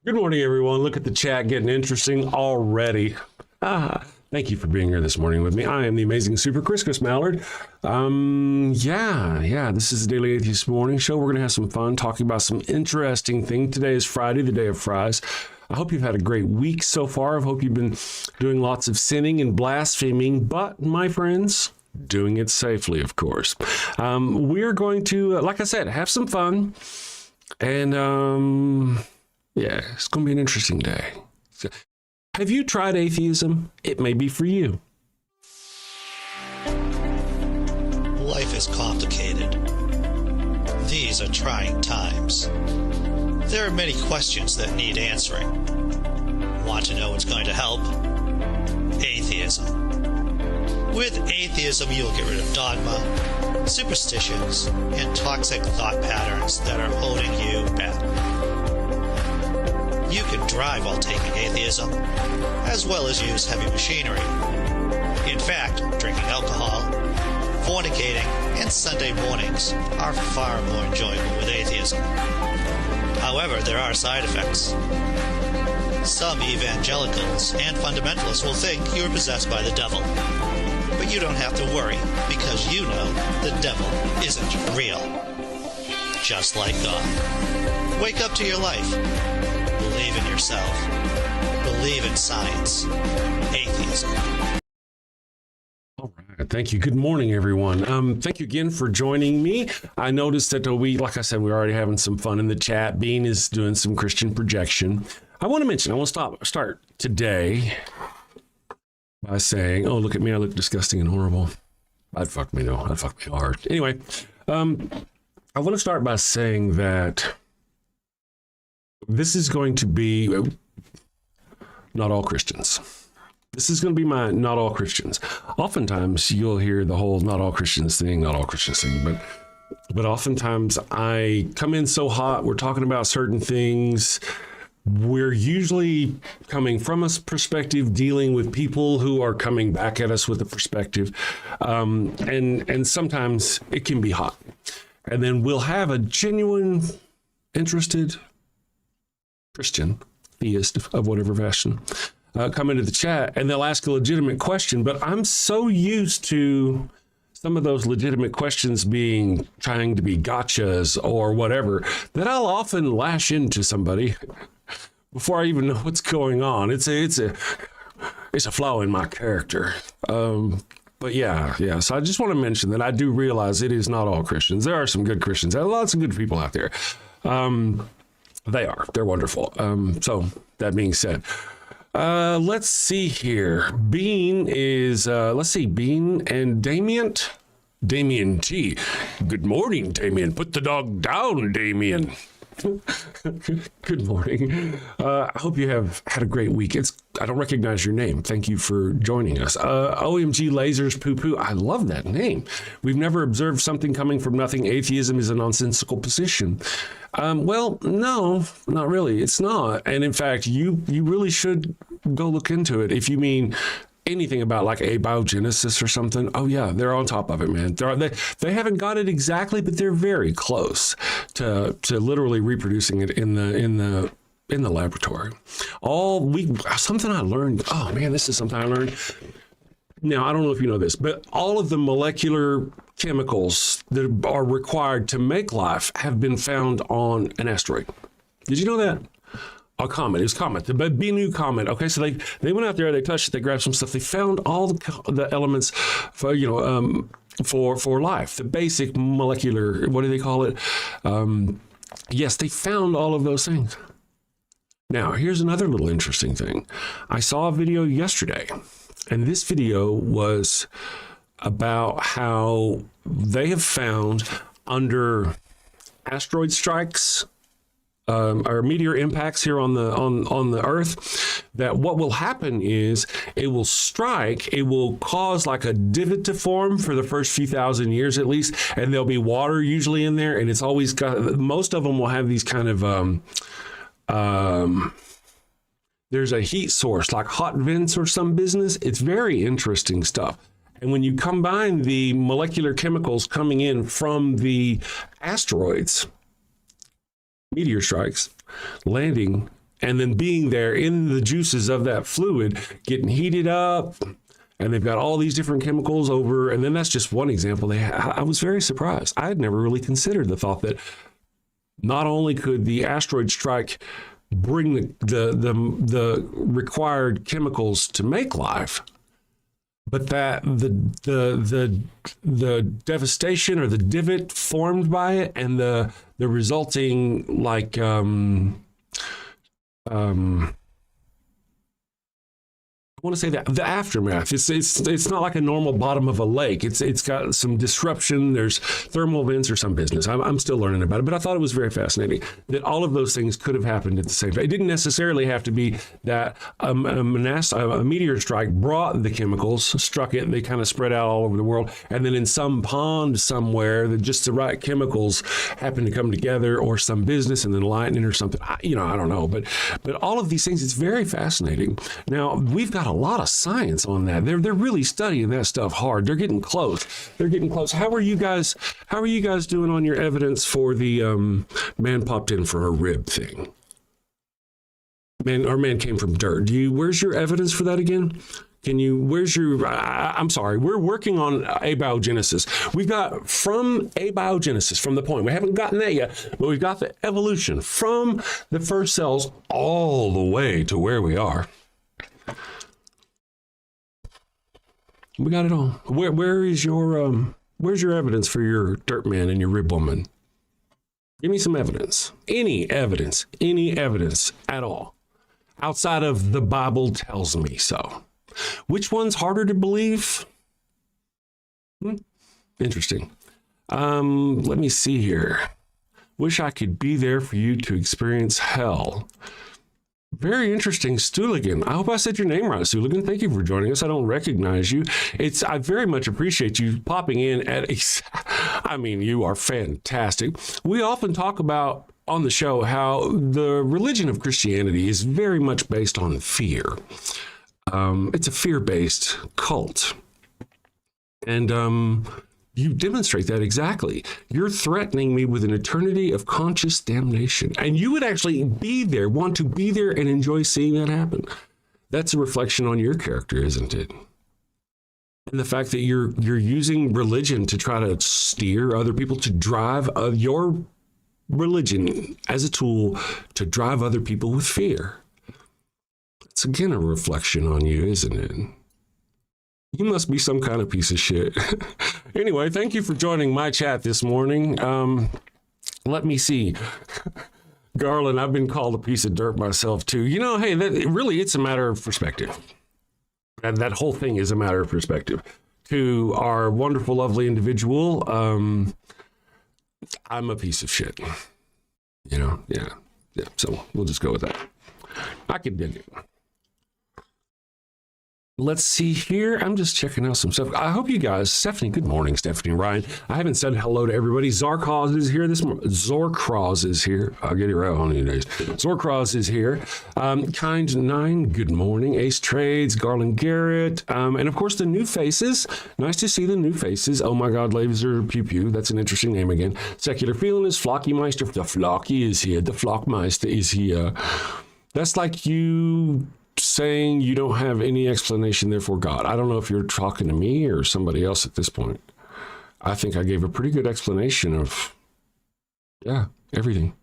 Good morning, everyone. Look at the chat getting interesting already. Thank you for being here this morning with me. I am the amazing Super Chris Mallard. This is the Daily Atheist Morning Show. We're going to have some fun talking about some interesting things. Today is Friday, the day of fries. I hope you've had a great week so far. I hope you've been doing lots of sinning and blaspheming, but my friends, doing it safely, of course. We're going to, like I said, have some fun. And it's going to be an interesting day. So, have you tried atheism? It may be for you. Life is complicated. These are trying times. There are many questions that need answering. Want to know what's going to help? Atheism. With atheism, you'll get rid of dogma, superstitions, and toxic thought patterns that are holding you back. You can drive while taking atheism, as well as use heavy machinery. In fact, drinking alcohol, fornicating, and Sunday mornings are far more enjoyable with atheism. However, there are side effects. Some evangelicals and fundamentalists will think you are possessed by the devil. But you don't have to worry, because you know the devil isn't real. Just like God. Wake up to your life. Believe in yourself. Believe in science. Atheism. All right. Thank you. Good morning, everyone. Thank you again for joining me. I noticed that like I said, we're already having some fun in the chat. Bean is doing some Christian projection. I want to start today by saying, oh, look at me. I look disgusting and horrible. That'd fuck me, though. That'd fuck me hard. Anyway, I want to start by saying that this is going to be not all Christians. This is going to be my not all Christians. Oftentimes you'll hear the whole not all Christians thing, but oftentimes I come in so hot. We're talking about certain things. We're usually coming from a perspective, dealing with people who are coming back at us with a perspective. And sometimes it can be hot. And then we'll have a genuine, interested Christian, theist of whatever fashion, come into the chat, and they'll ask a legitimate question. But I'm so used to some of those legitimate questions trying to be gotchas or whatever, that I'll often lash into somebody before I even know what's going on. It's a flaw in my character. But yeah. So I just want to mention that I do realize it is not all Christians. There are some good Christians. There are lots of good people out there. They're wonderful. So that being said, let's see here. Bean and Damien G. Good morning, Damien. Put the dog down, Damien. Good morning. I hope you have had a great week. I don't recognize your name. Thank you for joining us. OMG Lasers Poo Poo. I love that name. We've never observed something coming from nothing. Atheism is a nonsensical position. Well, no, not really. It's not. And in fact, you really should go look into it. If you mean anything about like abiogenesis or something, oh yeah, they're on top of it, man. They haven't got it exactly, but they're very close to literally reproducing it in the laboratory. Something I learned. Oh man, this is something I learned. Now, I don't know if you know this, but all of the molecular chemicals that are required to make life have been found on an asteroid. Did you know that? A comet. It was a comet. The Bennu comet. Okay, so they went out there, they touched it, they grabbed some stuff. They found all the elements for life. The basic molecular, what do they call it? Yes, they found all of those things. Now, here's another little interesting thing. I saw a video yesterday, and this video was about how they have found under asteroid strikes or meteor impacts here on the Earth, that what will happen is it will strike, it will cause like a divot to form for the first few thousand years at least, and there'll be water usually in there, and it's always got, most of them will have these kind of there's a heat source like hot vents or some business. It's very interesting stuff. And when you combine the molecular chemicals coming in from the asteroids, meteor strikes, landing and then being there in the juices of that fluid, getting heated up, and they've got all these different chemicals over, and then that's just one example. I was very surprised. I had never really considered the thought that not only could the asteroid strike bring the required chemicals to make life, but that the devastation or the divot formed by it and the resulting like I want to say that the aftermath. It's not like a normal bottom of a lake. It's got some disruption. There's thermal vents or some business. I'm still learning about it, but I thought it was very fascinating that all of those things could have happened at the same time. It didn't necessarily have to be that a meteor strike brought the chemicals, struck it, and they kind of spread out all over the world, and then in some pond somewhere, just the right chemicals happened to come together, or some business and then lightning or something. I don't know, but all of these things, it's very fascinating. Now we've got a lot of science on that. They're really studying that stuff hard. They're getting close. How are you guys doing on your evidence for the man popped in for a rib thing? Man came from dirt. Where's your evidence for that again? I'm sorry, we're working on abiogenesis. We've got from abiogenesis, from the point, we haven't gotten that yet, but we've got the evolution from the first cells all the way to where we are. We got it all. Where's your evidence for your dirt man and your rib woman? Give me some evidence. Any evidence at all. Outside of the Bible tells me so. Which one's harder to believe? Interesting. Let me see here. Wish I could be there for you to experience hell. Very interesting, Stuligan. I hope I said your name right, Stuligan. Thank you for joining us. I don't recognize you. I very much appreciate you popping in you are fantastic. We often talk about on the show how the religion of Christianity is very much based on fear. It's a fear-based cult. And you demonstrate that exactly. You're threatening me with an eternity of conscious damnation. And you would actually want to be there and enjoy seeing that happen. That's a reflection on your character, isn't it? And the fact that you're using religion to try to steer other people, to drive your religion as a tool to drive other people with fear. It's again a reflection on you, isn't it? You must be some kind of piece of shit. Anyway, thank you for joining my chat this morning. Let me see. Garland, I've been called a piece of dirt myself too. Hey, it's a matter of perspective. And that whole thing is a matter of perspective. To our wonderful, lovely individual, I'm a piece of shit. Yeah. So we'll just go with that. I can dig it. Let's see here. I'm just checking out some stuff. I hope you guys, Stephanie, good morning, Stephanie, Ryan. I haven't said hello to everybody. Zarkraz is here this morning. Zorkraz is here. I'll get it right on you days. Zorkraz is here. Kind9, good morning. Ace Trades, Garland Garrett, and of course the new faces. Nice to see the new faces. Oh my God, Laser Pew Pew. That's an interesting name again. Secular Feeling is Flocky Meister. The Flocky is here. The Flockmeister is here. That's like you saying you don't have any explanation, therefore God. I don't know if you're talking to me or somebody else at this point. I think I gave a pretty good explanation of, everything.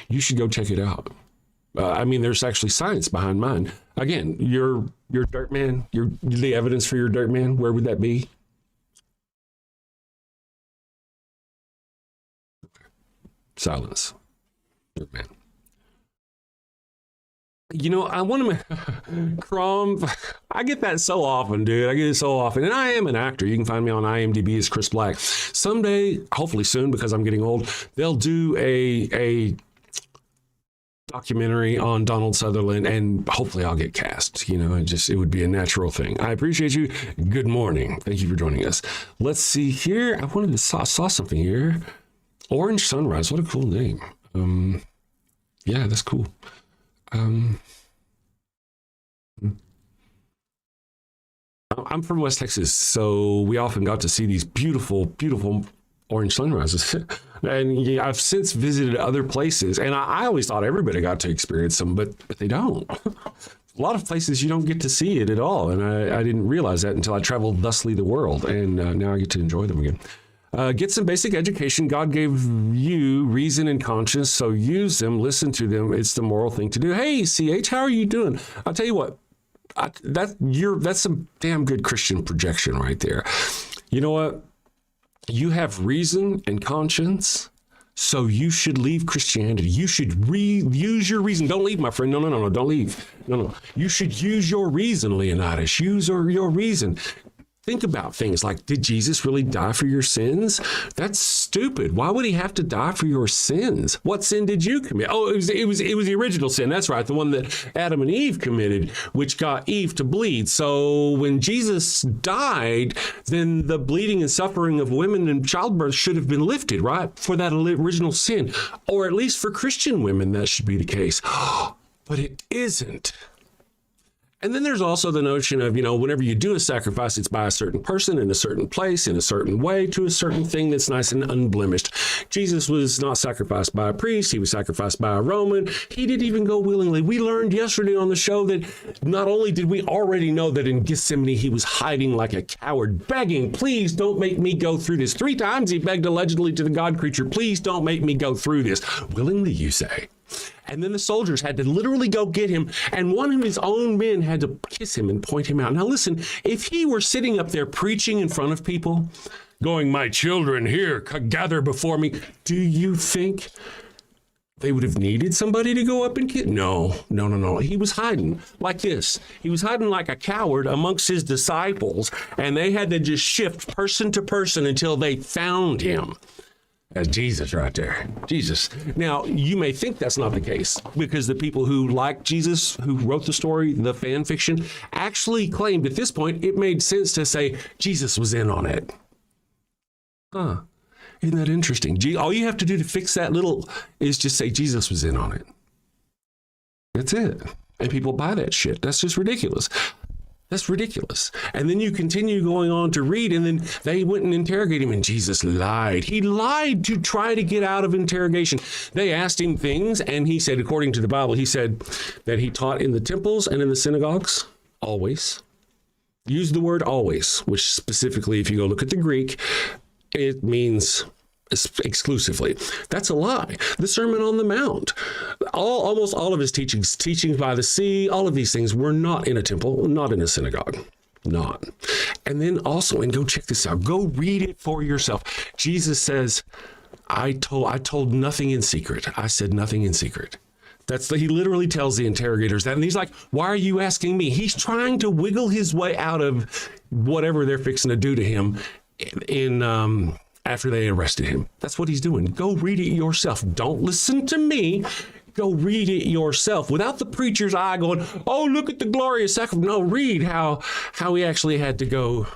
You should go check it out. There's actually science behind mine. Again, your dirt man, the evidence for your dirt man, where would that be? Silence. Dirt man. I want to, Crom, I get that so often, dude. I get it so often. And I am an actor. You can find me on IMDb as Chris Black. Someday, hopefully soon, because I'm getting old, they'll do a documentary on Donald Sutherland, and hopefully I'll get cast. It would be a natural thing. I appreciate you. Good morning. Thank you for joining us. Let's see here. I wanted to saw something here. Orange Sunrise. What a cool name. Yeah, that's cool. I'm from West Texas, so we often got to see these beautiful, beautiful orange sunrises. And yeah, I've since visited other places, and I always thought everybody got to experience them, but they don't. A lot of places you don't get to see it at all, and I didn't realize that until I traveled thusly the world, and now I get to enjoy them again. Get some basic education. God gave you reason and conscience, so use them, listen to them. It's the moral thing to do. Hey, CH, how are you doing? I'll tell you what, that's some damn good Christian projection right there. You know what? You have reason and conscience, so you should leave Christianity. You should use your reason. Don't leave, my friend. No, don't leave. No. You should use your reason, Leonidas. Use your reason. Think about things like, did Jesus really die for your sins? That's stupid. Why would he have to die for your sins? What sin did you commit? Oh, it was the original sin. That's right. The one that Adam and Eve committed, which got Eve to bleed. So when Jesus died, then the bleeding and suffering of women in childbirth should have been lifted, right? For that original sin, or at least for Christian women, that should be the case. But it isn't. And then there's also the notion of, whenever you do a sacrifice, it's by a certain person in a certain place, in a certain way, to a certain thing that's nice and unblemished. Jesus was not sacrificed by a priest. He was sacrificed by a Roman. He didn't even go willingly. We learned yesterday on the show that not only did we already know that in Gethsemane, he was hiding like a coward, begging, please don't make me go through this. 3 times he begged allegedly to the God creature, please don't make me go through this. Willingly, you say? And then the soldiers had to literally go get him, and one of his own men had to kiss him and point him out. Now listen, if he were sitting up there preaching in front of people, going, my children here, gather before me, do you think they would have needed somebody to go up and kiss? No. He was hiding like this. He was hiding like a coward amongst his disciples, and they had to just shift person to person until they found him. That's Jesus right there. Jesus. Now, you may think that's not the case because the people who like Jesus, who wrote the story, the fan fiction, actually claimed at this point it made sense to say Jesus was in on it. Isn't that interesting? All you have to do to fix that little is just say Jesus was in on it. That's it. And people buy that shit. That's just ridiculous. That's ridiculous. And then you continue going on to read, and then they went and interrogated him, and Jesus lied. He lied to try to get out of interrogation. They asked him things, and he said, according to the Bible, he said that he taught in the temples and in the synagogues, always. Use the word always, which specifically, if you go look at the Greek, it means exclusively. That's a lie. The Sermon on the Mount, almost all of his teachings by the sea, all of these things were not in a temple, not in a synagogue, not. And then also, and go check this out, go read it for yourself. Jesus says, I told nothing in secret. I said nothing in secret. He literally tells the interrogators that. And he's like, why are you asking me? He's trying to wiggle his way out of whatever they're fixing to do to him after they arrested him. That's what he's doing. Go read it yourself. Don't listen to me. Go read it yourself without the preacher's eye going, oh, look at the glorious sacrifice. No, read how he actually had to go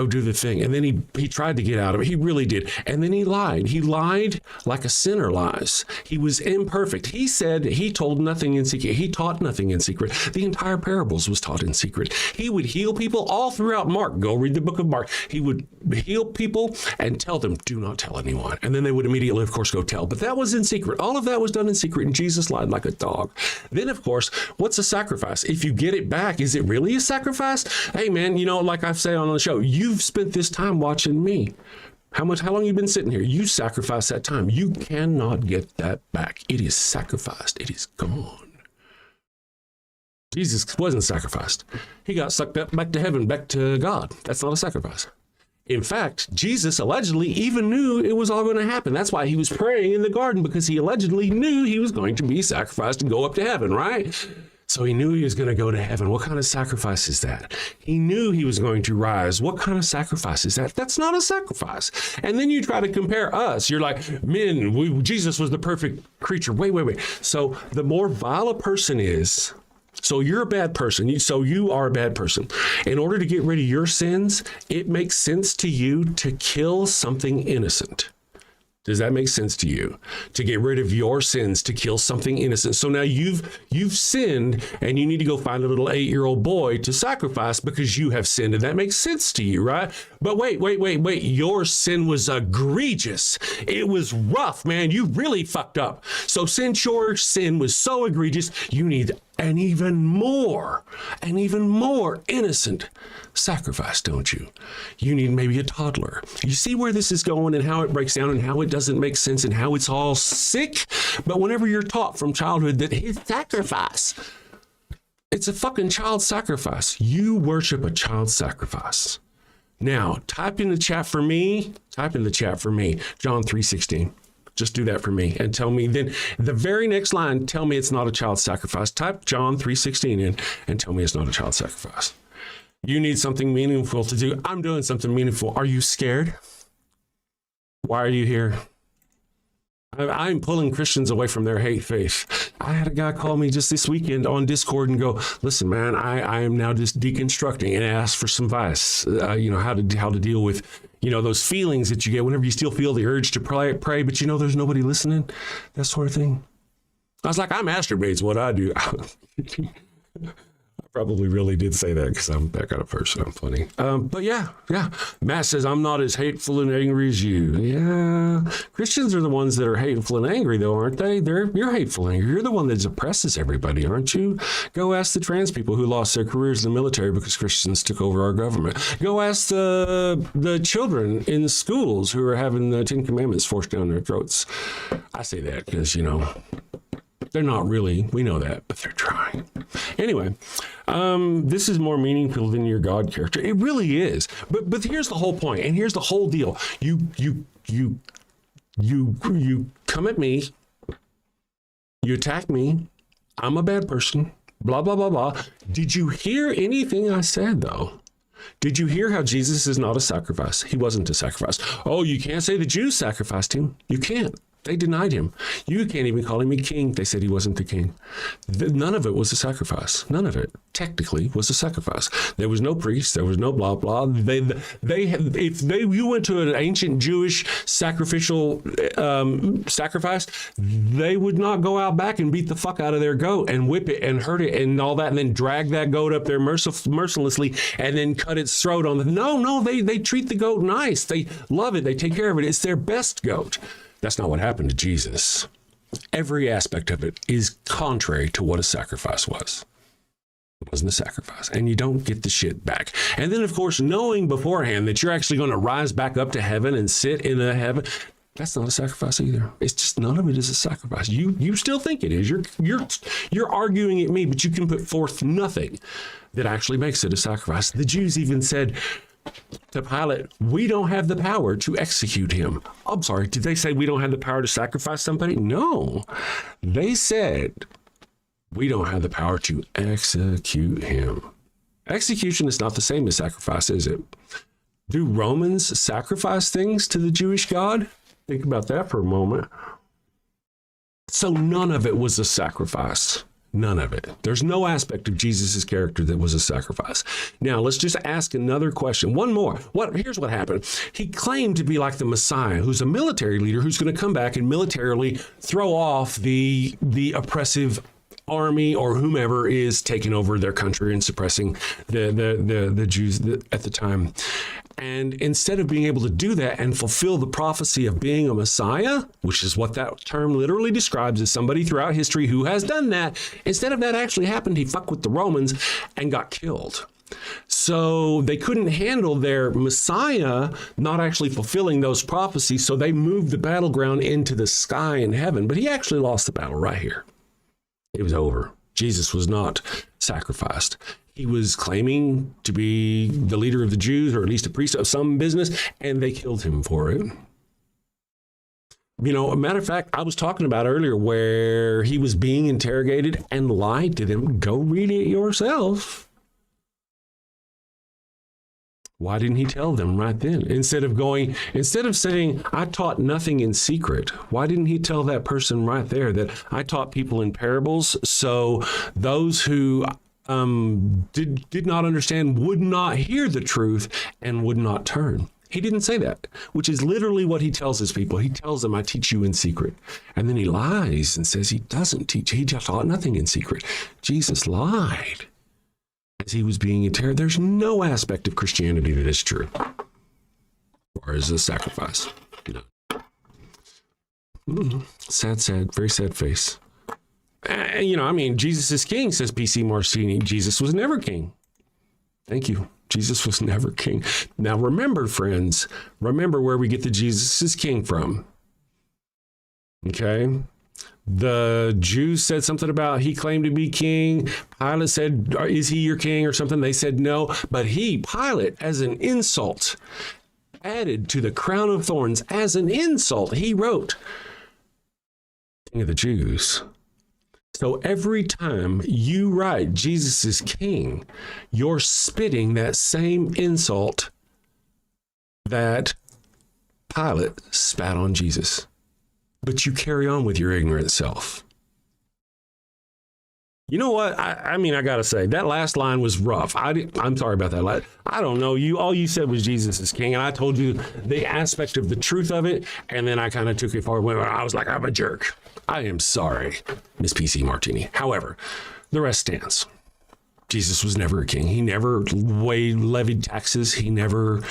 do the thing. And then he tried to get out of it. He really did. And then he lied. He lied like a sinner lies. He was imperfect. He said he told nothing in secret. He taught nothing in secret. The entire parables was taught in secret. He would heal people all throughout Mark. Go read the book of Mark. He would heal people and tell them, do not tell anyone. And then they would immediately, of course, go tell. But that was in secret. All of that was done in secret. And Jesus lied like a dog. Then, of course, what's a sacrifice? If you get it back, is it really a sacrifice? Hey, man, like I say on the show, you've spent this time watching me. How long you been sitting here? You sacrificed that time. You cannot get that back. It is sacrificed. It is gone. Jesus wasn't sacrificed. He got sucked up back to heaven, back to God. That's not a sacrifice. In fact, Jesus allegedly even knew it was all going to happen. That's why he was praying in the garden, because he allegedly knew he was going to be sacrificed and go up to heaven, right? So he knew he was going to go to heaven. What kind of sacrifice is that? He knew he was going to rise. What kind of sacrifice is that? That's not a sacrifice. And then you try to compare us. You're like, Jesus was the perfect creature. Wait. So the more vile a person is, so you're a bad person. You are a bad person. In order to get rid of your sins, it makes sense to you to kill something innocent. Does that make sense to you? To get rid of your sins, to kill something innocent. So now you've sinned and you need to go find a little 8-year-old boy to sacrifice because you have sinned. And that makes sense to you, right? But wait. Your sin was egregious. It was rough, man. You really fucked up. So since your sin was so egregious, you need an even more innocent sacrifice, don't you? You need maybe a toddler. You see where this is going and how it breaks down and how it doesn't make sense and how it's all sick? But whenever you're taught from childhood that his sacrifice, it's a fucking child sacrifice. You worship a child sacrifice. Now, type in the chat for me, John 3:16. Just do that for me and tell me then the very next line, tell me it's not a child sacrifice. Type John 3:16 in and tell me it's not a child sacrifice. You need something meaningful to do. I'm doing something meaningful. Are you scared? Why are you here? I'm pulling Christians away from their hate faith. I had a guy call me just this weekend on Discord and go, listen, man, I am now just deconstructing and ask for some advice, how to deal with, those feelings that you get whenever you still feel the urge to pray, but there's nobody listening, that sort of thing. I was like, I masturbate is what I do. I probably really did say that because I'm that kind of person. I'm funny. But yeah. Matt says, I'm not as hateful and angry as you. Yeah. Christians are the ones that are hateful and angry, though, aren't they? You're hateful and angry. You're the one that oppresses everybody, aren't you? Go ask the trans people who lost their careers in the military because Christians took over our government. Go ask the children in schools who are having the 10 Commandments forced down their throats. I say that because, they're not really, we know that, but they're trying. Anyway, this is more meaningful than your God character. It really is. But here's the whole point, and here's the whole deal. You come at me, you attack me, I'm a bad person, blah, blah, blah, blah. Did you hear anything I said, though? Did you hear how Jesus is not a sacrifice? He wasn't a sacrifice. Oh, you can't say the Jews sacrificed him. You can't. They denied him. You can't even call him a king. They said he wasn't the king. None of it was a sacrifice. None of it technically was a sacrifice. There was no priest. There was no blah, blah. You went to an ancient Jewish sacrificial sacrifice, they would not go out back and beat the fuck out of their goat and whip it and hurt it and all that and then drag that goat up there mercilessly and then cut its throat on the... No, they treat the goat nice. They love it. They take care of it. It's their best goat. That's not what happened to Jesus. Every aspect of it is contrary to what a sacrifice was. It wasn't a sacrifice. And you don't get the shit back. And then, of course, knowing beforehand that you're actually going to rise back up to heaven and sit in a heaven, that's not a sacrifice either. It's just none of it is a sacrifice. You still think it is. You're arguing at me, but you can put forth nothing that actually makes it a sacrifice. The Jews even said to Pilate, we don't have the power to execute him. I'm sorry, did they say we don't have the power to sacrifice somebody? No. They said we don't have the power to execute him. Execution is not the same as sacrifice, is it? Do Romans sacrifice things to the Jewish God? Think about that for a moment. So none of it was a sacrifice. None of it. There's no aspect of Jesus's character that was a sacrifice. Now, let's just ask another question. One more. Here's what happened. He claimed to be like the Messiah, who's a military leader who's going to come back and militarily throw off the oppressive army or whomever is taking over their country and suppressing the Jews at the time. And instead of being able to do that and fulfill the prophecy of being a Messiah, which is what that term literally describes as somebody throughout history who has done that, instead of that actually happened, he fucked with the Romans and got killed. So they couldn't handle their Messiah not actually fulfilling those prophecies, so they moved the battleground into the sky in heaven. But he actually lost the battle right here. It was over. Jesus was not sacrificed. He was claiming to be the leader of the Jews, or at least a priest of some business, and they killed him for it. A matter of fact, I was talking about earlier where he was being interrogated and lied to them. Go read it yourself. Why didn't he tell them right then? Instead of saying, I taught nothing in secret, why didn't he tell that person right there that I taught people in parables, so those who did not understand would not hear the truth and would not turn? He didn't say that, which is literally what he tells his people. He tells them, I teach you in secret. And then he lies and says he doesn't teach. He just taught nothing in secret. Jesus lied as he was being interrogated. There's no aspect of Christianity that is true. Or as a sacrifice. No. Sad, very sad face. Jesus is king, says PC Marcini. Jesus was never king. Thank you. Jesus was never king. Now remember, friends, where we get the Jesus is king from. Okay? The Jews said something about he claimed to be king. Pilate said, is he your king or something? They said no. But Pilate, as an insult, added to the crown of thorns as an insult, he wrote, King of the Jews. So every time you write Jesus is king, you're spitting that same insult that Pilate spat on Jesus. But you carry on with your ignorant self. You know what? I got to say, that last line was rough. I'm sorry about that. I don't know. All you said was Jesus is king, and I told you the aspect of the truth of it, and then I kind of took it forward. I was like, I'm a jerk. I am sorry, Miss PC Martini. However, the rest stands. Jesus was never a king. He never levied taxes. He never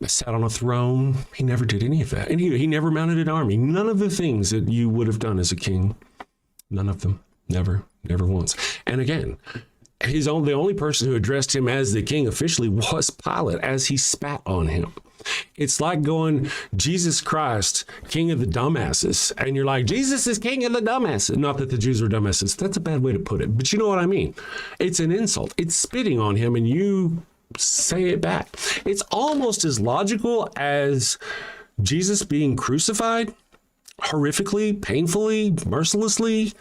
sat on a throne. He never did any of that. And he never mounted an army. None of the things that you would have done as a king. None of them. Never once. And again, the only person who addressed him as the king officially was Pilate as he spat on him. It's like going, Jesus Christ, king of the dumbasses. And you're like, Jesus is king of the dumbasses. Not that the Jews were dumbasses. That's a bad way to put it. But you know what I mean? It's an insult. It's spitting on him and you say it back. It's almost as logical as Jesus being crucified horrifically, painfully, mercilessly.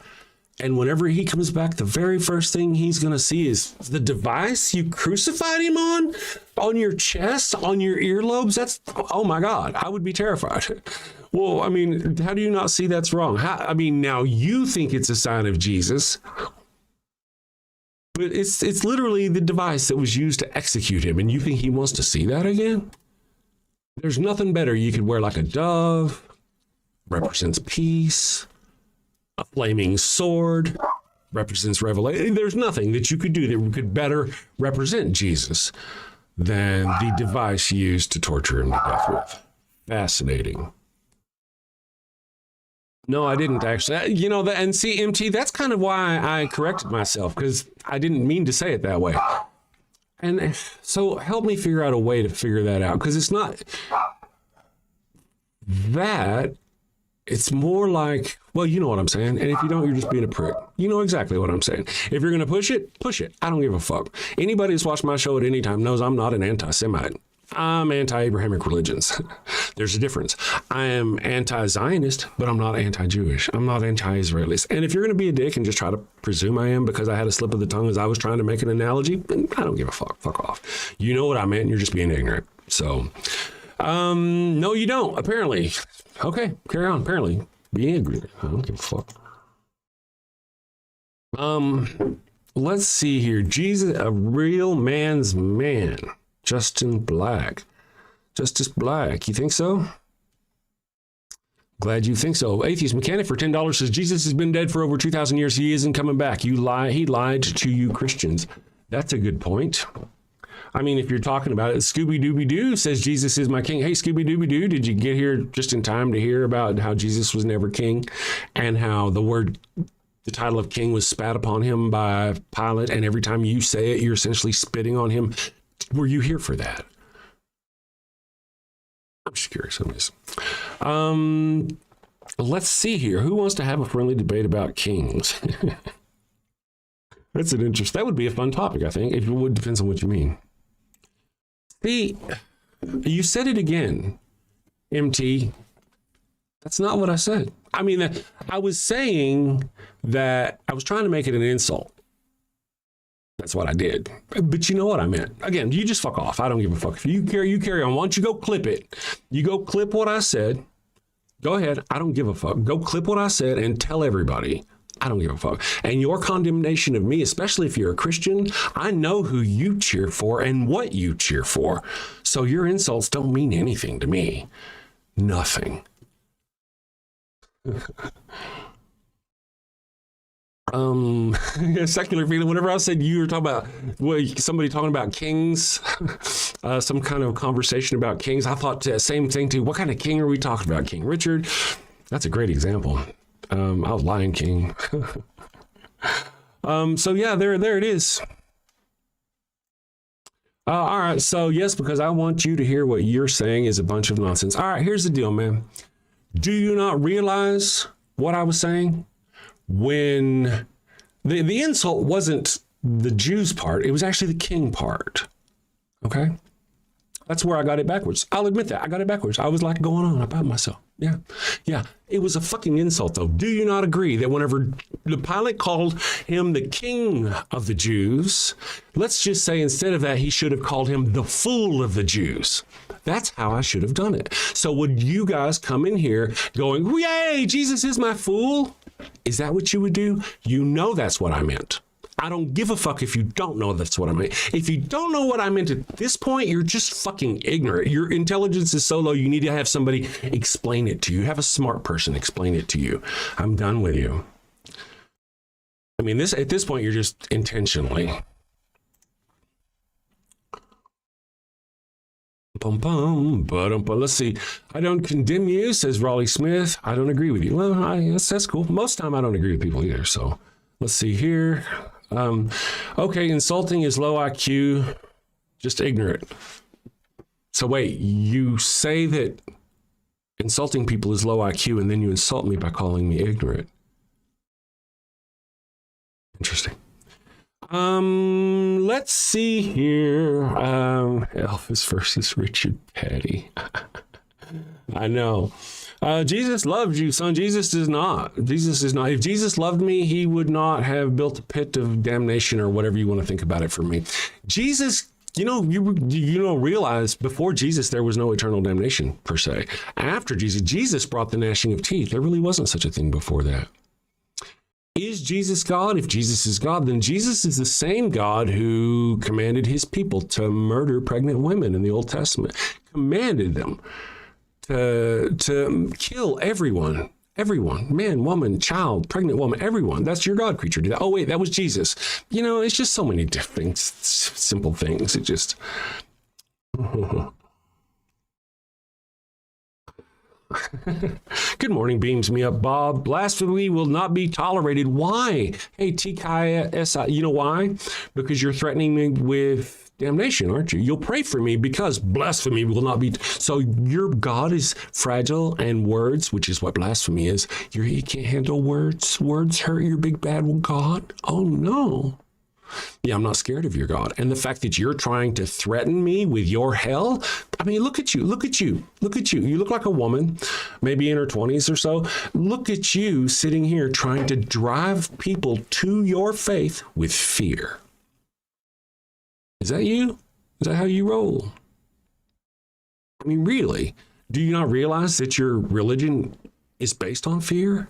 And whenever he comes back, the very first thing he's going to see is the device you crucified him on your chest, on your earlobes. Oh my God, I would be terrified. Well, how do you not see that's wrong? Now you think it's a sign of Jesus, but it's literally the device that was used to execute him. And you think he wants to see that again? There's nothing better. You could wear like a dove, represents peace. A flaming sword represents revelation. There's nothing that you could do that could better represent Jesus than the device used to torture him to death with. Fascinating. No, I didn't actually. And see, MT, that's kind of why I corrected myself, because I didn't mean to say it that way. And so help me figure out a way to figure that out, because it's not that. It's more like, well, you know what I'm saying. And if you don't, you're just being a prick. You know exactly what I'm saying. If you're going to push it, push it. I don't give a fuck. Anybody who's watched my show at any time knows I'm not an anti-Semite. I'm anti-Abrahamic religions. There's a difference. I am anti-Zionist, but I'm not anti-Jewish. I'm not anti-Israelis. And if you're going to be a dick and just try to presume I am because I had a slip of the tongue as I was trying to make an analogy, I don't give a fuck. Fuck off. You know what I meant. You're just being ignorant. So, no, you don't, apparently. Okay, carry on. Apparently, be angry. I don't give a fuck. Let's see here. Jesus, a real man's man. Justice Black. You think so? Glad you think so. Atheist Mechanic for $10 says Jesus has been dead for over 2,000 years. He isn't coming back. You lie. He lied to you Christians. That's a good point. If you're talking about it, Scooby-Dooby-Doo says Jesus is my king. Hey, Scooby-Dooby-Doo, did you get here just in time to hear about how Jesus was never king and how the title of king was spat upon him by Pilate, and every time you say it, you're essentially spitting on him? Were you here for that? I'm just curious on this. Let's see here. Who wants to have a friendly debate about kings? That's an interest. That would be a fun topic, I think. It would depends on what you mean. See, you said it again, MT. That's not what I said. I was saying that I was trying to make it an insult. That's what I did. But you know what I meant. Again, you just fuck off. I don't give a fuck. If you carry on. Why don't you go clip it? You go clip what I said. Go ahead. I don't give a fuck. Go clip what I said and tell everybody I don't give a fuck. And your condemnation of me, especially if you're a Christian, I know who you cheer for and what you cheer for. So your insults don't mean anything to me. Nothing. Secular feeling. Whenever I said you were talking about somebody talking about kings, some kind of conversation about kings, I thought same thing too. What kind of king are we talking about? King Richard? That's a great example. I was Lion King. So yeah, there it is. All right. So yes, because I want you to hear what you're saying is a bunch of nonsense. All right. Here's the deal, man. Do you not realize what I was saying? When the insult wasn't the Jews part, it was actually the king part. Okay? That's where I got it backwards. I'll admit that. I got it backwards. I was like going on about myself. Yeah. Yeah. It was a fucking insult, though. Do you not agree that whenever the Pilate called him the king of the Jews, let's just say instead of that, he should have called him the fool of the Jews. That's how I should have done it. So would you guys come in here going, yay, Jesus is my fool? Is that what you would do? You know that's what I meant. I don't give a fuck if you don't know that's what I meant. If you don't know what I meant at this point, you're just fucking ignorant. Your intelligence is so low, you need to have somebody explain it to you. Have a smart person explain it to you. I'm done with you. I mean, at this point, you're just intentionally. Let's see. I don't condemn you, says Raleigh Smith. I don't agree with you. Well, that's cool. Most time I don't agree with people either. So let's see here. Okay, insulting is low IQ, just ignorant. So wait, you say that insulting people is low IQ and then you insult me by calling me ignorant. Interesting. Let's see here. Elvis versus Richard Petty. I know. Jesus loves you, son. Jesus does not. Jesus is not. If Jesus loved me, he would not have built a pit of damnation or whatever you want to think about it for me. Jesus, you don't realize before Jesus, there was no eternal damnation per se. After Jesus brought the gnashing of teeth. There really wasn't such a thing before that. Is Jesus God? If Jesus is God, then Jesus is the same God who commanded his people to murder pregnant women in the Old Testament. Commanded them to kill everyone, man, woman, child, pregnant woman, everyone. That's your God creature. Oh, wait, that was Jesus. It's just so many different simple things. It just... Good morning, beams me up, Bob. Blasphemy will not be tolerated. Why? Hey, TKSI, you know why? Because you're threatening me with damnation, aren't you? You'll pray for me because blasphemy will not be. So your God is fragile and words, which is what blasphemy is. You can't handle words. Words hurt your big bad God. Oh, no. Yeah, I'm not scared of your God. And the fact that you're trying to threaten me with your hell, I mean, look at you. You look like a woman, maybe in her 20s or so. Look at you sitting here trying to drive people to your faith with fear. Is that you? Is that how you roll? I mean, really, do you not realize that your religion is based on fear?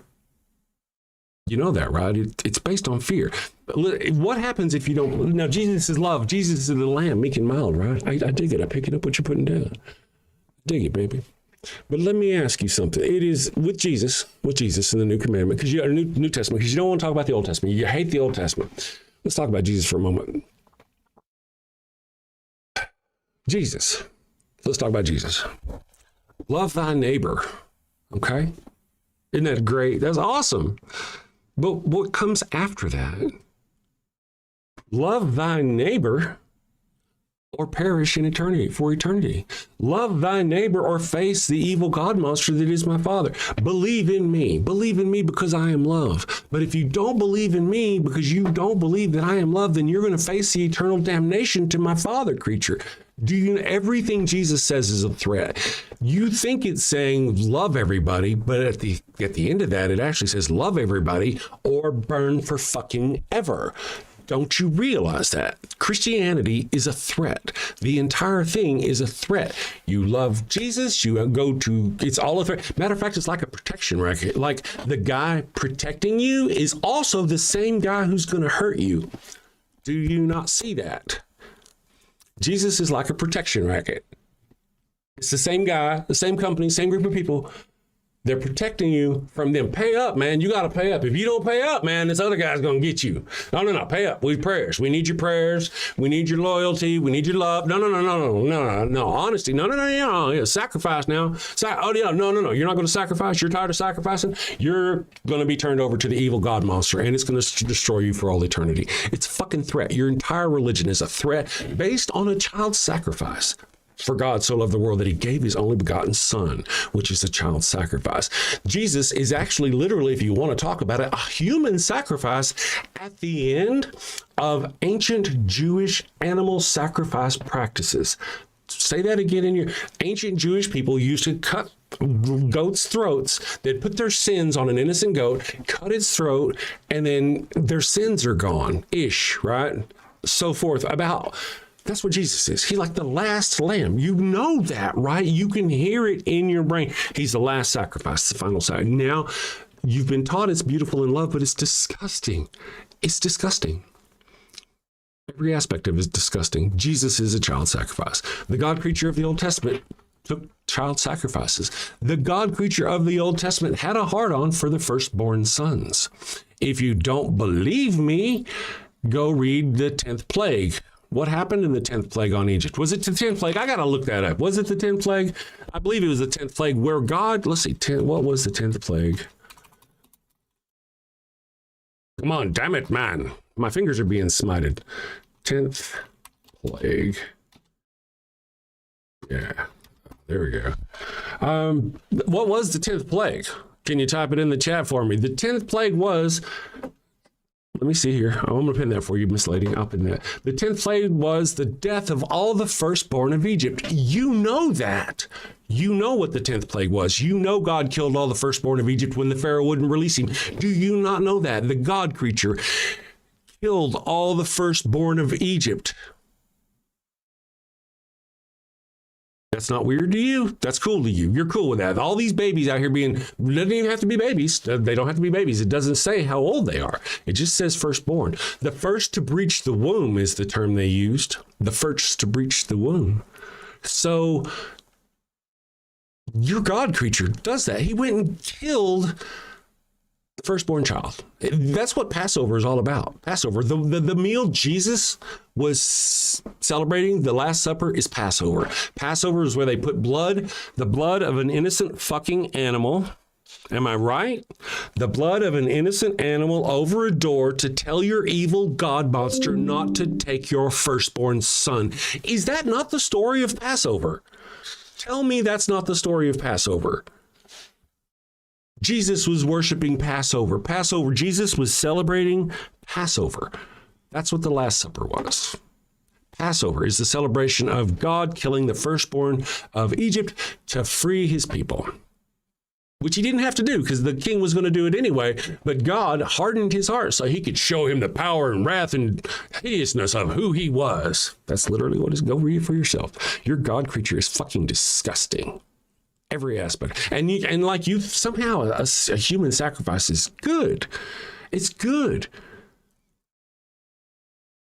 You know that, right? It's based on fear. What happens if you don't? Now, Jesus is love. Jesus is the lamb, meek and mild, right? I dig it. I pick it up what you're putting down. Dig it, baby. But let me ask you something. It is with Jesus in the New Commandment, because you are New Testament, because you don't want to talk about the Old Testament. You hate the Old Testament. Let's talk about Jesus for a moment. Jesus. Let's talk about Jesus. Love thy neighbor. Okay? Isn't that great? That's awesome. But what comes after that? Love thy neighbor or perish in eternity, for eternity. Love thy neighbor or face the evil God monster that is my Father. Believe in me because I am love. But if you don't believe in me because you don't believe that I am love, then you're going to face the eternal damnation to my Father creature. Everything Jesus says is a threat. You think it's saying love everybody, but at the end of that, it actually says love everybody or burn for fucking ever. Don't you realize that? Christianity is a threat. The entire thing is a threat. You love Jesus, you go to, it's all a threat. Matter of fact, it's like a protection racket. Like the guy protecting you is also the same guy who's going to hurt you. Do you not see that? Jesus is like a protection racket. It's the same guy, the same company, same group of people. They're protecting you from them. Pay up, man. You got to pay up. If you don't pay up, man, this other guy's going to get you. No. Pay up. We need prayers. We need your prayers. We need your loyalty. We need your love. No. Honesty. No. Sacrifice now. No. You're not going to sacrifice. You're tired of sacrificing. You're going to be turned over to the evil God monster, and it's going to destroy you for all eternity. It's a fucking threat. Your entire religion is a threat based on a child sacrifice. For God so loved the world that he gave his only begotten son, which is a child sacrifice. Jesus is actually literally, if you want to talk about it, a human sacrifice at the end of ancient Jewish animal sacrifice practices. Say that again in your ancient Jewish people used to cut goats' throats. They'd put their sins on an innocent goat, cut its throat, and then their sins are gone, right? So forth. That's what Jesus is. He's like the last lamb. You know that, right? You can hear it in your brain. He's the last sacrifice, the final sacrifice. Now, you've been taught it's beautiful in love, but it's disgusting. It's disgusting. Every aspect of it is disgusting. Jesus is a child sacrifice. The God creature of the Old Testament took child sacrifices. The God creature of the Old Testament had a hard-on for the firstborn sons. If you don't believe me, go read the 10th plague. What happened in the 10th plague on Egypt? Was it the 10th plague? I got to look that up. Was it the 10th plague? I believe it was the 10th plague where God, let's see, what was the 10th plague? Come on, damn it, man. My fingers are being smited. 10th plague. Yeah, there we go. What was the 10th plague? Can you type it in the chat for me? The 10th plague was... Let me see here. I'm going to pin that for you, Miss Lady. I'll pin that. The 10th plague was the death of all the firstborn of Egypt. You know that. You know what the 10th plague was. You know God killed all the firstborn of Egypt when the Pharaoh wouldn't release him. Do you not know that? The God creature killed all the firstborn of Egypt. That's not weird to you. That's cool to you. You're cool with that. All these babies out here doesn't even have to be babies. They don't have to be babies. It doesn't say how old they are. It just says firstborn. The first to breach the womb is the term they used. The first to breach the womb. So your God creature does that. He went and killed the firstborn child. That's what Passover is all about. Passover, the meal Jesus was celebrating, the Last Supper, is Passover. Passover is where they put the blood of an innocent fucking animal. Am I right? The blood of an innocent animal over a door to tell your evil God monster not to take your firstborn son. Is that not the story of Passover? Tell me that's not the story of Passover. Jesus was worshiping Passover. Jesus was celebrating Passover. That's what the Last Supper was. Passover is the celebration of God killing the firstborn of Egypt to free his people, which he didn't have to do because the king was going to do it anyway. But God hardened his heart so he could show him the power and wrath and hideousness of who he was. That's literally what it is. Go read it for yourself. Your God creature is fucking disgusting. Every aspect. And like you, somehow a human sacrifice is good. It's good.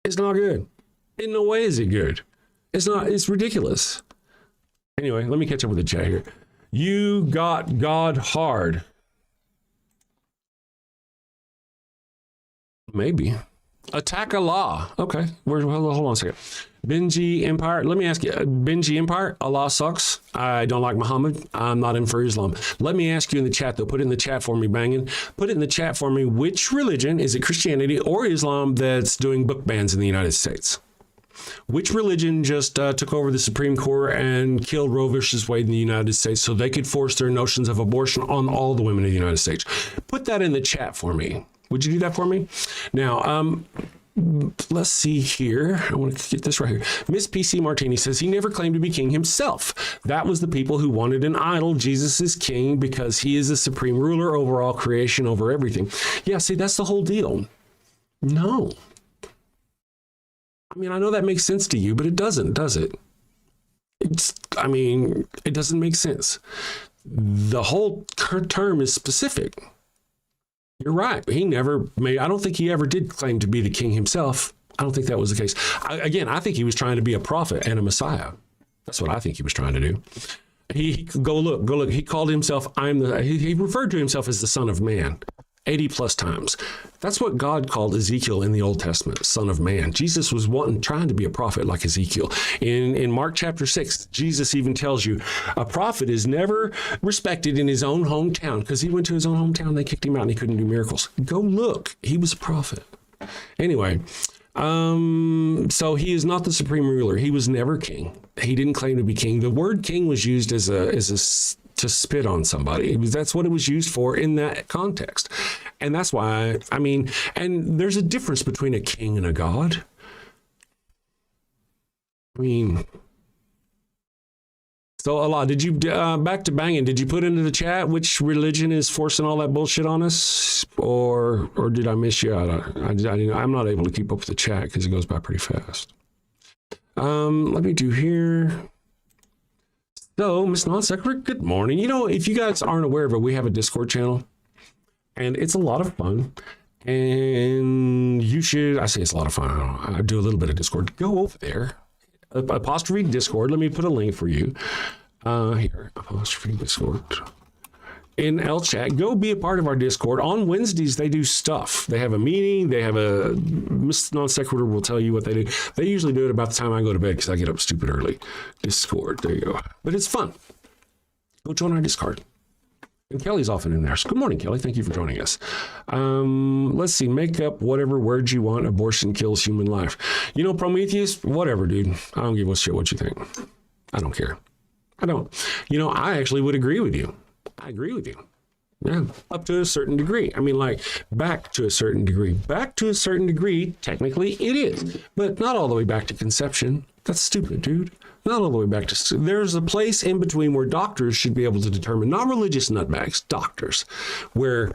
It's not good. In no way is it good. It's not, it's ridiculous. Anyway, let me catch up with the chat here. You got God hard. Maybe. Attack Allah. Okay. Hold on a second. Benji Empire. Let me ask you, Benji Empire, Allah sucks. I don't like Muhammad. I'm not in for Islam. Let me ask you in the chat, though. Put it in the chat for me, banging. Put it in the chat for me. Which religion, is it Christianity or Islam, that's doing book bans in the United States? Which religion just took over the Supreme Court and killed Roe versus Wade in the United States so they could force their notions of abortion on all the women in the United States? Put that in the chat for me. Would you do that for me? Now, let's see here. I want to get this right here. Miss PC Martini says he never claimed to be king himself. That was the people who wanted an idol. Jesus is king because he is the supreme ruler over all creation, over everything. Yeah, see, that's the whole deal. No. I mean, I know that makes sense to you, but it doesn't, does it? It doesn't make sense. The whole term is specific. You're right. I don't think he ever did claim to be the king himself. I don't think that was the case. I think he was trying to be a prophet and a Messiah. That's what I think he was trying to do. Go look. He called himself, he referred to himself as the Son of Man 80 plus times. That's what God called Ezekiel in the Old Testament, Son of Man. Jesus was trying to be a prophet like Ezekiel. In Mark chapter 6, Jesus even tells you a prophet is never respected in his own hometown, because he went to his own hometown, they kicked him out and he couldn't do miracles. Go look. He was a prophet. Anyway, so he is not the supreme ruler. He was never king. He didn't claim to be king. The word king was used to spit on somebody. That's what it was used for in that context. And that's why, and there's a difference between a king and a god. So Allah, did you, back to banging, did you put into the chat which religion is forcing all that bullshit on us? Or did I miss you out? I'm not able to keep up with the chat because it goes by pretty fast. Let me do here. So, Miss Non-Sequitur, good morning. If you guys aren't aware of it, we have a Discord channel, and it's a lot of fun. And you should, I say it's a lot of fun. I do a little bit of Discord. Go over there. Apostrophe Discord. Let me put a link for you. Here, apostrophe Discord. In L chat, go be a part of our Discord. On Wednesdays, they do stuff. They have a meeting. They have Miss Non-Sequitur will tell you what they do. They usually do it about the time I go to bed because I get up stupid early. Discord, there you go. But it's fun. Go join our Discord. And Kelly's often in there. So good morning, Kelly. Thank you for joining us. Let's see. Make up whatever words you want. Abortion kills human life. Prometheus, whatever, dude. I don't give a shit what you think. I don't care. I don't. I actually would agree with you. I agree with you. Yeah, up to a certain degree. Back to a certain degree. Back to a certain degree, technically it is. But not all the way back to conception. That's stupid, dude. Not all the way back to... There's a place in between where doctors should be able to determine, not religious nutbags, doctors, where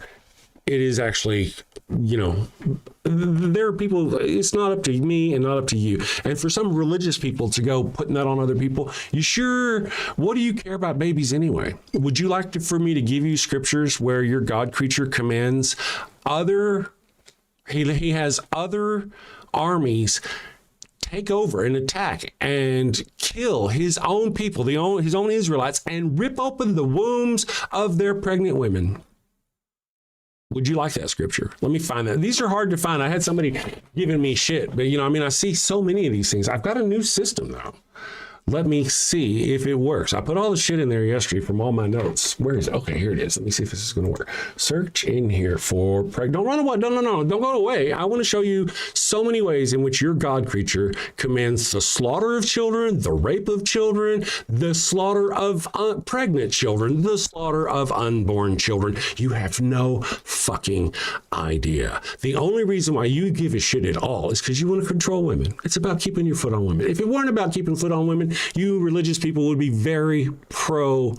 it is actually, there are people, it's not up to me and not up to you. And for some religious people to go putting that on other people, what do you care about babies anyway? Would you like for me to give you scriptures where your God creature commands he has other armies take over and attack and kill his own people, his own Israelites, and rip open the wombs of their pregnant women? Would you like that scripture? Let me find that. These are hard to find. I had somebody giving me shit, but I see so many of these things. I've got a new system though. Let me see if it works. I put all the shit in there yesterday from all my notes. Where is it? Okay, here it is. Let me see if this is going to work. Search in here for Don't run away. No. Don't go away. I want to show you so many ways in which your God creature commands the slaughter of children, the rape of children, the slaughter of pregnant children, the slaughter of unborn children. You have no fucking idea. The only reason why you give a shit at all is because you want to control women. It's about keeping your foot on women. If it weren't about keeping foot on women, you religious people would be very pro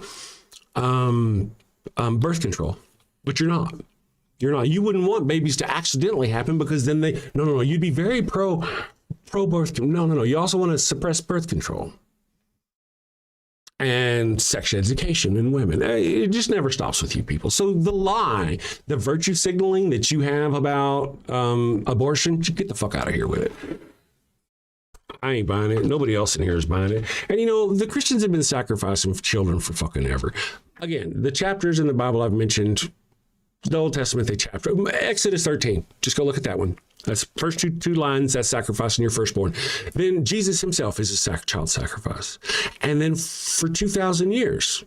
birth control, but you're not. You wouldn't want babies to accidentally happen because then you'd be very pro birth control. No. You also want to suppress birth control and sex education in women. It just never stops with you people. So the lie, the virtue signaling that you have about abortion, you get the fuck out of here with it. I ain't buying it. Nobody else in here is buying it. And the Christians have been sacrificing children for fucking ever. Again, the chapters in the Bible I've mentioned, the Old Testament, Exodus 13. Just go look at that one. That's first two lines. That's sacrificing your firstborn. Then Jesus himself is a child sacrifice. And then for 2,000 years,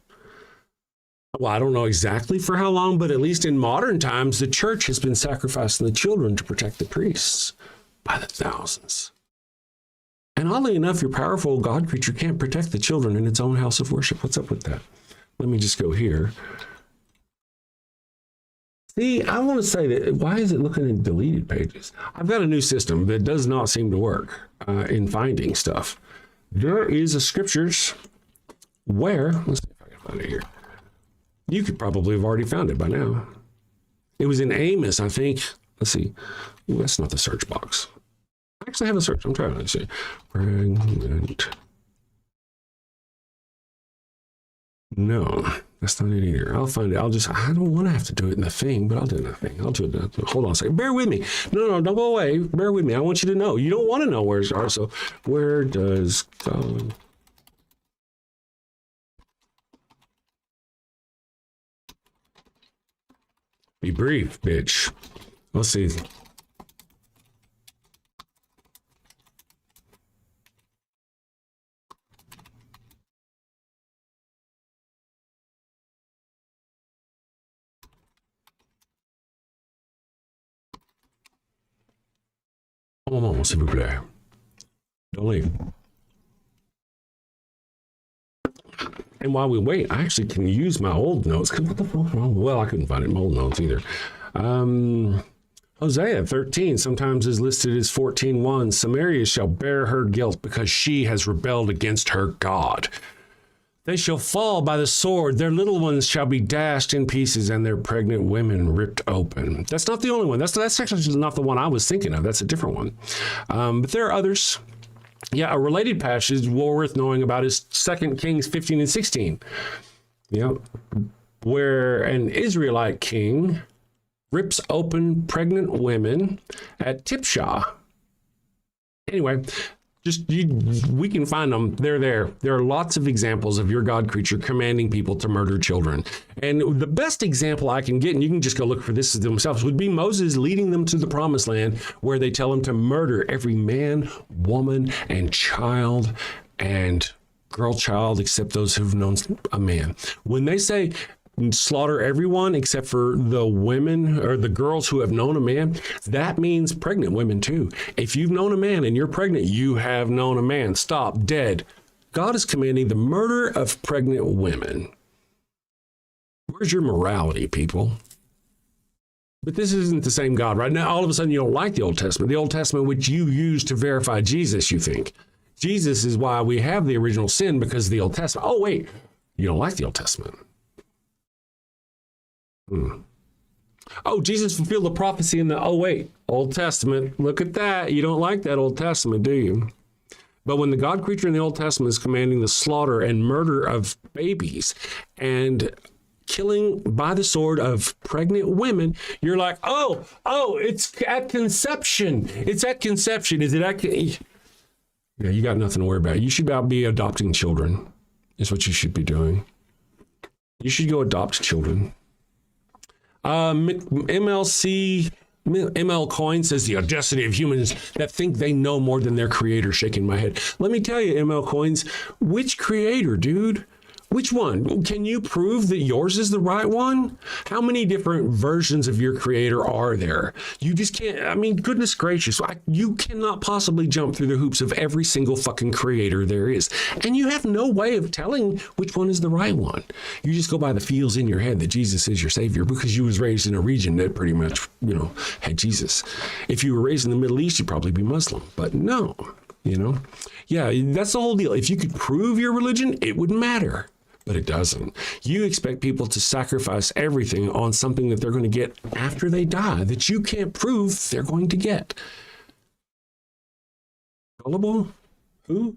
well, I don't know exactly for how long, but at least in modern times, the church has been sacrificing the children to protect the priests by the thousands. And oddly enough, your powerful God creature can't protect the children in its own house of worship. What's up with that? Let me just go here. See, I want to say that, why is it looking in deleted pages? I've got a new system that does not seem to work in finding stuff. There is a scriptures where, let's see if I can find it here. You could probably have already found it by now. It was in Amos, I think. Let's see. Ooh, that's not the search box. actually have a search. I'm trying to see. Pregnant. No, that's not it either. I'll find it. I don't want to have to do it in the thing, but I'll do it in the thing. I'll do it. Hold on a second. Bear with me. No, don't go away. Bear with me. I want you to know. You don't want to know where it's are. So where does God? Be brief, bitch. Let's see. Un moment, s'il vous plaît. Don't leave. And while we wait, I actually can use my old notes. What the fuck? Well, I couldn't find it in my old notes either. Hosea 13 sometimes is listed as 14:1. Samaria shall bear her guilt because she has rebelled against her God. They shall fall by the sword. Their little ones shall be dashed in pieces and their pregnant women ripped open. That's not the only one. That's actually not the one I was thinking of. That's a different one. But there are others. Yeah, a related passage well worth knowing about is 2 Kings 15 and 16. Yeah, where an Israelite king rips open pregnant women at Tipshah. Anyway, we can find them. They're there. There are lots of examples of your God creature commanding people to murder children. And the best example I can get, and you can just go look for this themselves, would be Moses leading them to the promised land where they tell them to murder every man, woman, and child and girl child except those who've known a man. When they say slaughter everyone except for the women or the girls who have known a man, that means pregnant women too. If you've known a man and you're pregnant, you have known a man. Stop, dead. God is commanding the murder of pregnant women. Where's your morality, people? But this isn't the same God, right? Now, all of a sudden, you don't like the Old Testament. The Old Testament, which you use to verify Jesus, you think. Jesus is why we have the original sin, because of the Old Testament. Oh, wait, you don't like the Old Testament. Oh, Jesus fulfilled the prophecy in the, oh, wait, Old Testament. Look at that. You don't like that Old Testament, do you? But when the God creature in the Old Testament is commanding the slaughter and murder of babies and killing by the sword of pregnant women, you're like, oh, it's at conception. It's at conception. Is it at... Yeah, you got nothing to worry about. You should be adopting children. Is what you should be doing. You should go adopt children. ML Coin says the audacity of humans that think they know more than their creator. Shaking my head. Let me tell you, ML Coins, which creator, dude? Which one? Can you prove that yours is the right one? How many different versions of your creator are there? You just can't, I mean, goodness gracious, you cannot possibly jump through the hoops of every single fucking creator there is. And you have no way of telling which one is the right one. You just go by the feels in your head that Jesus is your savior because you was raised in a region that pretty much, had Jesus. If you were raised in the Middle East, you'd probably be Muslim, but no, Yeah, that's the whole deal. If you could prove your religion, it would matter. But it doesn't. You expect people to sacrifice everything on something that they're going to get after they die that you can't prove they're going to get. Gullible? Who?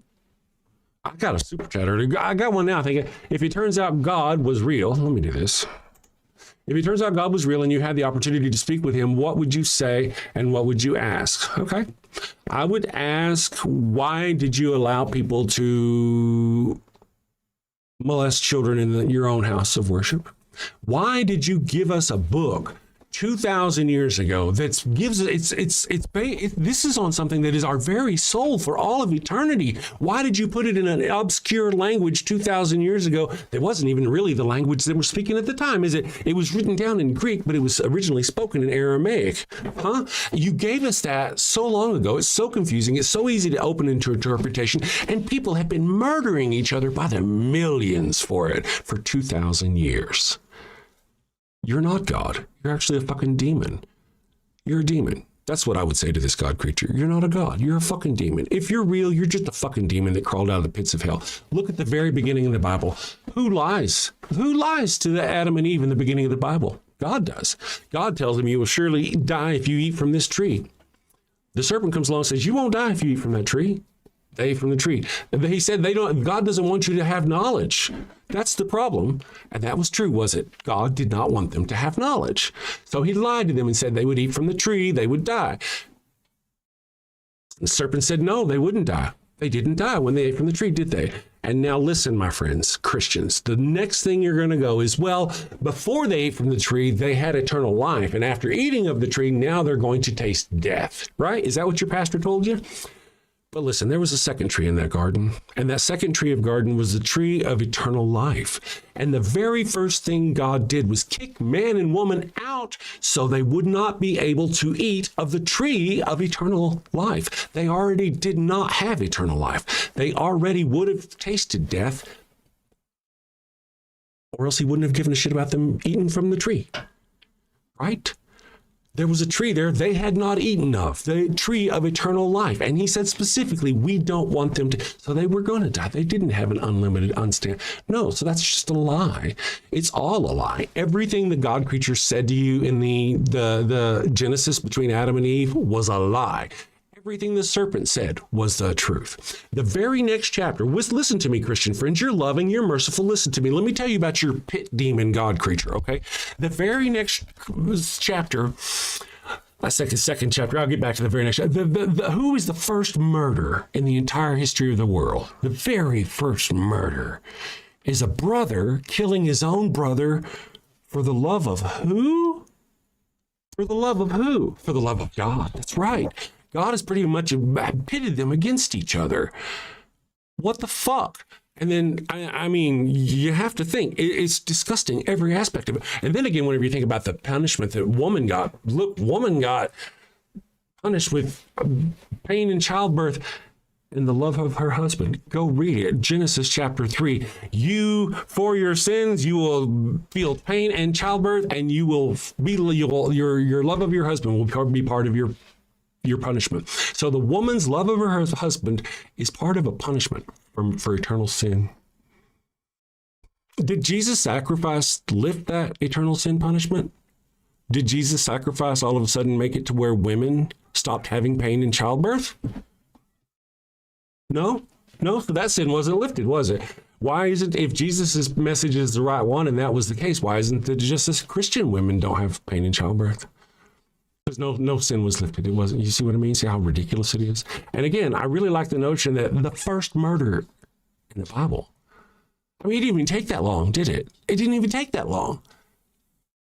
I got a super chatter. I got one now. I think if it turns out God was real, let me do this. If it turns out God was real and you had the opportunity to speak with him, what would you say and what would you ask? Okay. I would ask, why did you allow people to molest children in your own house of worship? Why did you give us a book 2,000 years ago that gives this is on something that is our very soul for all of eternity? Why did you put it in an obscure language 2,000 years ago that wasn't even really the language that we're speaking at the time? It was written down in Greek, but it was originally spoken in Aramaic. You gave us that so long ago. It's so confusing. It's so easy to open into interpretation, and people have been murdering each other by the millions for it for 2,000 years. You're not God. You're actually a fucking demon. You're a demon. That's what I would say to this God creature. You're not a God. You're a fucking demon. If you're real, you're just a fucking demon that crawled out of the pits of hell. Look at the very beginning of the Bible. Who lies? Who lies to the Adam and Eve in the beginning of the Bible? God does. God tells them you will surely die if you eat from this tree. The serpent comes along and says, you won't die if you eat from that tree. They ate from the tree. He said, God doesn't want you to have knowledge. That's the problem. And that was true, was it? God did not want them to have knowledge. So he lied to them and said they would eat from the tree, they would die. The serpent said, no, they wouldn't die. They didn't die when they ate from the tree, did they? And now listen, my friends, Christians, the next thing you're going to go is, well, before they ate from the tree, they had eternal life. And after eating of the tree, now they're going to taste death, right? Is that what your pastor told you? But listen, there was a second tree in that garden, and that second tree of garden was the tree of eternal life. And the very first thing God did was kick man and woman out so they would not be able to eat of the tree of eternal life. They already did not have eternal life. They already would have tasted death, or else he wouldn't have given a shit about them eating from the tree, right? There was a tree there they had not eaten of, the tree of eternal life. And he said specifically, we don't want them to. So they were going to die. They didn't have an unlimited unstand. No, so that's just a lie. It's all a lie. Everything the God creature said to you in the Genesis between Adam and Eve was a lie. Everything the serpent said was the truth. The very next chapter, listen to me, Christian friends, you're loving, you're merciful, listen to me. Let me tell you about your pit demon God creature, okay? The very next chapter, second chapter, I'll get back to the very next chapter. Who is the first murder in the entire history of the world? The very first murder is a brother killing his own brother for the love of who? For the love of who? For the love of God, that's right. God has pretty much pitted them against each other. What the fuck? And then, I mean, you have to think, it's disgusting, every aspect of it. And then again, whenever you think about the punishment that woman got, look, woman got punished with pain in childbirth and the love of her husband. Go read it. Genesis chapter 3. For your sins, you will feel pain and childbirth, and your love of your husband will be part of your punishment. So the woman's love of her husband is part of a punishment for eternal sin. Did Jesus' sacrifice lift that eternal sin punishment? Did Jesus' sacrifice all of a sudden make it to where women stopped having pain in childbirth? No, so that sin wasn't lifted, was it? Why isn't, if Jesus' message is the right one and that was the case, why isn't it just as Christian women don't have pain in childbirth? Because no sin was lifted. It wasn't. You see what I mean? See how ridiculous it is? And again, I really like the notion that the first murder in the Bible, I mean, it didn't even take that long, did it? It didn't even take that long.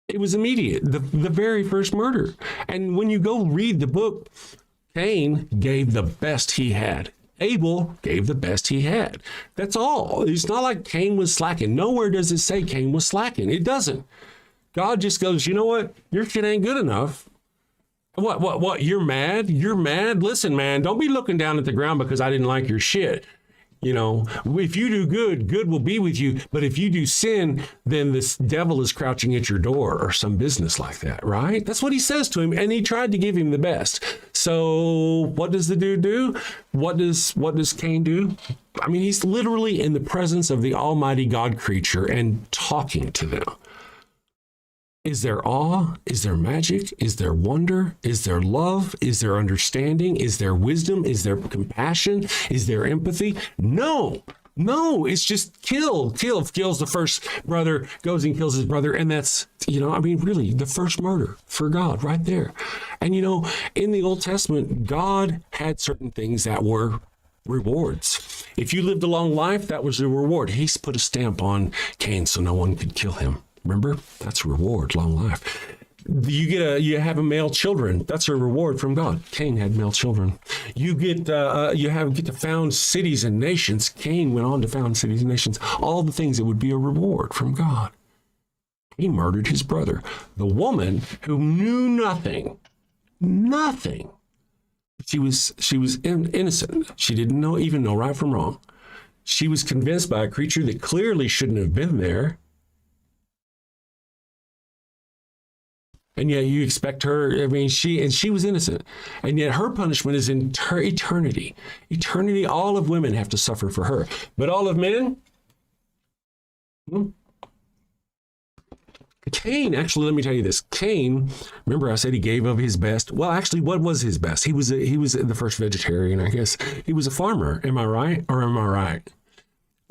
It was immediate, the very first murder. And when you go read the book, Cain gave the best he had. Abel gave the best he had. That's all. It's not like Cain was slacking. Nowhere does it say Cain was slacking. It doesn't. God just goes, you know what? Your shit ain't good enough. What? You're mad? You're mad? Listen, man, don't be looking down at the ground because I didn't like your shit. You know, if you do good, good will be with you. But if you do sin, then this devil is crouching at your door or some business like that, right? That's what he says to him. And he tried to give him the best. So what does the dude do? What does Cain do? I mean, he's literally in the presence of the almighty God creature and talking to them. Is there awe? Is there magic? Is there wonder? Is there love? Is there understanding? Is there wisdom? Is there compassion? Is there empathy? No, it's just kills the first brother, goes and kills his brother. And that's, really the first murder for God right there. And, in the Old Testament, God had certain things that were rewards. If you lived a long life, that was a reward. He's put a stamp on Cain so no one could kill him. Remember, that's a reward, long life. You have a male children. That's a reward from God. Cain had male children. You get to found cities and nations. Cain went on to found cities and nations. All the things that would be a reward from God. He murdered his brother. The woman who knew nothing. She was innocent. She didn't even know right from wrong. She was convinced by a creature that clearly shouldn't have been there. And yet you expect her, she was innocent. And yet her punishment is in eternity. Eternity, all of women have to suffer for her. But all of men, could Cain, actually, let me tell you this. Cain, remember I said he gave of his best? Well, actually, what was his best? He was the first vegetarian, I guess. He was a farmer. Am I right? Or am I right?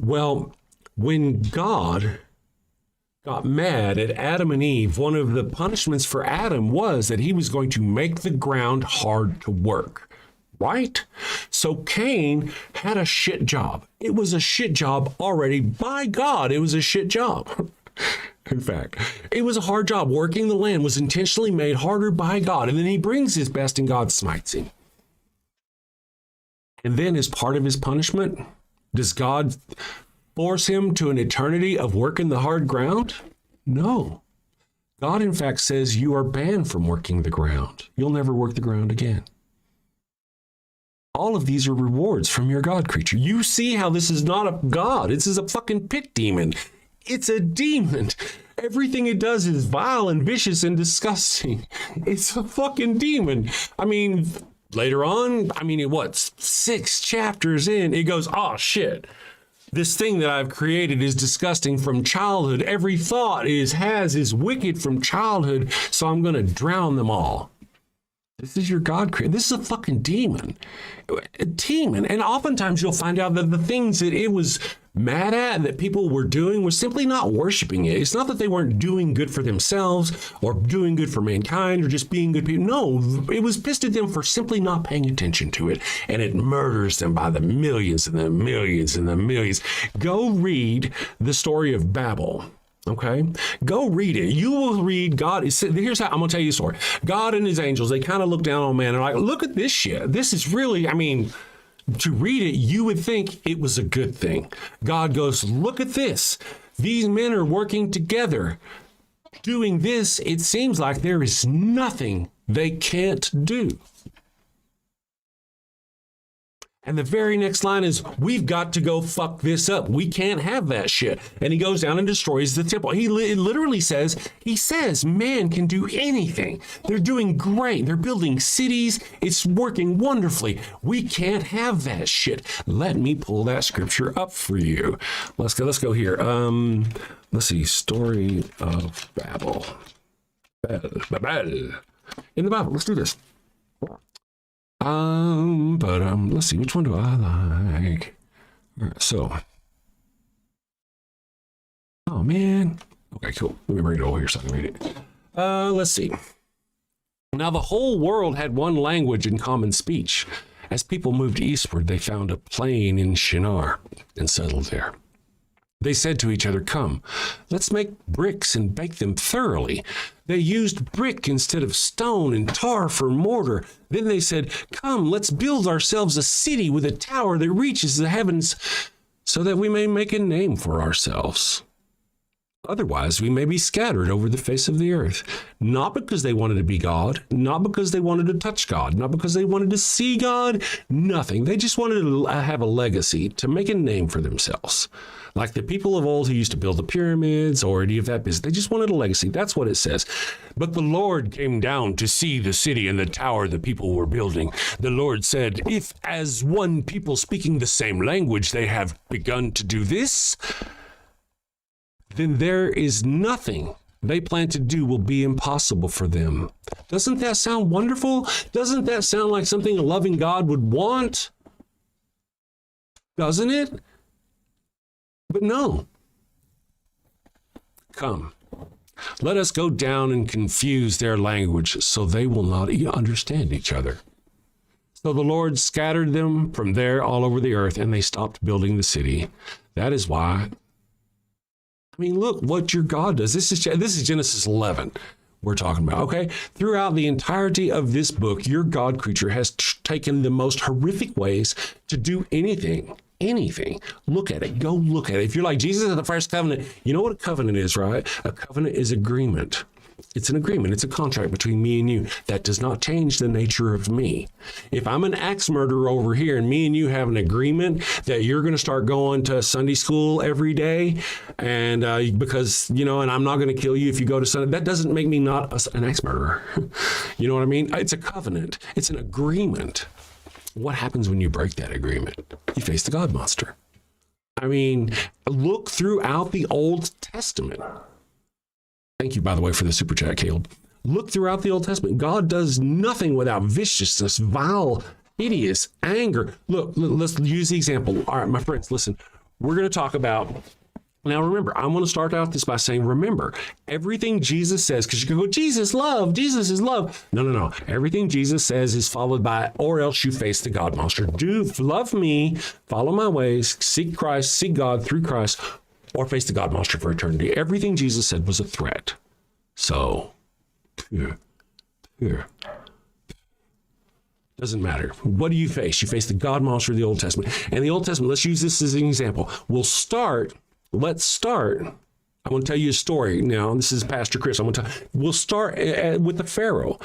Well, when God got mad at Adam and Eve, one of the punishments for Adam was that he was going to make the ground hard to work. Right? So Cain had a shit job. It was a shit job already. By God, it was a shit job. In fact, it was a hard job. Working the land was intentionally made harder by God. And then he brings his best and God smites him. And then as part of his punishment, does God force him to an eternity of working the hard ground? No. God, in fact, says you are banned from working the ground. You'll never work the ground again. All of these are rewards from your God creature. You see how this is not a God. This is a fucking pit demon. It's a demon. Everything it does is vile and vicious and disgusting. It's a fucking demon. I mean, later on, what, 6 chapters in, it goes, oh shit. This thing that I've created is disgusting from childhood. Every thought is wicked from childhood, so I'm going to drown them all. This is your God creator. This is a fucking demon. A demon. And oftentimes you'll find out that the things that it was mad at and that people were doing was simply not worshiping it. It's not that they weren't doing good for themselves or doing good for mankind or just being good people. No, it was pissed at them for simply not paying attention to it. And it murders them by the millions and the millions and the millions. Go read the story of Babel. Okay, go read it. You will read God. Here's how I'm going to tell you a story. God and his angels, they kind of look down on man and like, look at this shit. This is really, to read it, you would think it was a good thing. God goes, look at this. These men are working together. Doing this, it seems like there is nothing they can't do. And the very next line is, we've got to go fuck this up. We can't have that shit. And he goes down and destroys the temple. He literally says, man can do anything. They're doing great. They're building cities. It's working wonderfully. We can't have that shit. Let me pull that scripture up for you. Let's go here. Let's see. Story of Babel. Babel. In the Bible. Let's do this. Let's see, which one do I like? All right, so, oh man, okay, cool. Let me bring it over here so I can read it. Let's see. Now the whole world had one language and common speech. As people moved eastward, they found a plain in Shinar and settled there. They said to each other, come, let's make bricks and bake them thoroughly. They used brick instead of stone and tar for mortar. Then they said, come, let's build ourselves a city with a tower that reaches the heavens so that we may make a name for ourselves. Otherwise, we may be scattered over the face of the earth. Not because they wanted to be God, not because they wanted to touch God, not because they wanted to see God, nothing. They just wanted to have a legacy, to make a name for themselves. Like the people of old who used to build the pyramids or any of that business. They just wanted a legacy. That's what it says. But the Lord came down to see the city and the tower the people were building. The Lord said, if as one people speaking the same language they have begun to do this, then there is nothing they plan to do will be impossible for them. Doesn't that sound wonderful? Doesn't that sound like something a loving God would want? Doesn't it? But no. Come, let us go down and confuse their language so they will not understand each other. So the Lord scattered them from there all over the earth, and they stopped building the city. That is why. Look what your God does. This is Genesis 11 we're talking about, okay? Throughout the entirety of this book, your God creature has taken the most horrific ways to do anything. Look at it. Go look at it. If you're like Jesus at the first covenant, you know what a covenant is, right? A covenant is agreement. It's an agreement. It's a contract between me and you. That does not change the nature of me. If I'm an axe murderer over here and me and you have an agreement that you're going to start going to Sunday school every day and because, and I'm not going to kill you if you go to Sunday, that doesn't make me not an axe murderer. You know what I mean? It's a covenant. It's an agreement. What happens when you break that agreement? You face the God monster. Look throughout the Old Testament. Thank you, by the way, for the super chat, Caleb. Look throughout the Old Testament. God does nothing without viciousness, vile, hideous, anger. Look, let's use the example. All right, my friends, listen. We're going to talk about... Now, remember, I'm going to start out this by saying, remember, everything Jesus says, because you can go, Jesus, love, Jesus is love. No. Everything Jesus says is followed by, or else you face the God monster. Love me, follow my ways, seek Christ, seek God through Christ, or face the God monster for eternity. Everything Jesus said was a threat. So... Here. Doesn't matter. What do you face? You face the God monster of the Old Testament. And the Old Testament, let's use this as an example. Let's start. I want to tell you a story. Now, this is Pastor Chris. We'll start with the Pharaoh.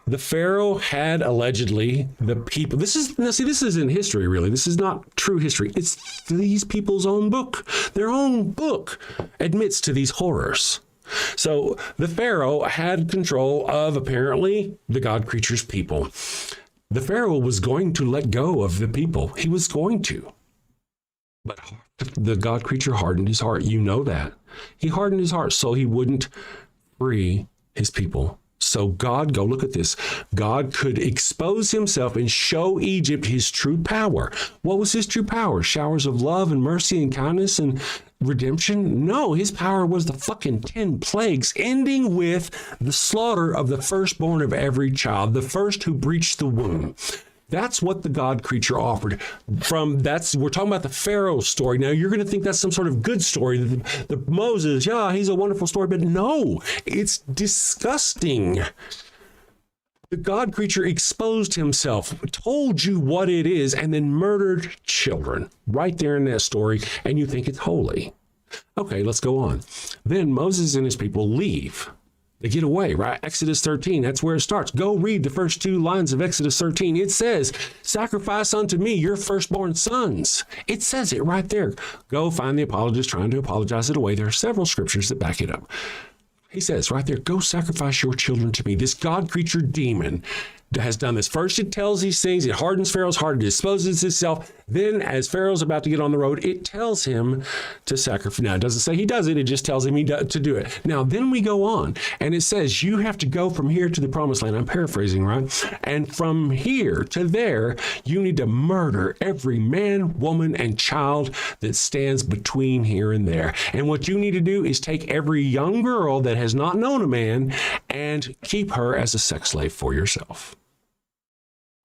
The Pharaoh had allegedly the people. This is in history, really. This is not true history. It's these people's own book. Their own book admits to these horrors. So the Pharaoh had control of apparently the God creature's people. The Pharaoh was going to let go of the people. He was going to. But the God creature hardened his heart. You know that. He hardened his heart so he wouldn't free his people. So God, go look at this. God could expose himself and show Egypt his true power. What was his true power? Showers of love and mercy and kindness and redemption? No, his power was the fucking 10 plagues, ending with the slaughter of the firstborn of every child, the first who breached the womb. That's what the God creature offered. We're talking about the Pharaoh story. Now, you're going to think that's some sort of good story. The Moses, yeah, he's a wonderful story, but no, it's disgusting. The God creature exposed himself, told you what it is, and then murdered children right there in that story, and you think it's holy. Okay, let's go on. Then Moses and his people leave. They get away, right? Exodus 13, that's where it starts. Go read the first 2 lines of Exodus 13. It says, sacrifice unto me your firstborn sons. It says it right there. Go find the apologist trying to apologize it away. There are several scriptures that back it up. He says right there, go sacrifice your children to me. This God creature demon has done this. First, it tells these things. It hardens Pharaoh's heart. It disposes itself. Then, as Pharaoh's about to get on the road, it tells him to sacrifice. Now, it doesn't say he does it. It just tells him to do it. Now, then we go on, and it says, you have to go from here to the promised land. I'm paraphrasing, right? And from here to there, you need to murder every man, woman, and child that stands between here and there. And what you need to do is take every young girl that has not known a man and keep her as a sex slave for yourself.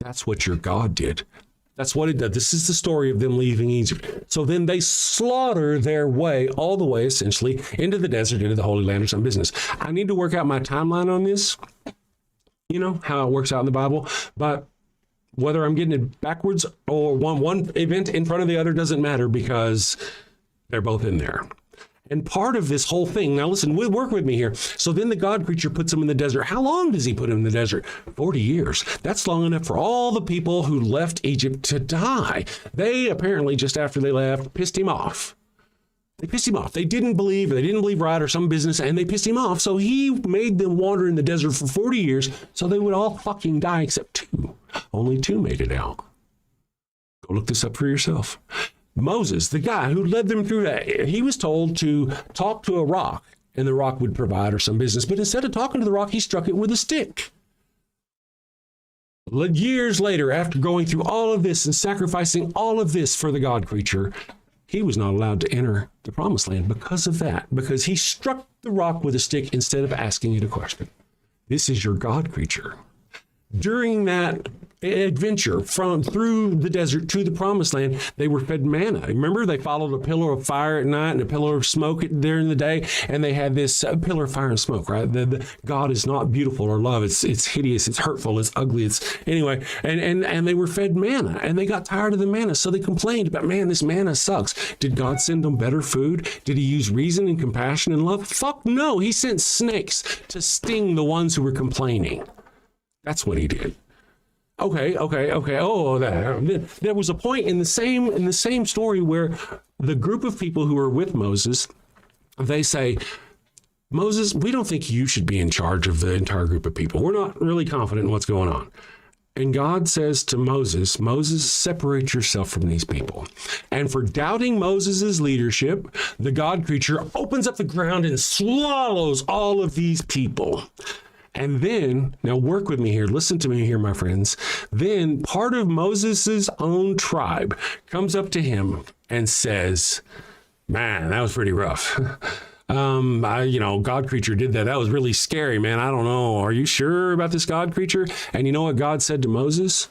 That's what your God did. That's what it did. This is the story of them leaving Egypt. So then they slaughter their way all the way, essentially, into the desert, into the Holy Land or some business. I need to work out my timeline on this, you know, how it works out in the Bible. But whether I'm getting it backwards or one event in front of the other doesn't matter because they're both in there. And part of this whole thing, now listen, work with me here. So then the God creature puts him in the desert. How long does he put him in the desert? 40 years. That's long enough for all the people who left Egypt to die. They apparently, just after they left, pissed him off. They pissed him off. They didn't believe right or some business, and they pissed him off. So he made them wander in the desert for 40 years so they would all fucking die except 2. Only 2 made it out. Go look this up for yourself. Moses, the guy who led them through that, he was told to talk to a rock and the rock would provide or some business. But instead of talking to the rock, he struck it with a stick. Years later, after going through all of this and sacrificing all of this for the God creature, he was not allowed to enter the promised land because of that, because he struck the rock with a stick instead of asking it a question. This is your God creature. During that adventure through the desert to the promised land, they were fed manna. Remember, they followed a pillar of fire at night and a pillar of smoke during the day, and they had this pillar of fire and smoke, right? The God is not beautiful or love. It's hideous. It's hurtful. It's ugly. Anyway, and they were fed manna, and they got tired of the manna, so they complained about, man, this manna sucks. Did God send them better food? Did he use reason and compassion and love? Fuck no. He sent snakes to sting the ones who were complaining. That's what he did. Okay. Oh, there was a point in the same story where the group of people who were with Moses, they say, Moses, we don't think you should be in charge of the entire group of people. We're not really confident in what's going on. And God says to Moses, Moses, separate yourself from these people. And for doubting Moses' leadership, the God creature opens up the ground and swallows all of these people. And then, now work with me here, listen to me here, my friends. Then part of Moses' own tribe comes up to him and says, man, that was pretty rough. God creature did that. That was really scary, man. I don't know. Are you sure about this God creature? And you know what God said to Moses?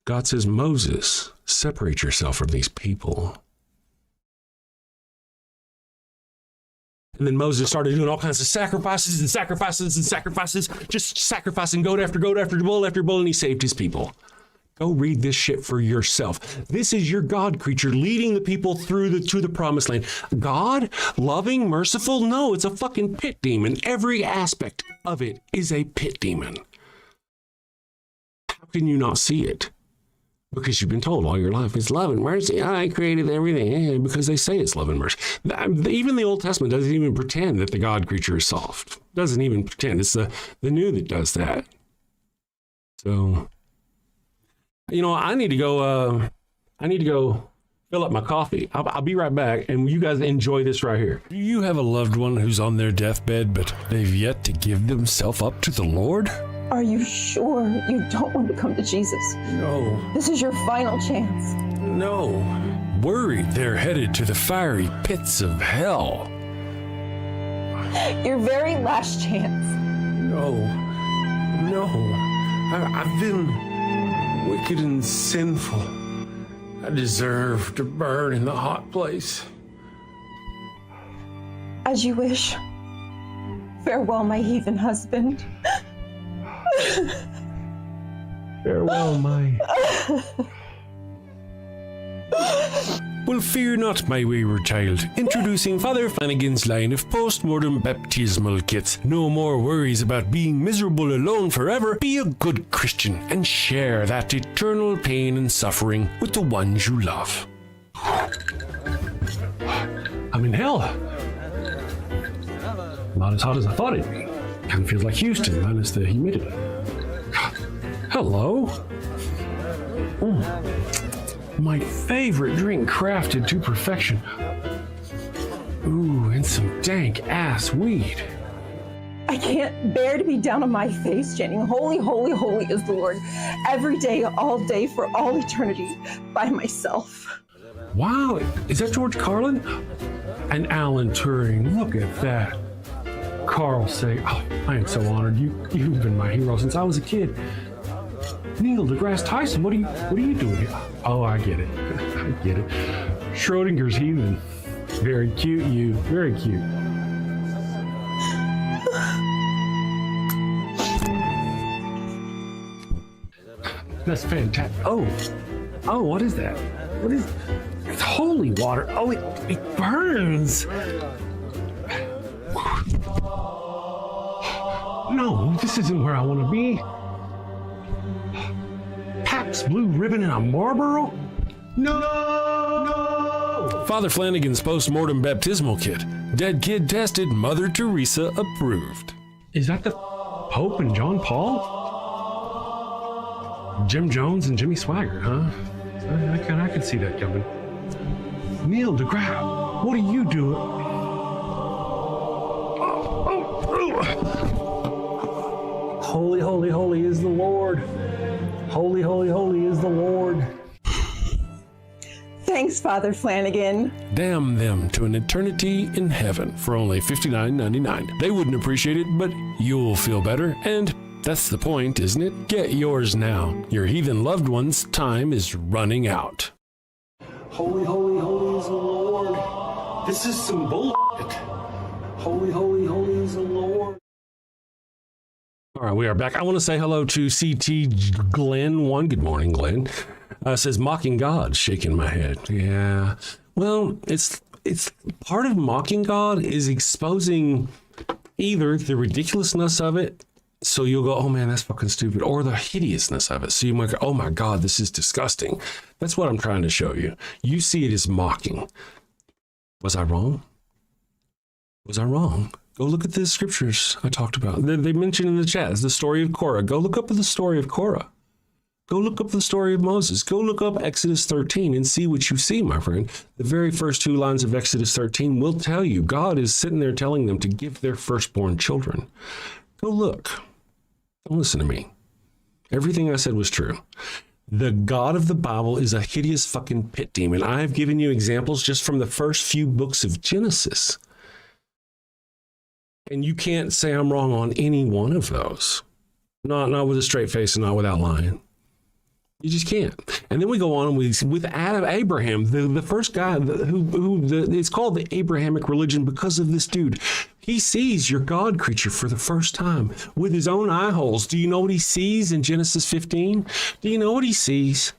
God says, Moses, separate yourself from these people. And then Moses started doing all kinds of sacrifices, just sacrificing goat after goat after bull after bull, and he saved his people. Go read this shit for yourself. This is your God creature leading the people through to the promised land. God, loving, merciful? No, it's a fucking pit demon. Every aspect of it is a pit demon. How can you not see it? Because you've been told all your life it's love and mercy. I created everything. Because they say it's love and mercy. Even the Old Testament doesn't even pretend that the God creature is soft. Doesn't even pretend. It's the New that does that. So, I need to go fill up my coffee. I'll be right back, and you guys enjoy this right here. Do you have a loved one who's on their deathbed, but they've yet to give themselves up to the Lord? Are you sure you don't want to come to Jesus? No. This is your final chance. No. Worried they're headed to the fiery pits of hell. Your very last chance. No. I've been wicked and sinful. I deserve to burn in the hot place. As you wish. Farewell, my heathen husband. Farewell, my... Well, fear not, my wayward child. Introducing Father Flanagan's line of post-mortem baptismal kits. No more worries about being miserable alone forever. Be a good Christian and share that eternal pain and suffering with the ones you love. I'm in hell. Not as hot as I thought it'd be. Kind of feels like Houston, minus the humidity. Hello. My favorite drink crafted to perfection. Ooh, and some dank ass weed. I can't bear to be down on my face chanting, holy, holy, holy is the Lord, every day, all day, for all eternity, by myself. Wow, is that George Carlin? And Alan Turing, look at that. Carl say, oh, I am so honored. You've been my hero since I was a kid. Neil deGrasse Tyson, what are you doing here? Oh, I get it. I get it. Schrodinger's heathen. Very cute, you. Very cute. That's fantastic. Oh, what is that? What is? It's holy water. Oh, it burns. No, this isn't where I want to be. Pabst Blue Ribbon and a Marlboro? No! Father Flanagan's post-mortem baptismal kit. Dead kid tested, Mother Teresa approved. Is that the Pope and John Paul? Jim Jones and Jimmy Swaggart, huh? I can see that coming. Neil deGrasse, what are you doing? Holy, holy, holy is the Lord. Holy, holy, holy is the Lord. Thanks, Father Flanagan. Damn them to an eternity in heaven for only $59.99. They wouldn't appreciate it, but you'll feel better, and that's the point, isn't it? Get yours now. Your heathen loved one's time is running out. Holy, holy, holy is the Lord. This is some bullshit. Holy, holy, holy is the Lord. All right, we are back. I want to say hello to CT Glenn 1. Good morning, Glenn. Says mocking God, shaking my head. Yeah. Well, it's part of mocking God is exposing either the ridiculousness of it, so you'll go, oh man, that's fucking stupid, or the hideousness of it. So you might go, oh my God, this is disgusting. That's what I'm trying to show you. You see it as mocking. Was I wrong? Was I wrong? Go look at the scriptures I talked about. They mentioned in the chat, it's the story of Korah. Go look up the story of Korah. Go look up the story of Moses. Go look up Exodus 13 and see what you see, my friend. The very first 2 lines of Exodus 13 will tell you God is sitting there telling them to give their firstborn children. Go look. Don't listen to me. Everything I said was true. The God of the Bible is a hideous fucking pit demon. I have given you examples just from the first few books of Genesis. And you can't say I'm wrong on any one of those. Not with a straight face and not without lying. You just can't. And then we go on with Adam, Abraham, the first guy it's called the Abrahamic religion because of this dude. He sees your God creature for the first time with his own eye holes. Do you know what he sees in Genesis 15? Do you know what he sees?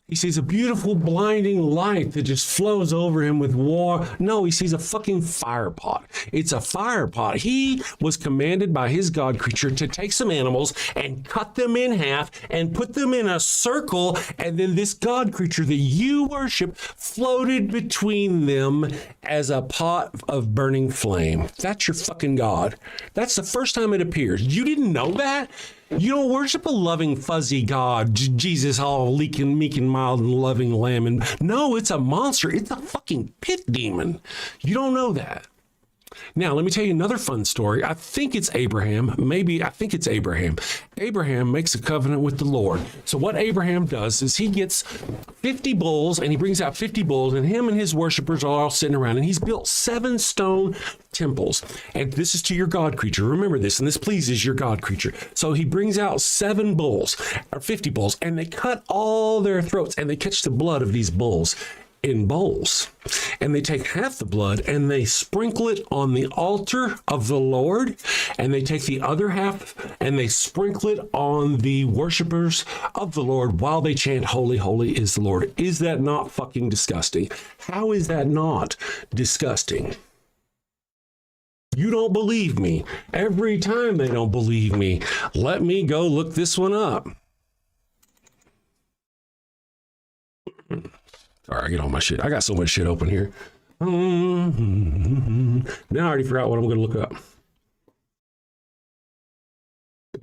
He sees a beautiful blinding light that just flows over him with war. No, he sees a fucking fire pot. It's a fire pot. He was commanded by his God creature to take some animals and cut them in half and put them in a circle. And then this God creature that you worship floated between them as a pot of burning flame. That's your fucking God. That's the first time it appears. You didn't know that? You don't worship a loving, fuzzy God, Jesus, all meek and mild and loving lamb. And no, it's a monster. It's a fucking pit demon. You don't know that. Now, let me tell you another fun story. I think it's Abraham. I think it's Abraham. Abraham makes a covenant with the Lord. So what Abraham does is he gets 50 bulls and he brings out 50 bulls and him and his worshipers are all sitting around and he's built 7 stone temples. And this is to your God creature. Remember this, and this pleases your God creature. So he brings out 7 bulls or 50 bulls and they cut all their throats and they catch the blood of these bulls in bowls, and they take half the blood and they sprinkle it on the altar of the Lord, and they take the other half and they sprinkle it on the worshipers of the Lord while they chant, holy, holy is the Lord. Is that not fucking disgusting? How is that not disgusting? You don't believe me. Every time they don't believe me, let me go look this one up. Sorry, I get all my shit. I got so much shit open here. Now I already forgot what I'm going to look up.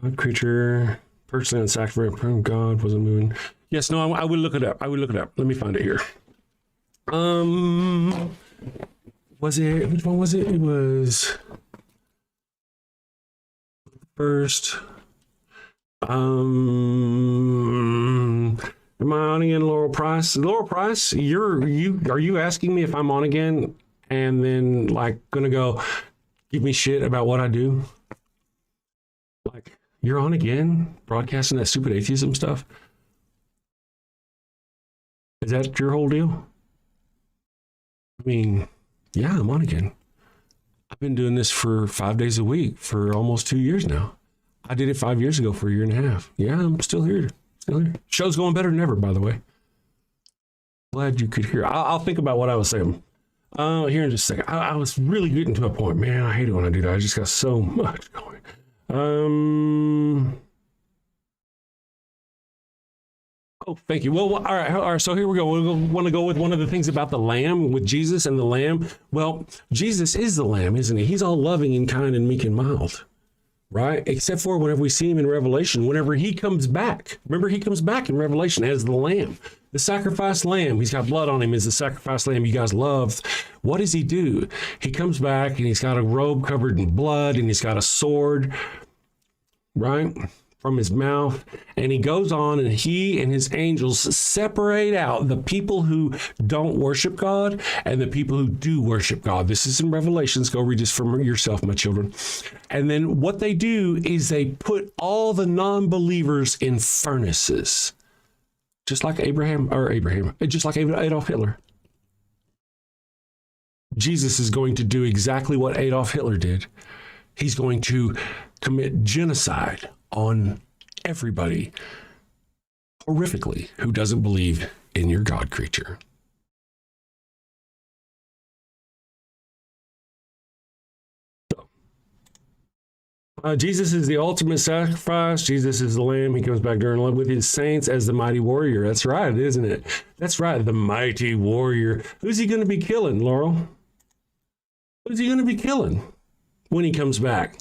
God creature, person and sacrifice from God wasn't moving. Yes, no, I would look it up. Let me find it here. Was it, which one was it? It was first. Am I on again, Laurel Price? Laurel Price, are you asking me if I'm on again and then like gonna go give me shit about what I do? Like, you're on again, broadcasting that stupid atheism stuff? Is that your whole deal? I mean, yeah, I'm on again. I've been doing this for 5 days a week for almost 2 years now. I did it 5 years ago for a year and a half. Yeah, I'm still here. Show's going better than ever, by the way. Glad you could hear. I'll think about what I was saying. Here in just a second. I was really getting to a point. Man, I hate it when I do that. I just got so much going. Oh, thank you. Well, all right. So here we go. We want to go with one of the things about the Lamb, with Jesus and the Lamb. Well, Jesus is the Lamb, isn't he? He's all loving and kind and meek and mild. Right? Except for whenever we see him in Revelation, whenever he comes back. Remember, he comes back in Revelation as the Lamb, the sacrificed Lamb. He's got blood on him as the sacrificed Lamb you guys love. What does he do? He comes back and he's got a robe covered in blood and he's got a sword, right, from his mouth. And he goes on and he and his angels separate out the people who don't worship God and the people who do worship God. This is in Revelations. Go read this for yourself, my children. And then what they do is they put all the non-believers in furnaces, just like just like Adolf Hitler. Jesus is going to do exactly what Adolf Hitler did. He's going to commit genocide on everybody, horrifically, who doesn't believe in your God creature. Jesus is the ultimate sacrifice. Jesus is the Lamb. He comes back during love with his saints as the mighty warrior. That's right, isn't it? That's right, the mighty warrior. Who's he going to be killing, Laurel? Who's he going to be killing? when he comes back.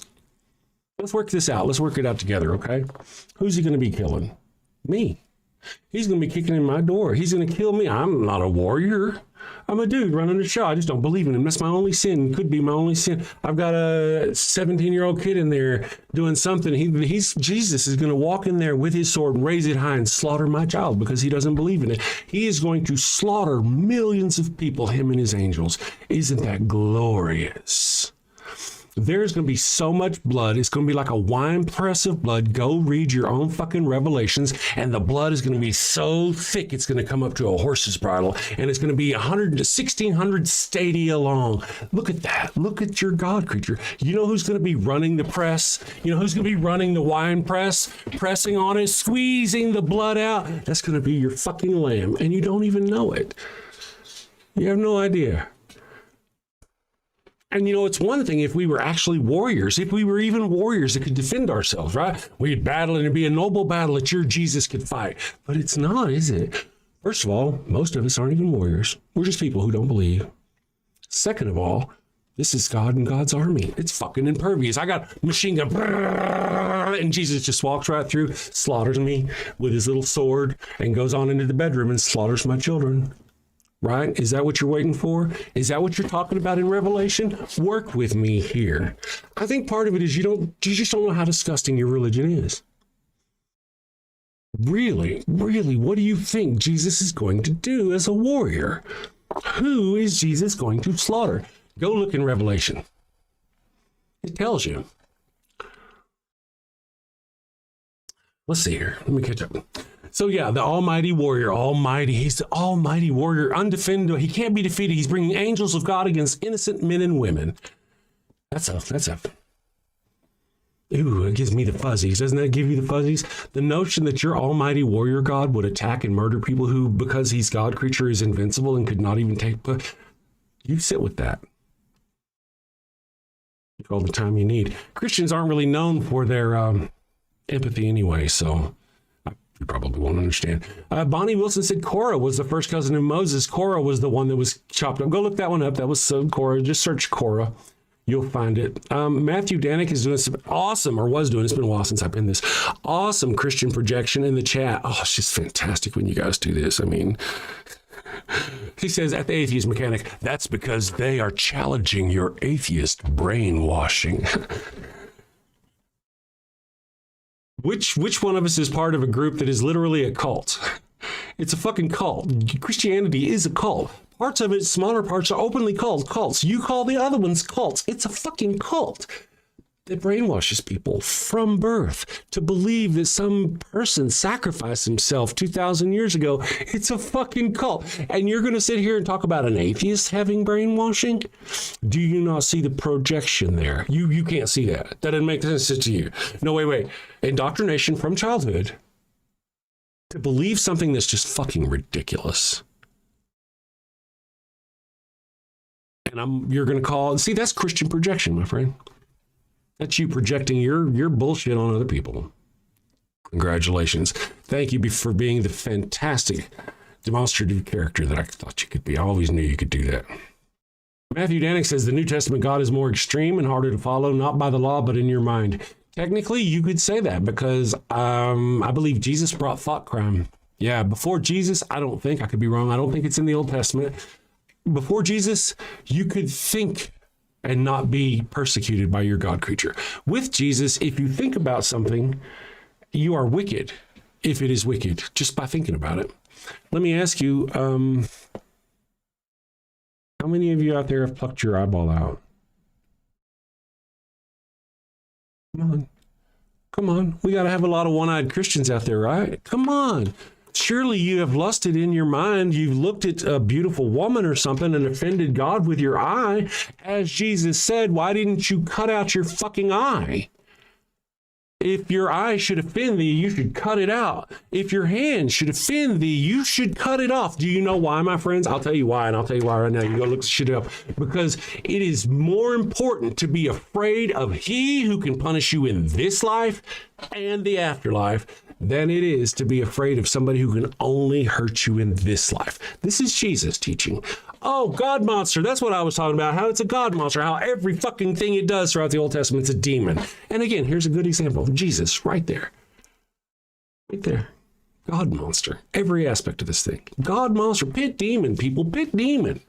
Let's work this out. Let's work it out together, okay? Who's he going to be killing? Me. He's going to be kicking in my door. He's going to kill me. I'm not a warrior. I'm a dude running the show. I just don't believe in him. That's my only sin. Could be my only sin. I've got a 17-year-old kid in there doing something. Jesus is going to walk in there with his sword and raise it high and slaughter my child because he doesn't believe in it. He is going to slaughter millions of people, him and his angels. Isn't that glorious? There's going to be so much blood. It's going to be like a wine press of blood. Go read your own fucking Revelations. And the blood is going to be so thick, it's going to come up to a horse's bridle. And it's going to be 100 to 1,600 stadia long. Look at that. Look at your God creature. You know who's going to be running the press? You know who's going to be running the wine press? Pressing on it, squeezing the blood out. That's going to be your fucking lamb. And you don't even know it. You have no idea. And, you know, it's one thing if we were actually warriors, if we were even warriors that could defend ourselves, right? We'd battle and it'd be a noble battle that your Jesus could fight. But it's not, is it? First of all, most of us aren't even warriors. We're just people who don't believe. Second of all, this is God and God's army. It's fucking impervious. I got machine gun, and Jesus just walks right through, slaughters me with his little sword, and goes on into the bedroom and slaughters my children. Right? Is that what you're waiting for? Is that what you're talking about in Revelation? Work with me here. I think part of it is you just don't know how disgusting your religion is. Really, what do you think Jesus is going to do as a warrior? Who is Jesus going to slaughter? Go look in Revelation. It tells you. Let's see here. Let me catch up. So yeah, the almighty warrior, he's the almighty warrior, undefendable. He can't be defeated. He's bringing angels of God against innocent men and women. Ooh, it gives me the fuzzies. Doesn't that give you the fuzzies? The notion that your almighty warrior God would attack and murder people who, because he's God creature, is invincible and could not even you sit with that. All the time you need. Christians aren't really known for their empathy anyway, so you probably won't understand. Bonnie Wilson said Korah was the first cousin of Moses. Korah was the one that was chopped up. Go look that one up. That was Korah. Just search Korah. You'll find it. Matthew Danik is doing some awesome, or was doing, it's been a while since I've been this, awesome Christian projection in the chat. Oh, it's just fantastic when you guys do this. I mean, he says at the Atheist Mechanic, that's because they are challenging your atheist brainwashing. Which one of us is part of a group that is literally a cult? It's a fucking cult. Christianity is a cult. Parts of it, smaller parts, are openly called cults. You call the other ones cults. It's a fucking cult that brainwashes people from birth to believe that some person sacrificed himself 2,000 years ago. It's a fucking cult. And you're going to sit here and talk about an atheist having brainwashing? Do you not see the projection there? You can't see that. That doesn't make sense to you. No, wait. Indoctrination from childhood to believe something that's just fucking ridiculous. And you're going to call, see, that's Christian projection, my friend. That's you projecting your bullshit on other people. Congratulations. Thank you for being the fantastic demonstrative character that I thought you could be. I always knew you could do that. Matthew Danik says the New Testament God is more extreme and harder to follow, not by the law, but in your mind. Technically, you could say that because I believe Jesus brought thought crime. Yeah, before Jesus, I could be wrong. I don't think it's in the Old Testament. Before Jesus, you could think and not be persecuted by your God creature. With Jesus, if you think about something, you are wicked if it is wicked, just by thinking about it. Let me ask you, how many of you out there have plucked your eyeball out? Come on. We got to have a lot of one-eyed Christians out there, right? Come on. Surely you have lusted in your mind. You've looked at a beautiful woman or something and offended God with your eye. As Jesus said, why didn't you cut out your fucking eye? If your eye should offend thee, you should cut it out. If your hand should offend thee, you should cut it off. Do you know why, my friends? I'll tell you why, and I'll tell you why right now. You go look shit up. Because it is more important to be afraid of he who can punish you in this life and the afterlife than it is to be afraid of somebody who can only hurt you in this life. This is Jesus teaching. Oh, God monster. That's what I was talking about. How it's a God monster. How every fucking thing it does throughout the Old Testament is a demon. And again, here's a good example of Jesus right there. Right there. God monster. Every aspect of this thing. God monster. Pit demon, people. Pit demon.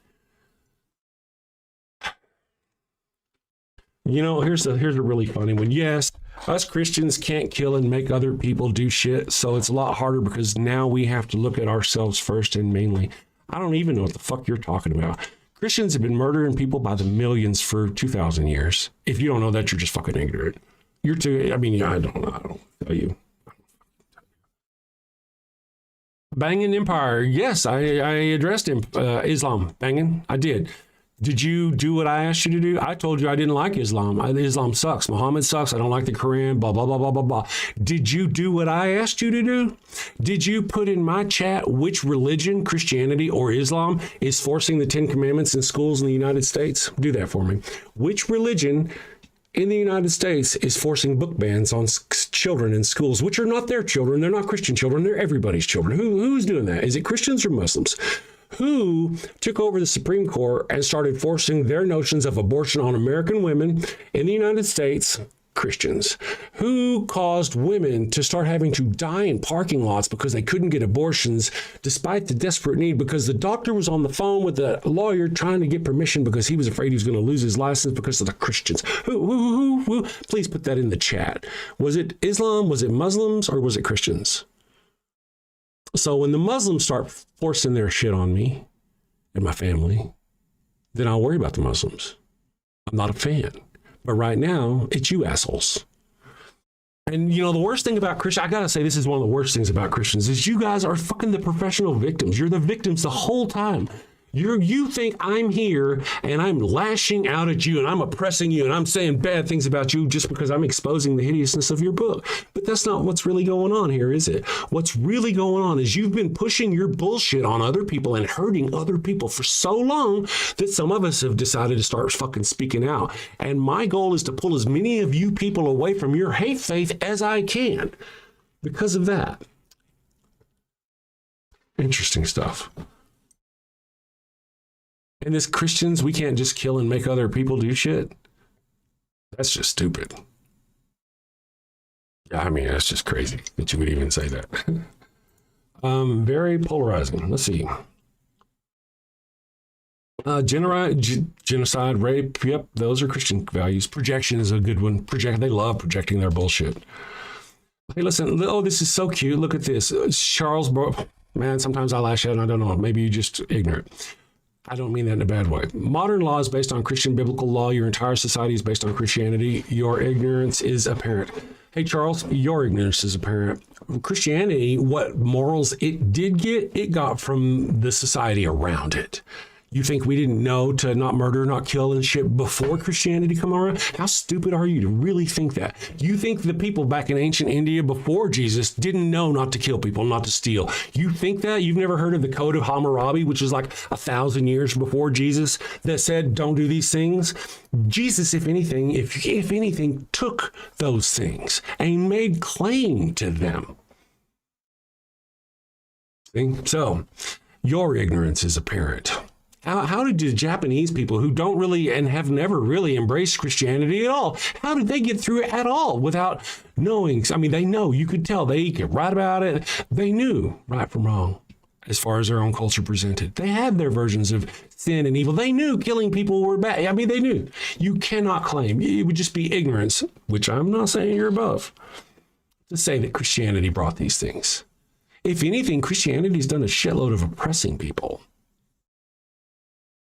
You know, here's a really funny one. Yes, us Christians can't kill and make other people do shit, so it's a lot harder because now we have to look at ourselves first and mainly. I don't even know what the fuck you're talking about. Christians have been murdering people by the millions for 2,000 years. If you don't know that, you're just fucking ignorant. You're too, I mean, yeah, I don't tell you. Banging Empire. Yes, I addressed him. Islam. Banging. I did. Did you do what I asked you to do? I told you I didn't like Islam. Islam sucks. Muhammad sucks. I don't like the Quran, blah, blah, blah, blah, blah, blah. Did you do what I asked you to do? Did you put in my chat which religion, Christianity or Islam, is forcing the 10 Commandments in schools in the United States? Do that for me. Which religion in the United States is forcing book bans on children in schools, which are not their children. They're not Christian children. They're everybody's children. Who's doing that? Is it Christians or Muslims? Who took over the Supreme Court and started forcing their notions of abortion on American women in the United States? Christians. Who caused women to start having to die in parking lots because they couldn't get abortions despite the desperate need, because the doctor was on the phone with the lawyer trying to get permission because he was afraid he was going to lose his license because of the Christians. Who? Please put that in the chat. Was it Islam? Was it Muslims? Or was it Christians? So when the Muslims start forcing their shit on me and my family, then I'll worry about the Muslims. I'm not a fan. But right now, it's you assholes. And, you know, the worst thing about Christians, I got to say, this is one of the worst things about Christians, is you guys are fucking the professional victims. You're the victims the whole time. You think I'm here and I'm lashing out at you and I'm oppressing you and I'm saying bad things about you just because I'm exposing the hideousness of your book. But that's not what's really going on here, is it? What's really going on is you've been pushing your bullshit on other people and hurting other people for so long that some of us have decided to start fucking speaking out. And my goal is to pull as many of you people away from your hate faith as I can because of that. Interesting stuff. And as Christians, we can't just kill and make other people do shit. That's just stupid. Yeah, I mean, that's just crazy that you would even say that. Very polarizing. Let's see. Genocide, rape. Yep, those are Christian values. Projection is a good one. They love projecting their bullshit. Hey, listen. Oh, this is so cute. Look at this. Charles, man, sometimes I lash out and I don't know. Maybe you're just ignorant. I don't mean that in a bad way. Modern law is based on Christian biblical law. Your entire society is based on Christianity. Your ignorance is apparent. Hey, Charles, your ignorance is apparent. Christianity, what morals it did get, it got from the society around it. You think we didn't know to not murder, not kill and shit before Christianity come around? How stupid are you to really think that? You think the people back in ancient India before Jesus didn't know not to kill people, not to steal? You think that? You've never heard of the Code of Hammurabi, which is like 1,000 years before Jesus, that said, don't do these things? Jesus, if anything, took those things and made claim to them. See? So, your ignorance is apparent. How did the Japanese people who don't really and have never really embraced Christianity at all, how did they get through it at all without knowing? I mean, they know, you could tell, they could write about it. They knew right from wrong as far as their own culture presented. They had their versions of sin and evil. They knew killing people were bad. I mean, they knew. You cannot claim, it would just be ignorance, which I'm not saying you're above, to say that Christianity brought these things. If anything, Christianity's done a shitload of oppressing people.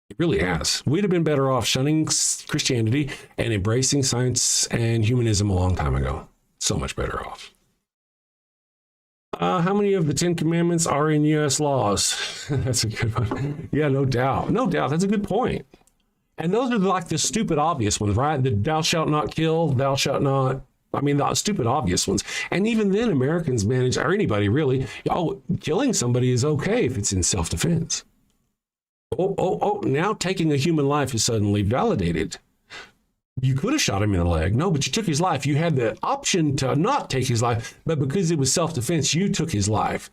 It really has. We'd have been better off shunning Christianity and embracing science and humanism a long time ago. So much better off. How many of the 10 Commandments are in U.S. laws? That's a good one. Yeah, no doubt. No doubt. That's a good point. And those are like the stupid obvious ones, right? The thou shalt not kill, thou shalt not. I mean, the stupid obvious ones. And even then, Americans manage, or anybody really, killing somebody is okay if it's in self-defense. Now taking a human life is suddenly validated. You could have shot him in the leg. No, but you took his life. You had the option to not take his life, but because it was self-defense, you took his life.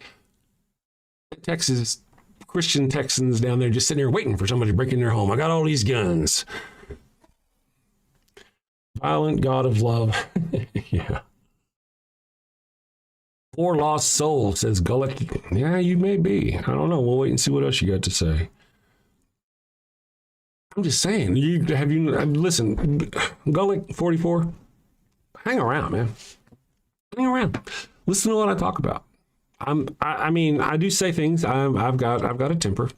Texas, Christian Texans down there just sitting there waiting for somebody to break in their home. I got all these guns. Violent God of love. Yeah. Poor lost soul, says Gullet. Yeah, you may be. I don't know. We'll wait and see what else you got to say. I'm just saying, listen, Gullet 44, hang around, man. Hang around. Listen to what I talk about. I mean, I do say things. I've got a temper.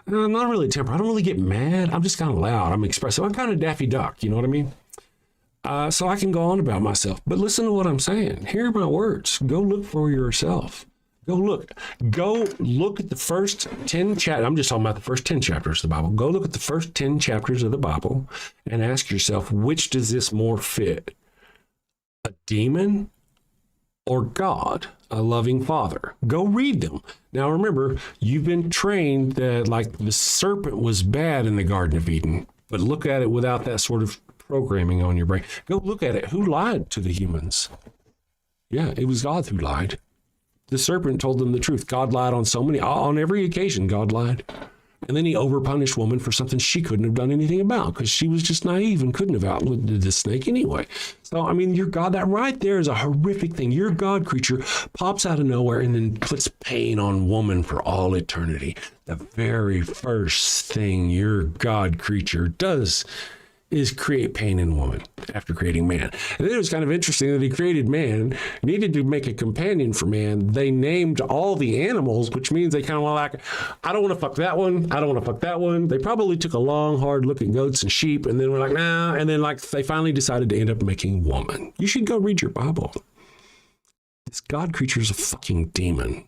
I'm not really a temper. I don't really get mad. I'm just kind of loud. I'm expressive. I'm kind of Daffy Duck. You know what I mean? So I can go on about myself. But listen to what I'm saying. Hear my words. Go look for yourself. Go look at the first 10 chapters. I'm just talking about the first 10 chapters of the Bible. Go look at the first 10 chapters of the Bible and ask yourself, which does this more fit? A demon or God, a loving father? Go read them. Now remember, you've been trained that like the serpent was bad in the Garden of Eden, but look at it without that sort of programming on your brain. Go look at it. Who lied to the humans? Yeah, it was God who lied. The serpent told them the truth. God lied on every occasion, God lied. And then he overpunished woman for something she couldn't have done anything about because she was just naive and couldn't have outlived the snake anyway. So, I mean, your God, that right there is a horrific thing. Your God creature pops out of nowhere and then puts pain on woman for all eternity. The very first thing your God creature does is create pain in woman after creating man. And then it was kind of interesting that he created man, needed to make a companion for man. They named all the animals, which means they kind of like, I don't want to fuck that one. I don't want to fuck that one. They probably took a long, hard look at goats and sheep and then were like, nah. And then like they finally decided to end up making woman. You should go read your Bible. This God creature is a fucking demon.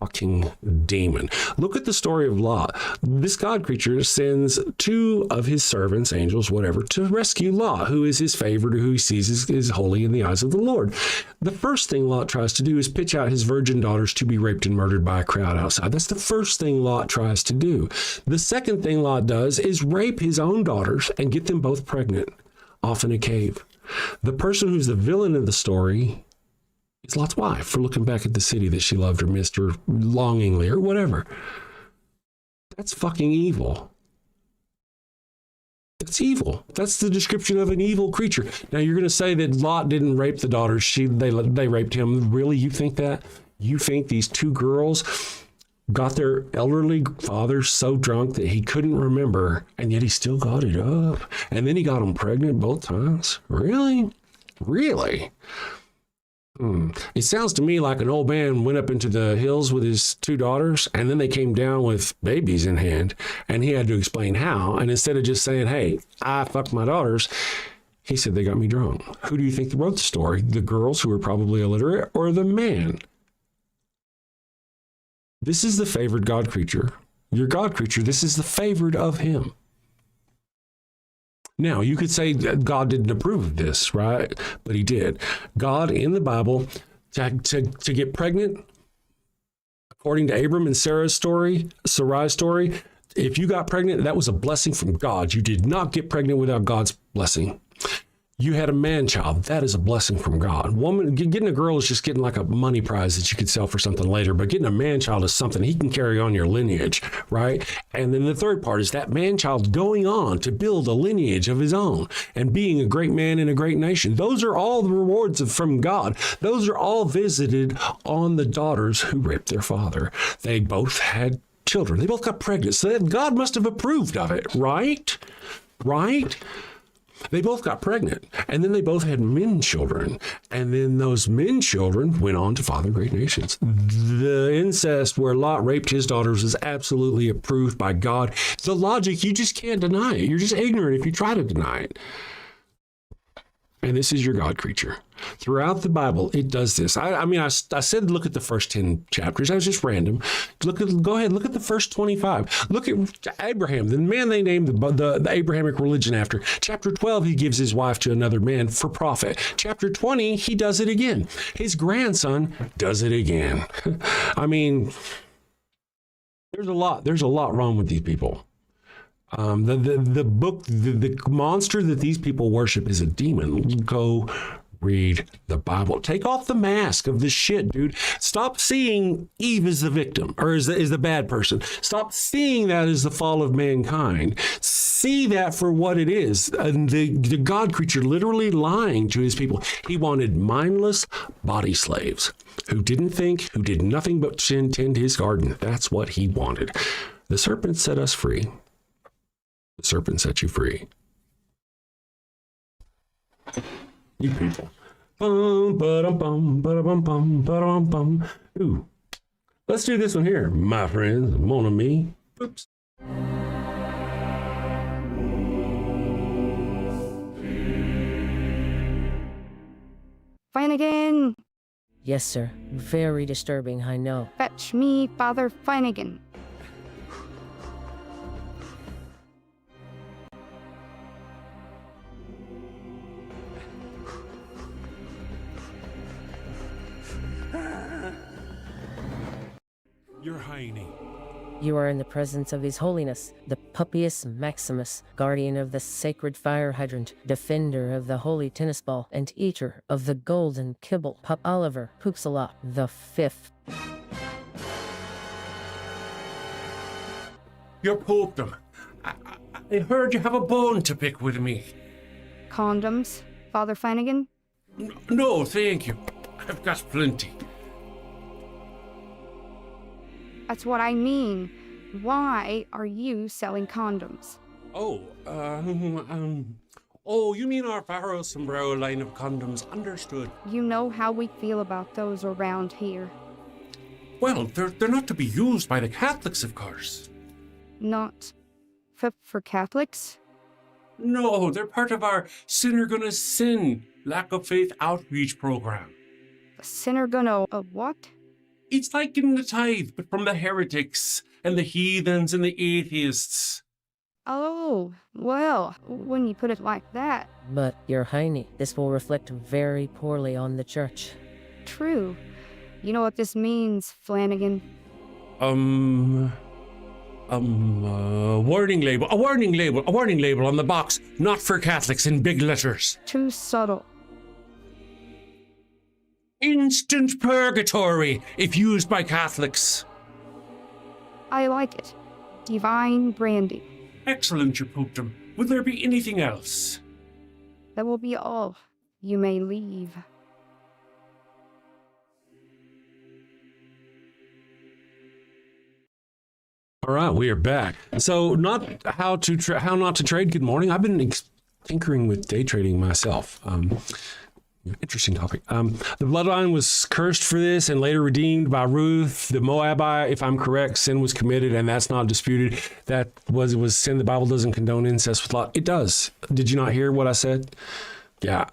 Fucking demon. Look at the story of Lot. This God creature sends two of his servants, angels, whatever, to rescue Lot, who is his favorite, who he sees is holy in the eyes of the Lord. The first thing Lot tries to do is pitch out his virgin daughters to be raped and murdered by a crowd outside. That's the first thing Lot tries to do. The second thing Lot does is rape his own daughters and get them both pregnant, off in a cave. The person who's the villain of the story is Lot's wife for looking back at the city that she loved or missed or longingly or whatever. That's fucking evil. It's evil. That's the description of an evil creature. Now you're going to say that Lot didn't rape the daughters. They raped him. Really? You think that? You think these two girls got their elderly father so drunk that he couldn't remember, and yet he still got it up? And then he got them pregnant both times? Really? Really? It sounds to me like an old man went up into the hills with his two daughters, and then they came down with babies in hand, and he had to explain how. And instead of just saying, hey, I fucked my daughters, he said they got me drunk. Who do you think wrote the story? The girls, who were probably illiterate, or the man? This is the favored God creature. Your God creature, this is the favored of him. Now, you could say that God didn't approve of this, right? But he did. God, in the Bible, to get pregnant, according to Abram and Sarai's story, if you got pregnant, that was a blessing from God. You did not get pregnant without God's blessing. You had a man child. That is a blessing from God. Getting a girl is just getting like a money prize that you could sell for something later, but getting a man child is something he can carry on your lineage, right? And then the third part is that man child going on to build a lineage of his own and being a great man in a great nation. Those are all the rewards from God. Those are all visited on the daughters who raped their father. They both had children. They both got pregnant. So that God must have approved of it, right? Right? They both got pregnant, and then they both had men children, and then those men children went on to father great nations. The incest where Lot raped his daughters is absolutely approved by God. The logic, you just can't deny it. You're just ignorant if you try to deny it. And this is your God creature. Throughout the Bible, it does this. I said look at the first 10 chapters. I was just random. Go ahead, look at the first 25. Look at Abraham, the man they named the Abrahamic religion after. Chapter 12, he gives his wife to another man for profit. Chapter 20, he does it again. His grandson does it again. I mean, there's a lot wrong with these people. The book, the monster that these people worship is a demon. Go read the Bible. Take off the mask of this shit, dude. Stop seeing Eve as the victim or as the bad person. Stop seeing that as the fall of mankind. See that for what it is. The God creature literally lying to his people. He wanted mindless body slaves who didn't think, who did nothing but tend his garden. That's what he wanted. The serpent set us free. The serpent set you free. You people. Bum, ba-dum, bum, ba-dum, bum, ba-dum, bum. Ooh. Let's do this one here, my friends. Mon ami. Oops. Flanagan! Yes, sir. Very disturbing, I know. Fetch me Father Flanagan. Your Highness. You are in the presence of His Holiness, the Pupius Maximus, guardian of the sacred fire hydrant, defender of the holy tennis ball, and eater of the golden kibble, Pup Oliver Poopsalop the Fifth. Your popedom. I heard you have a bone to pick with me. Condoms, Father Flanagan? No, thank you. I've got plenty. That's what I mean. Why are you selling condoms? Oh, you mean our Pharaoh Sombrero line of condoms. Understood. You know how we feel about those around here. Well, they're not to be used by the Catholics, of course. Not for Catholics? No, they're part of our Sinner Gonna Sin lack of faith outreach program. A sinner gonna what? It's like getting the tithe, but from the heretics and the heathens and the atheists. Oh, well, when you put it like that. But, Your Highness, this will reflect very poorly on the church. True. You know what this means, Flanagan? Warning label. A warning label on the box. Not for Catholics in big letters. Too subtle. Instant purgatory if used by Catholics. I like it. Divine branding. Excellent, your popedom. Would there be anything else? That will be all. You may leave. All right, we are back. So, not how not to trade. Good morning. I've been tinkering with day trading myself. Interesting topic. The bloodline was cursed for this and later redeemed by Ruth, the Moabite. If I'm correct, sin was committed, and that's not disputed. That was sin. The Bible doesn't condone incest with Lot. It does. Did you not hear what I said? Yeah.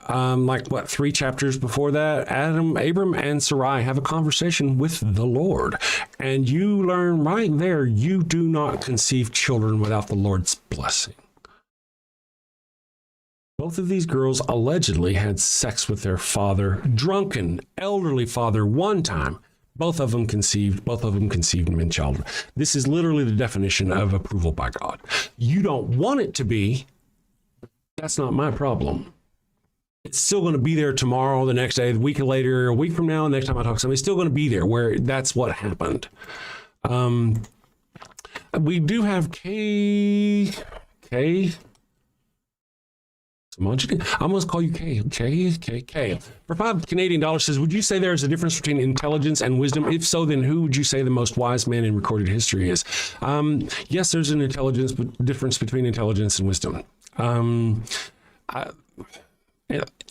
3 chapters before that, Abram, and Sarai have a conversation with the Lord, and you learn right there you do not conceive children without the Lord's blessing. Both of these girls allegedly had sex with their father, drunken, elderly father, one time. Both of them conceived in childhood. This is literally the definition of approval by God. You don't want it to be. That's not my problem. It's still going to be there tomorrow, the next day, the week later, a week from now, the next time I talk to somebody, it's still going to be there where that's what happened. We do have K. I'm going to call you K. For $5 Canadian says, would you say there is a difference between intelligence and wisdom? If so, then who would you say the most wise man in recorded history is? Yes, there's an difference between intelligence and wisdom.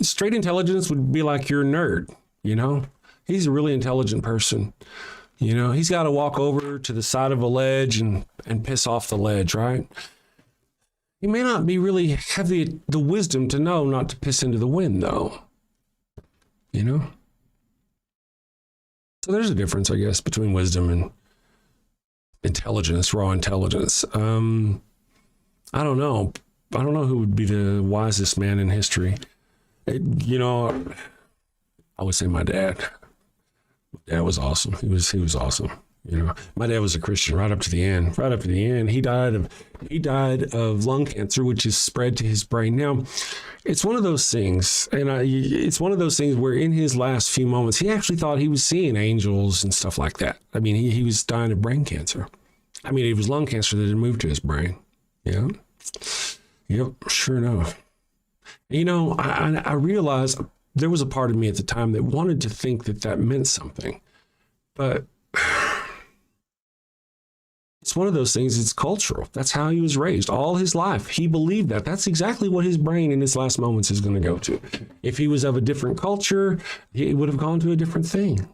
Straight intelligence would be like you're a nerd, you know? He's a really intelligent person. You know, he's got to walk over to the side of a ledge and piss off the ledge, right? He may not be really have the wisdom to know not to piss into the wind, though. You know? So there's a difference, I guess, between wisdom and intelligence, raw intelligence. I don't know. I don't know who would be the wisest man in history. I would say my dad. My dad was awesome. He was awesome. You know, my dad was a Christian right up to the end. Right up to the end, he died of lung cancer, which is spread to his brain. Now, it's one of those things, and it's one of those things where in his last few moments, he actually thought he was seeing angels and stuff like that. I mean, he was dying of brain cancer. I mean, it was lung cancer that had moved to his brain. Yeah. Yep. Sure enough. You know, I realized there was a part of me at the time that wanted to think that that meant something, but it's one of those things. It's cultural. That's how he was raised all his life. He believed that. That's exactly what his brain in his last moments is going to go to. If he was of a different culture, he would have gone to a different thing.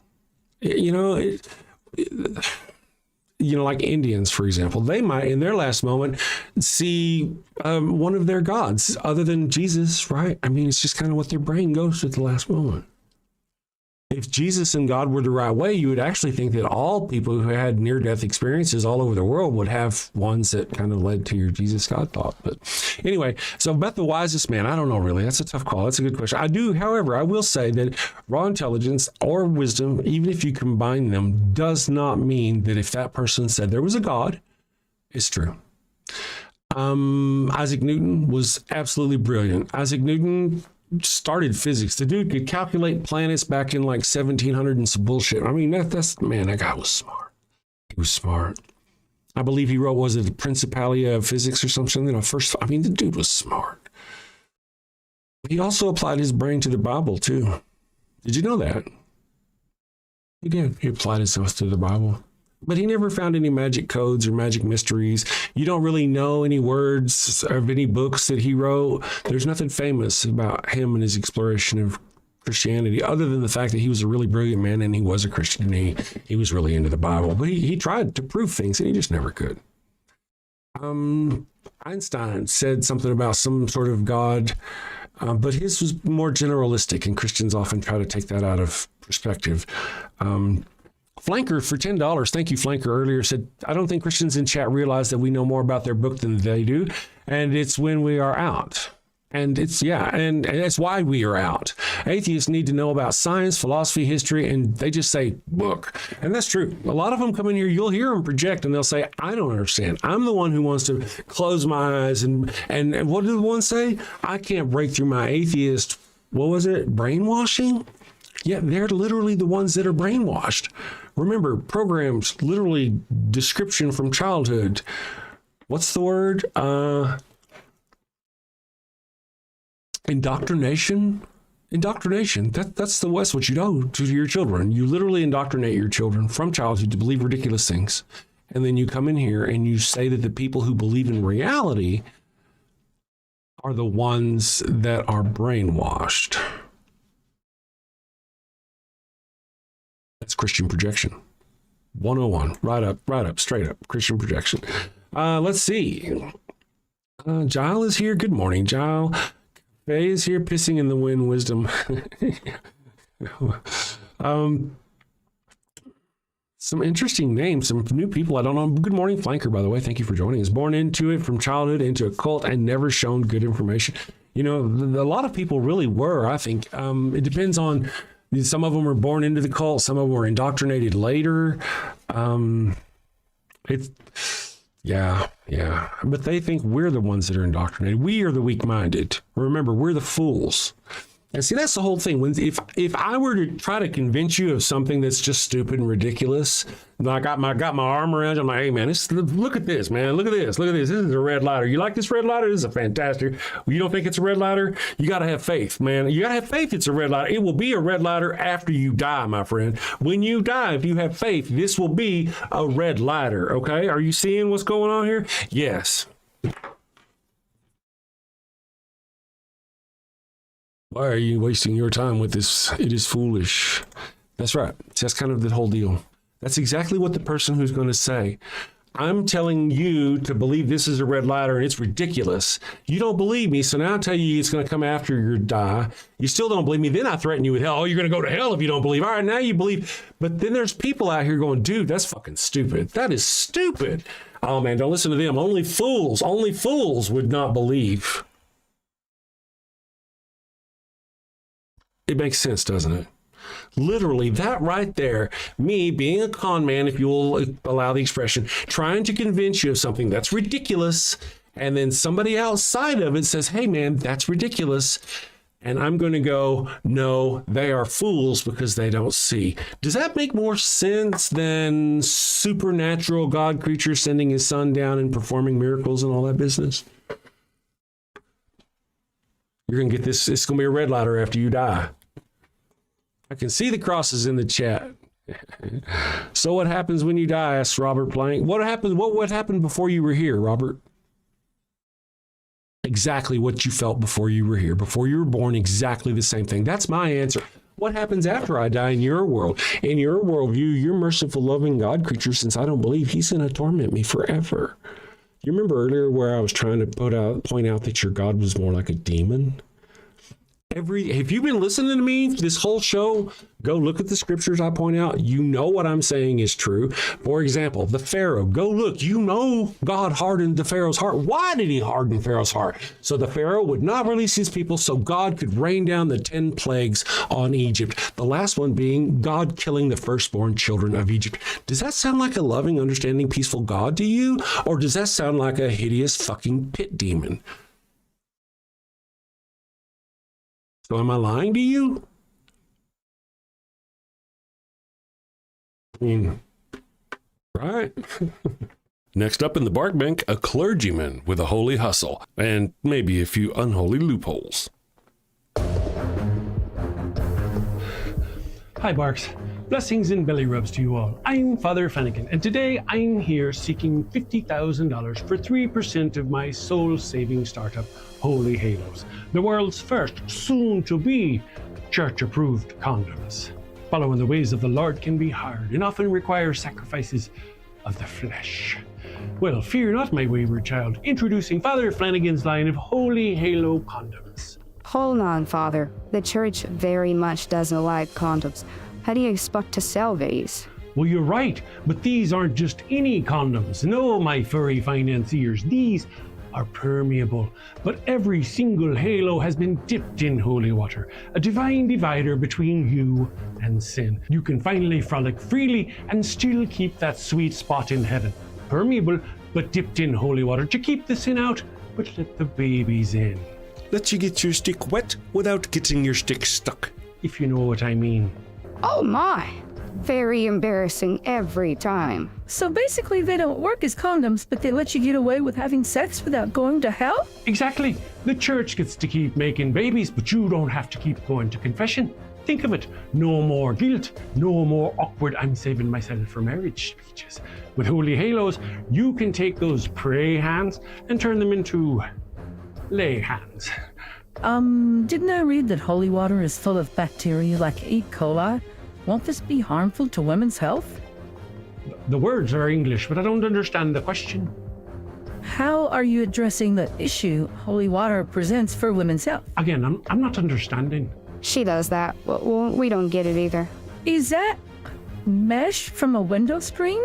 You know, like Indians, for example, they might in their last moment see one of their gods other than Jesus, right? I mean, it's just kind of what their brain goes to at the last moment. If Jesus and God were the right way, you would actually think that all people who had near-death experiences all over the world would have ones that kind of led to your Jesus God thought. But anyway, so about the wisest man, I don't know really. That's a tough call. That's a good question. However, I will say that raw intelligence or wisdom, even if you combine them, does not mean that if that person said there was a God, it's true. Isaac Newton was absolutely brilliant. Isaac Newton started physics. The dude could calculate planets back in like 1700 and some bullshit. I mean, that guy was smart. He was smart. I believe he wrote, was it the Principia of Physics or something? The dude was smart. He also applied his brain to the Bible too. Did you know that? He did. He applied himself to the Bible. But he never found any magic codes or magic mysteries. You don't really know any words of any books that he wrote. There's nothing famous about him and his exploration of Christianity, other than the fact that he was a really brilliant man and he was a Christian and he was really into the Bible. But he tried to prove things and he just never could. Einstein said something about some sort of God, but his was more generalistic, and Christians often try to take that out of perspective. Flanker for $10. Thank you, Flanker. Earlier said, I don't think Christians in chat realize that we know more about their book than they do. And it's when we are out. And and that's why we are out. Atheists need to know about science, philosophy, history, and they just say book. And that's true. A lot of them come in here, you'll hear them project, and they'll say, I don't understand. I'm the one who wants to close my eyes. And what did the one say? I can't break through my atheist, brainwashing? Yeah, they're literally the ones that are brainwashed. Remember, programs, literally description from childhood. What's the word? Indoctrination. That's what you do to your children. You literally indoctrinate your children from childhood to believe ridiculous things. And then you come in here and you say that the people who believe in reality are the ones that are brainwashed. That's Christian projection. 101. Right up, straight up. Christian projection. Let's see. Gile is here. Good morning, Gile. Faye is here, pissing in the wind, wisdom. Some interesting names, some new people I don't know. Good morning, Flanker, by the way. Thank you for joining us. Born into it from childhood, into a cult, and never shown good information. You know, a lot of people really were, I think. It depends on... Some of them were born into the cult. Some of them were indoctrinated later. But they think we're the ones that are indoctrinated. We are the weak-minded. Remember, we're the fools. And see, that's the whole thing. If I were to try to convince you of something that's just stupid and ridiculous, I got my arm around you. I'm like, hey man, look at this, man. Look at this. This is a red lighter. You like this red lighter? This is a fantastic. You don't think it's a red lighter? You got to have faith, man. You got to have faith. It's a red lighter. It will be a red lighter after you die, my friend. When you die, if you have faith, this will be a red lighter. Okay? Are you seeing what's going on here? Yes. Why are you wasting your time with this? It is foolish. That's right. That's kind of the whole deal. That's exactly what the person who's going to say. I'm telling you to believe this is a red lighter and it's ridiculous. You don't believe me, so now I tell you it's going to come after you die. You still don't believe me. Then I threaten you with hell. Oh, you're going to go to hell if you don't believe. All right, now you believe. But then there's people out here going, dude, that's fucking stupid. That is stupid. Oh, man, don't listen to them. Only fools would not believe. It makes sense, doesn't it? Literally, that right there, me being a con man, if you'll allow the expression, trying to convince you of something that's ridiculous, and then somebody outside of it says, hey man, that's ridiculous. And I'm going to go, no, they are fools because they don't see. Does that make more sense than supernatural God creature sending his son down and performing miracles and all that business? You're going to get this. It's going to be a red letter after you die. I can see the crosses in the chat. So what happens when you die? Asks Robert Plank. What happened before you were here, Robert? Exactly what you felt before you were here. Before you were born, exactly the same thing. That's my answer. What happens after I die in your world? In your worldview, you're merciful, loving God creature, since I don't believe, he's going to torment me forever. You remember earlier where I was trying to point out that your God was more like a demon? If you've been listening to me this whole show, go look at the scriptures I point out. You know what I'm saying is true. For example, the Pharaoh. Go look. You know God hardened the Pharaoh's heart. Why did he harden Pharaoh's heart? So the Pharaoh would not release his people so God could rain down the 10 plagues on Egypt. The last one being God killing the firstborn children of Egypt. Does that sound like a loving, understanding, peaceful God to you? Or does that sound like a hideous fucking pit demon? So am I lying to you? I mean, right? Next up in the bark bank, a clergyman with a holy hustle and maybe a few unholy loopholes. Hi, Barks. Blessings and belly rubs to you all. I'm Father Flanagan, and today I'm here seeking $50,000 for 3% of my soul-saving startup, Holy Halos, the world's first, soon-to-be, church-approved condoms. Following the ways of the Lord can be hard and often require sacrifices of the flesh. Well, fear not, my wayward child. Introducing Father Flanagan's line of Holy Halo condoms. Hold on, Father. The church very much doesn't like condoms. How do you expect to sell these? Well, you're right, but these aren't just any condoms. No, my furry financiers, these are permeable. But every single halo has been dipped in holy water, a divine divider between you and sin. You can finally frolic freely and still keep that sweet spot in heaven. Permeable, but dipped in holy water to keep the sin out, but let the babies in. Let you get your stick wet without getting your stick stuck. If you know what I mean. Oh my! Very embarrassing every time. So basically they don't work as condoms, but they let you get away with having sex without going to hell? Exactly. The church gets to keep making babies, but you don't have to keep going to confession. Think of it. No more guilt. No more awkward I'm saving myself for marriage speeches. With Holy Halos, you can take those pray hands and turn them into lay hands. Didn't I read that holy water is full of bacteria like E. coli? Won't this be harmful to women's health? The words are English, but I don't understand the question. How are you addressing the issue holy water presents for women's health? Again, I'm not understanding. She does that. Well, we don't get it either. Is that mesh from a window screen?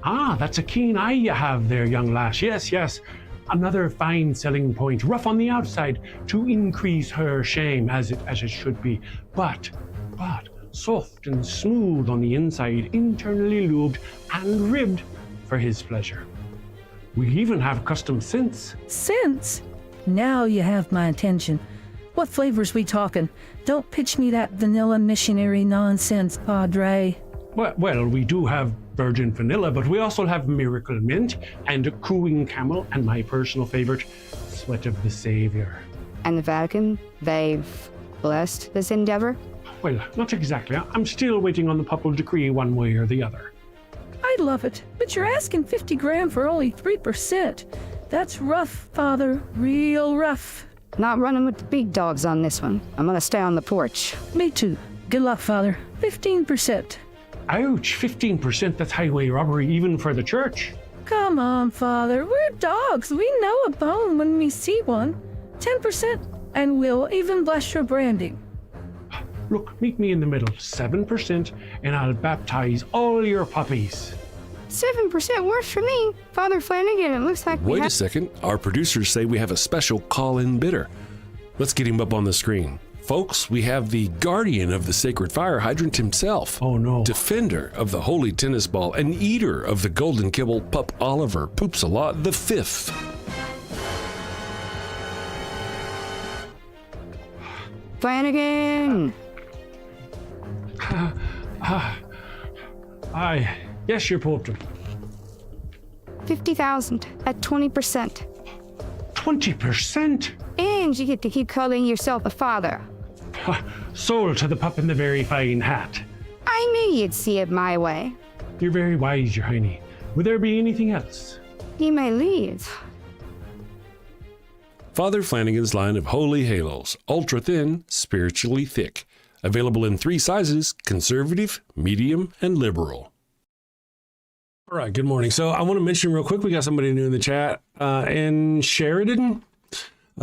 Ah, that's a keen eye you have there, young lass. Yes. Another fine selling point, rough on the outside to increase her shame, as it should be, but soft and smooth on the inside, internally lubed and ribbed for his pleasure. We even have custom scents. Scents? Now you have my attention. What flavors we talking? Don't pitch me that vanilla missionary nonsense, Padre. Well, we do have virgin vanilla, but we also have miracle mint and a cooing camel, and my personal favorite, sweat of the Savior. And the Vatican, they've blessed this endeavor? Well, not exactly. I'm still waiting on the papal decree one way or the other. I love it, but you're asking 50 grand for only 3%. That's rough, Father, real rough. Not running with the big dogs on this one. I'm gonna stay on the porch. Me too. Good luck, Father. 15%. Ouch, 15%, that's highway robbery even for the church. Come on, Father, we're dogs. We know a bone when we see one. 10%, and we'll even bless your branding. Look, meet me in the middle, 7%, and I'll baptize all your puppies. 7% works for me. Father Flanagan, it looks like Wait a second. Our producers say we have a special call-in bidder. Let's get him up on the screen. Folks, we have the guardian of the sacred fire hydrant himself. Oh no. Defender of the holy tennis ball and eater of the golden kibble, Pup Oliver Poops a Lot the Fifth. Flanagan! Yes, your poetry. 50,000 at 20%. 20%? And you get to keep calling yourself a father. Sold to the pup in the very fine hat. I knew you'd see it my way. You're very wise, your hiney. Would there be anything else? You may leave. Father Flanagan's line of holy halos, ultra thin, spiritually thick. Available in 3 sizes: conservative, medium, and liberal. All right, good morning. So I want to mention real quick, we got somebody new in the chat. In Sheridan,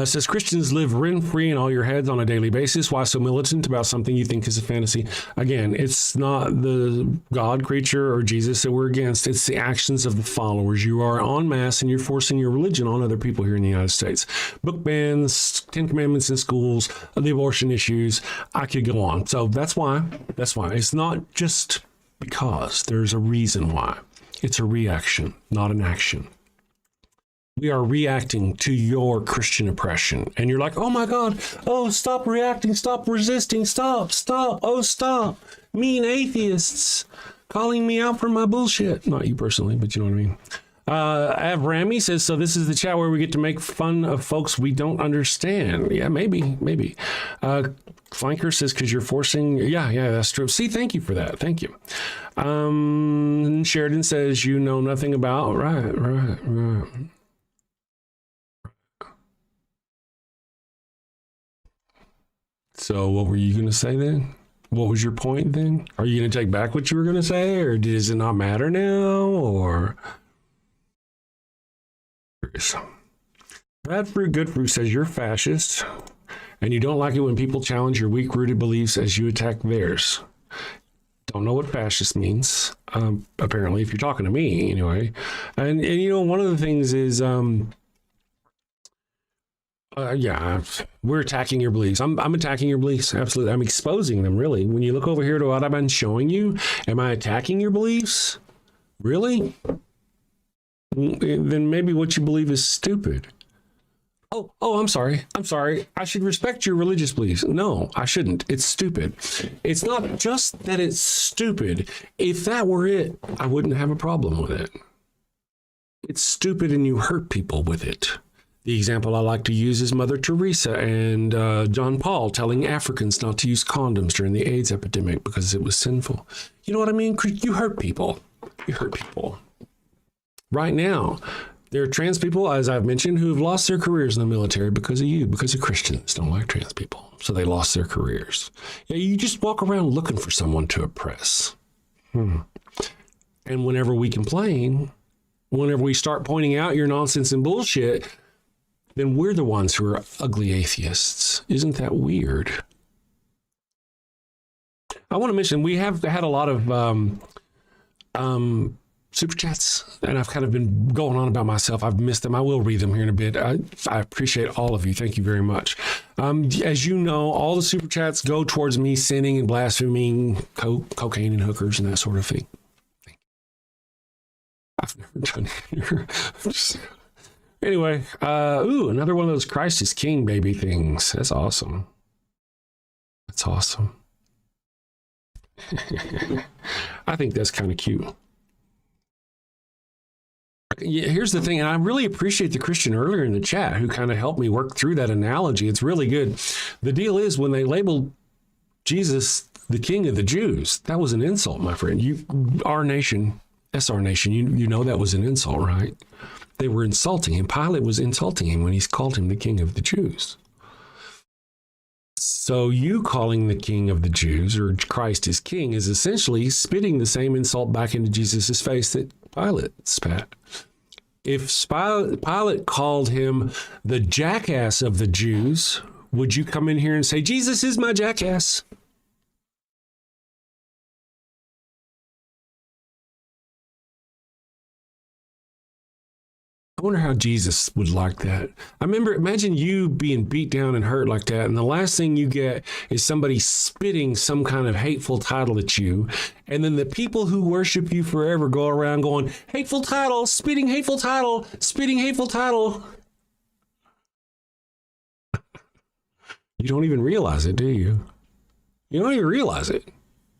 says Christians live rent-free in all your heads on a daily basis. Why so militant about something you think is a fantasy? Again, it's not the God creature or Jesus that we're against. It's the actions of the followers. You are en masse and you're forcing your religion on other people here in the United States. Book bans, 10 commandments in schools, the abortion issues. I could go on. So that's why. It's not just because. There's a reason why. It's a reaction, not an action. We are reacting to your Christian oppression. And you're like, oh my God, oh, stop reacting, stop resisting, stop, oh, stop. Mean atheists calling me out for my bullshit. Not you personally, but you know what I mean. Avrami says, so this is the chat where we get to make fun of folks we don't understand. Yeah, maybe. Flanker says, because you're forcing. Yeah, that's true. See, thank you for that. Thank you. Sheridan says, you know nothing about. Right. So what were you going to say then? What was your point then? Are you going to take back what you were going to say, or does it not matter now, or? Bad Fruit, Good Fruit says you're fascist, and you don't like it when people challenge your weak-rooted beliefs as you attack theirs. Don't know what fascist means, apparently, if you're talking to me, anyway. And you know, one of the things is, we're attacking your beliefs. I'm attacking your beliefs, absolutely. I'm exposing them, really. When you look over here to what I've been showing you, am I attacking your beliefs? Really? Then maybe what you believe is stupid. Oh, I'm sorry. I should respect your religious beliefs. No, I shouldn't. It's stupid. It's not just that it's stupid. If that were it, I wouldn't have a problem with it. It's stupid and you hurt people with it. The example I like to use is Mother Teresa and John Paul telling Africans not to use condoms during the AIDS epidemic because it was sinful. You know what I mean? You hurt people. Right now, there are trans people, as I've mentioned, who have lost their careers in the military because of you, because of Christians don't like trans people. So they lost their careers. Yeah, you just walk around looking for someone to oppress. And whenever we complain, whenever we start pointing out your nonsense and bullshit, then we're the ones who are ugly atheists. Isn't that weird? I want to mention, we have had a lot of super chats, and I've kind of been going on about myself. I've missed them. I will read them here in a bit. I appreciate all of you. Thank you very much. As you know, all the super chats go towards me sinning and blaspheming cocaine and hookers and that sort of thing. I've never done it here. Anyway, another one of those Christ is King baby things. That's awesome. I think that's kind of cute. Yeah, here's the thing, and I really appreciate the Christian earlier in the chat who kind of helped me work through that analogy. It's really good. The deal is, when they labeled Jesus the King of the Jews, that was an insult, my friend. Our nation, SR Nation, you know that was an insult, right? They were insulting him. Pilate was insulting him when he called him the King of the Jews. So you calling the King of the Jews, or Christ is King, is essentially spitting the same insult back into Jesus' face that Pilate spat. If Pilate called him the jackass of the Jews, would you come in here and say, Jesus is my jackass? I wonder how Jesus would like that. Imagine you being beat down and hurt like that, and the last thing you get is somebody spitting some kind of hateful title at you, and then the people who worship you forever go around going, hateful title, spitting hateful title, spitting hateful title. You don't even realize it, do you? You don't even realize it.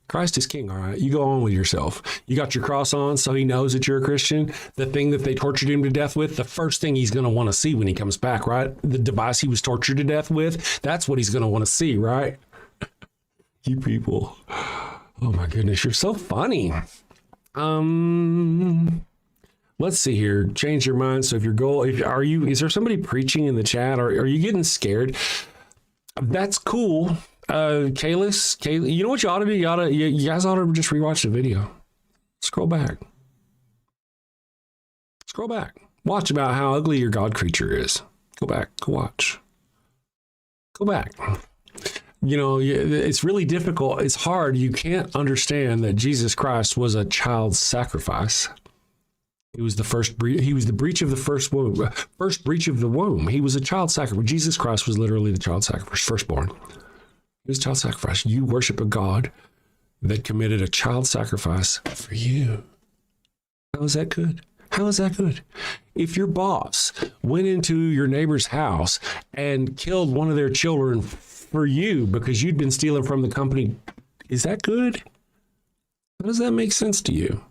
Christ is king, all right? You go on with yourself. You got your cross on so he knows that you're a Christian. The thing that they tortured him to death with, the first thing he's going to want to see when he comes back, right? The device he was tortured to death with, that's what he's going to want to see, right? You people. Oh my goodness, you're so funny. Let's see here. Change your mind. So if your goal, is there somebody preaching in the chat, or are you getting scared? That's cool. Kalis, you know what you ought to do? You guys ought to just rewatch the video. Scroll back. Watch about how ugly your God creature is. Go back, go watch. Go back. You know, it's really difficult. It's hard. You can't understand that Jesus Christ was a child sacrifice. He was the first he was the breach of the first breach of the womb. He was a child sacrifice. Jesus Christ was literally the child sacrifice, firstborn. He was a child sacrifice. You worship a God that committed a child sacrifice for you. How is that good? How is that good? If your boss went into your neighbor's house and killed one of their children for you because you'd been stealing from the company, is that good? How does that make sense to you?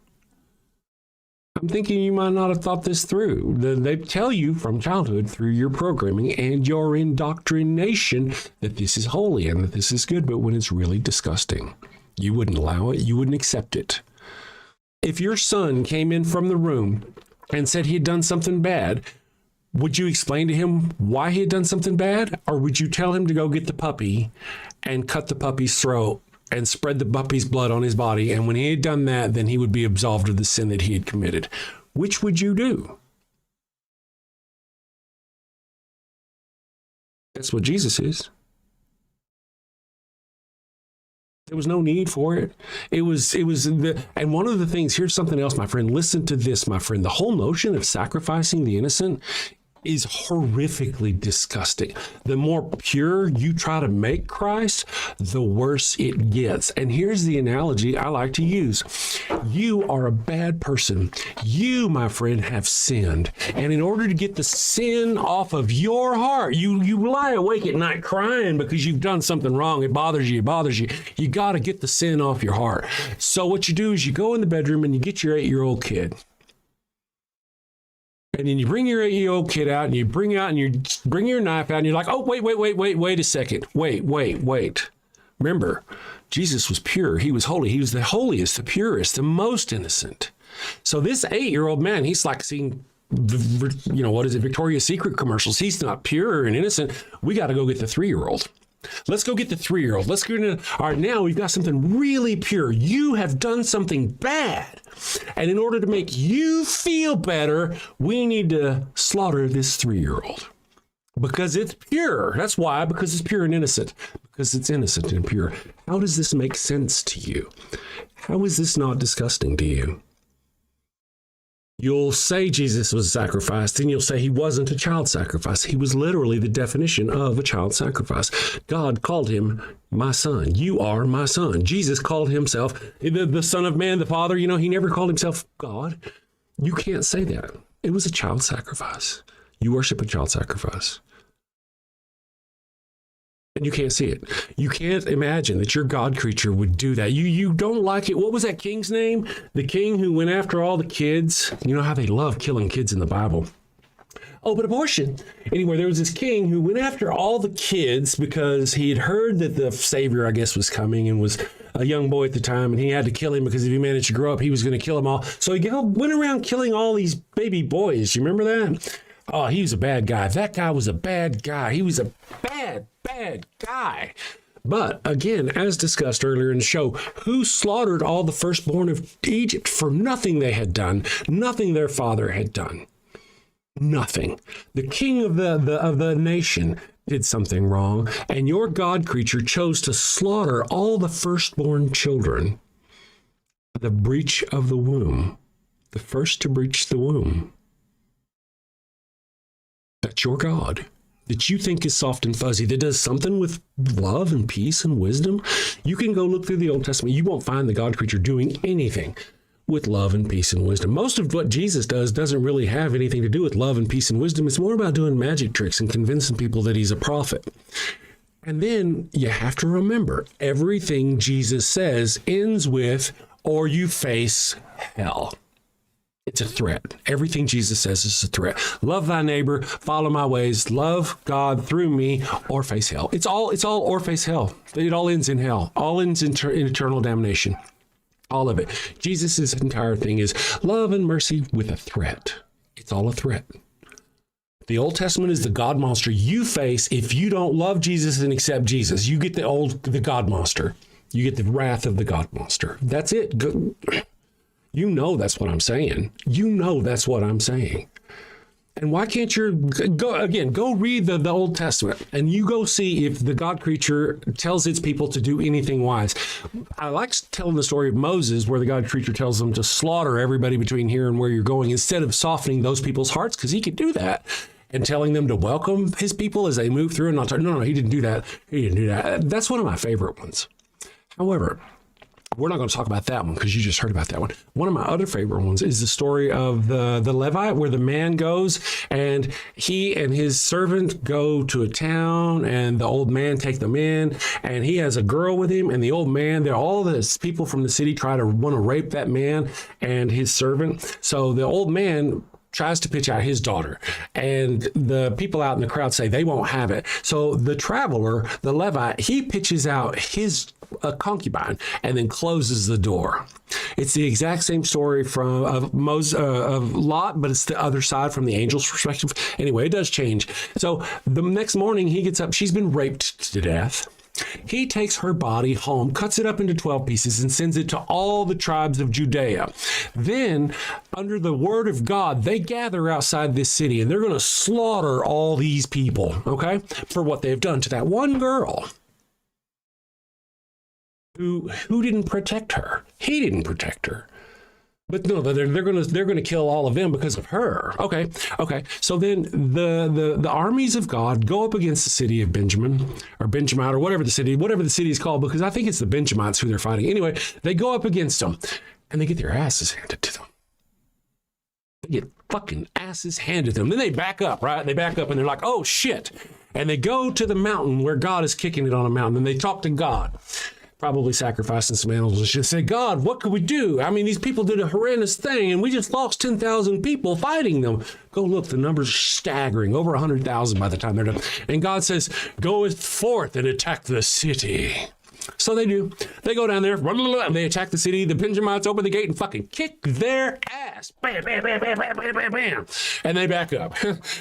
I'm thinking you might not have thought this through. They tell you from childhood through your programming and your indoctrination that this is holy and that this is good, but when it's really disgusting, you wouldn't allow it, you wouldn't accept it. If your son came in from the room and said he had done something bad, would you explain to him why he had done something bad? Or would you tell him to go get the puppy and cut the puppy's throat and spread the puppy's blood on his body, and when he had done that, then he would be absolved of the sin that he had committed? Which would you do? That's what Jesus is. There was no need for it. And one of the things, here's something else, my friend. Listen to this, my friend. The whole notion of sacrificing the innocent is horrifically disgusting. The more pure you try to make Christ, the worse it gets. And here's the analogy I like to use. You are a bad person. You, my friend, have sinned. And in order to get the sin off of your heart, you lie awake at night crying because you've done something wrong. It bothers you. You got to get the sin off your heart. So what you do is you go in the bedroom and you get your 8-year-old kid. And then you bring your 8-year-old kid out and you bring your knife out and you're like, oh, wait a second. Wait. Remember, Jesus was pure. He was holy. He was the holiest, the purest, the most innocent. So this 8-year-old man, he's like seeing, Victoria's Secret commercials. He's not pure and innocent. We got to go get the 3-year-old. Let's go get the 3-year-old. Let's go into, all right, now we've got something really pure. You have done something bad. And in order to make you feel better, we need to slaughter this 3-year-old. Because it's pure. That's why, because it's pure and innocent. Because it's innocent and pure. How does this make sense to you? How is this not disgusting to you? You'll say Jesus was sacrificed, then you'll say he wasn't a child sacrifice. He was literally the definition of a child sacrifice. God called him my son. You are my son. Jesus called himself the Son of Man, the Father. He never called himself God. You can't say that. It was a child sacrifice. You worship a child sacrifice. And you can't see it. You can't imagine that your God creature would do that. You don't like it. What was that king's name? The king who went after all the kids. You know how they love killing kids in the Bible. Oh, but abortion. Anyway, there was this king who went after all the kids because he had heard that the Savior, I guess, was coming and was a young boy at the time, and he had to kill him because if he managed to grow up, he was going to kill them all. So he went around killing all these baby boys. You remember that? Oh, he was a bad guy. That guy was a bad guy. He was a bad guy. But again, as discussed earlier in the show, who slaughtered all the firstborn of Egypt for nothing they had done, nothing their father had done? Nothing. The king of the nation did something wrong, and your God creature chose to slaughter all the firstborn children. The breach of the womb. The first to breach the womb. That's your God that you think is soft and fuzzy, that does something with love and peace and wisdom. You can go look through the Old Testament. You won't find the God creature doing anything with love and peace and wisdom. Most of what Jesus does doesn't really have anything to do with love and peace and wisdom. It's more about doing magic tricks and convincing people that he's a prophet. And then you have to remember, everything Jesus says ends with, or you face hell. It's a threat. Everything Jesus says is a threat. Love thy neighbor, follow my ways, love God through me, or face hell. It's all or face hell. It all ends in hell. All ends in eternal damnation. All of it. Jesus' entire thing is love and mercy with a threat. It's all a threat. The Old Testament is the God monster you face if you don't love Jesus and accept Jesus. You get the God monster. You get the wrath of the God monster. That's it. You know that's what I'm saying. You know that's what I'm saying. And why can't you go read the Old Testament and you go see if the God creature tells its people to do anything wise. I like telling the story of Moses where the God creature tells them to slaughter everybody between here and where you're going instead of softening those people's hearts, because he could do that, and telling them to welcome his people as they move through and not talk. No, he didn't do that. He didn't do that. That's one of my favorite ones. However, we're not going to talk about that one because you just heard about that one. One of my other favorite ones is the story of the Levite, where the man goes and he and his servant go to a town and the old man take them in and he has a girl with him, and the old man, all the people from the city want to rape that man and his servant. So the old man tries to pitch out his daughter, and the people out in the crowd say they won't have it. So the traveler, the Levite, he pitches out his concubine and then closes the door. It's the exact same story of Lot, but it's the other side from the angel's perspective. Anyway, it does change. So the next morning he gets up. She's been raped to death. He takes her body home, cuts it up into 12 pieces, and sends it to all the tribes of Judea. Then, under the word of God, they gather outside this city, and they're going to slaughter all these people, okay, for what they've done to that one girl who didn't protect her. He didn't protect her. But no, they're going to kill all of them because of her. Okay. So then the armies of God go up against the city of Benjamin or Benjamite or whatever the city is called, because I think it's the Benjamites who they're fighting. Anyway, they go up against them and they get their asses handed to them. They get fucking asses handed to them. Then they back up, right? They back up and they're like, oh shit. And they go to the mountain where God is kicking it on a mountain, and they talk to God. Probably sacrificing some animals and shit. Say, God, what could we do? I mean, these people did a horrendous thing and we just lost 10,000 people fighting them. Go look, the numbers are staggering, over 100,000 by the time they're done. And God says, go forth and attack the city. So they do. They go down there, and they attack the city. The Benjamites open the gate and fucking kick their ass. Bam, bam, bam, bam, bam, bam, bam, bam. And they back up.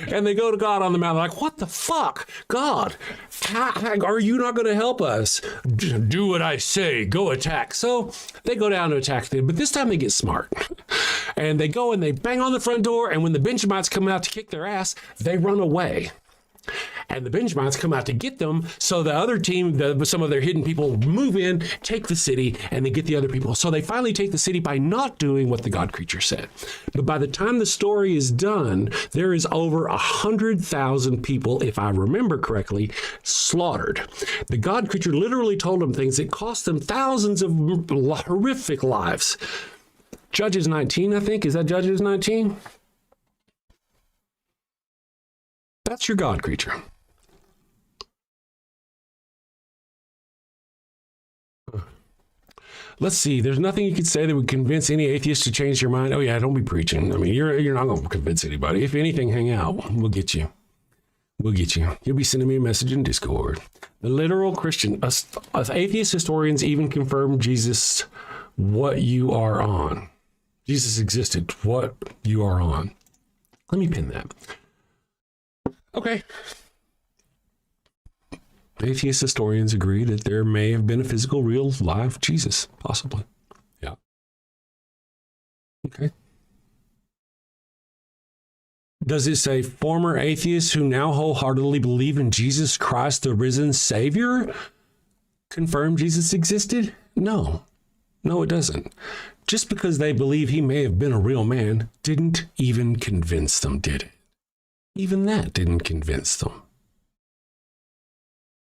And they go to God on the mountain like, what the fuck? God, how are you not going to help us? Do what I say. Go attack. So they go down to attack them. But this time they get smart. And they go and they bang on the front door. And when the Benjamites come out to kick their ass, they run away. And the Benjamites come out to get them. So the other team, some of their hidden people, move in, take the city, and they get the other people. So they finally take the city by not doing what the God creature said. But by the time the story is done, there is over 100,000 people, if I remember correctly, slaughtered. The God creature literally told them things that cost them thousands of horrific lives. Judges 19, I think. Is that Judges 19? That's your God creature. Let's see. There's nothing you could say that would convince any atheist to change your mind. Oh yeah, don't be preaching. I mean, you're not going to convince anybody. If anything, hang out. We'll get you. We'll get you. You'll be sending me a message in Discord. The literal Christian. Atheist historians even confirm Jesus, what you are on. Jesus existed. What you are on. Let me pin that. Okay. Atheist historians agree that there may have been a physical, real, live Jesus, possibly. Yeah. Okay. Does it say former atheists who now wholeheartedly believe in Jesus Christ, the risen Savior, confirm Jesus existed? No. No, it doesn't. Just because they believe he may have been a real man didn't even convince them, did it? Even that didn't convince them.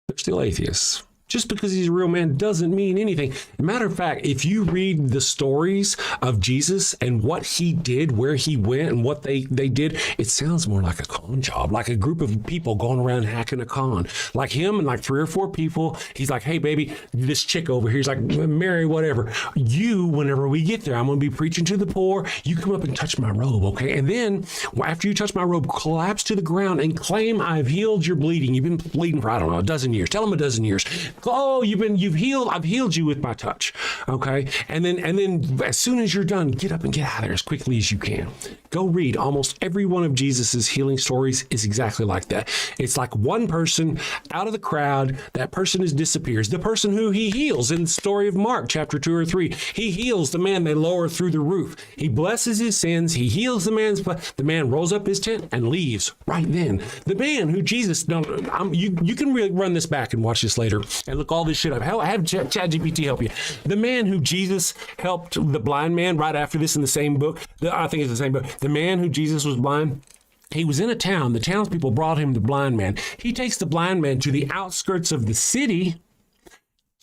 They're still atheists. Just because he's a real man doesn't mean anything. Matter of fact, if you read the stories of Jesus and what he did, where he went and what they did, it sounds more like a con job, like a group of people going around hacking a con. Like him and like 3 or 4 people. He's like, hey, baby, this chick over here. He's like, Mary, whatever. You, whenever we get there, I'm going to be preaching to the poor. You come up and touch my robe, okay? And then after you touch my robe, collapse to the ground and claim I've healed your bleeding. You've been bleeding for, I don't know, a dozen years. Tell them a dozen years. Oh, I've healed you with my touch. Okay. And then as soon as you're done, get up and get out of there as quickly as you can. Go read. Almost every one of Jesus's healing stories is exactly like that. It's like one person out of the crowd, that person disappears. The person who he heals in the story of Mark, chapter 2 or 3, he heals the man they lower through the roof. He blesses his sins. He heals the man rolls up his tent and leaves right then. The man who Jesus, you can really run this back and watch this later and look all this shit up. Have ChatGPT help you. The man who Jesus helped, the blind man, right after this in the same book, I think it's the same book. The man who Jesus was blind, he was in a town. The townspeople brought him the blind man. He takes the blind man to the outskirts of the city,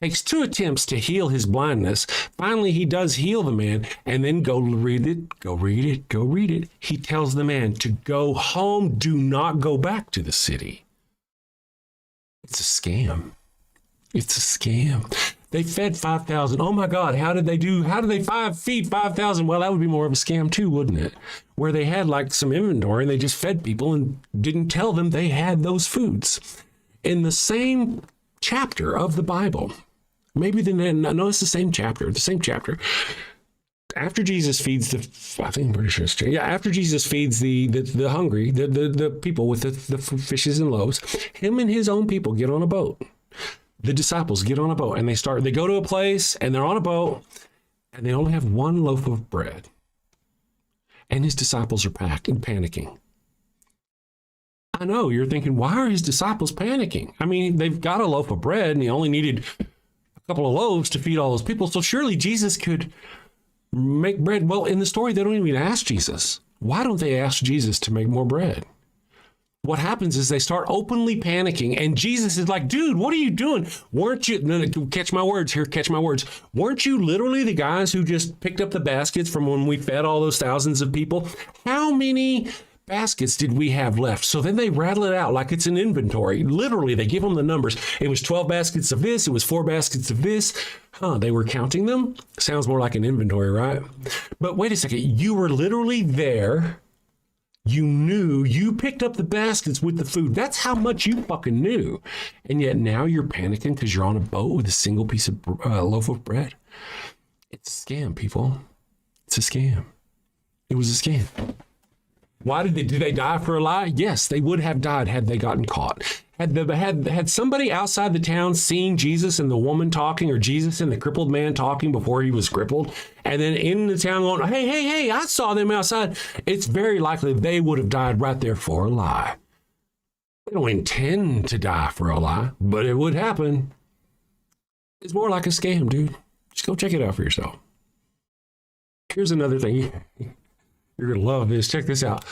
takes 2 attempts to heal his blindness. Finally, he does heal the man, and then go read it. He tells the man to go home. Do not go back to the city. It's a scam. It's a scam. They fed 5,000. Oh my God, how did they feed 5,000? Well, that would be more of a scam too, wouldn't it? Where they had like some inventory and they just fed people and didn't tell them they had those foods. In the same chapter of the Bible, no, it's the same chapter. After Jesus feeds after Jesus feeds the hungry, the people with the fishes and loaves, him and his own people get on a boat. The disciples get on a boat and they go to a place and they're on a boat and they only have 1 loaf of bread. And his disciples are panicking. I know you're thinking, why are his disciples panicking? I mean, they've got a loaf of bread and he only needed a couple of loaves to feed all those people. So surely Jesus could make bread. Well, in the story, they don't even ask Jesus. Why don't they ask Jesus to make more bread? What happens is they start openly panicking, and Jesus is like, dude, what are you doing? Weren't you, catch my words here, catch my words. Weren't you literally the guys who just picked up the baskets from when we fed all those thousands of people? How many baskets did we have left? So then they rattle it out like it's an inventory. Literally, they give them the numbers. It was 12 baskets of this. It was 4 baskets of this. They were counting them. Sounds more like an inventory, right? But wait a second. You were literally there. You knew, you picked up the baskets with the food. That's how much you fucking knew. And yet now you're panicking because you're on a boat with a single piece of loaf of bread. It's a scam, people. It's a scam. It was a scam. Why did they die for a lie? Yes, they would have died had they gotten caught. Had somebody outside the town seen Jesus and the woman talking, or Jesus and the crippled man talking before he was crippled, and then in the town going, hey, I saw them outside, it's very likely they would have died right there for a lie. They don't intend to die for a lie, but it would happen. It's more like a scam, dude. Just go check it out for yourself. Here's another thing. You're going to love this. Check this out.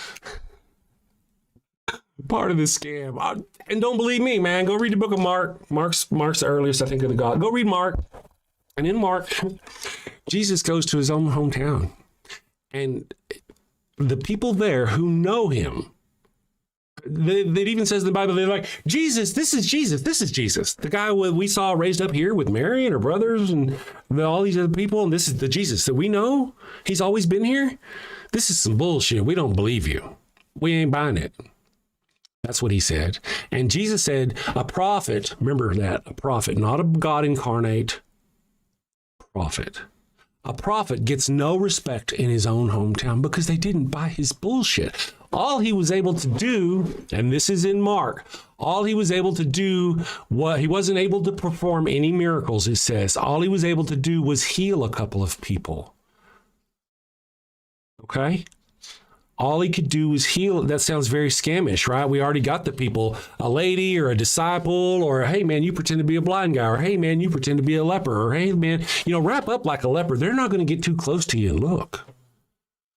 Part of this scam. And don't believe me, man. Go read the book of Mark. Mark's the earliest, I think, of the God. Go read Mark. And in Mark, Jesus goes to his own hometown. And the people there who know him, it even says in the Bible, they're like, Jesus, this is Jesus. This is Jesus. The guy we saw raised up here with Mary and her brothers and all these other people. And this is the Jesus that we know. He's always been here. This is some bullshit. We don't believe you. We ain't buying it. That's what he said. And Jesus said, a prophet, remember that, a prophet, not a God incarnate, prophet. A prophet gets no respect in his own hometown because they didn't buy his bullshit. All he was able to do, and this is in Mark, all he was able to do, he wasn't able to perform any miracles, it says. All he was able to do was heal a couple of people. Okay? All he could do was heal. That sounds very scamish, right? We already got the people, a lady or a disciple, or hey man, you pretend to be a blind guy, or hey man, you pretend to be a leper, or hey man, wrap up like a leper. They're not going to get too close to you and look.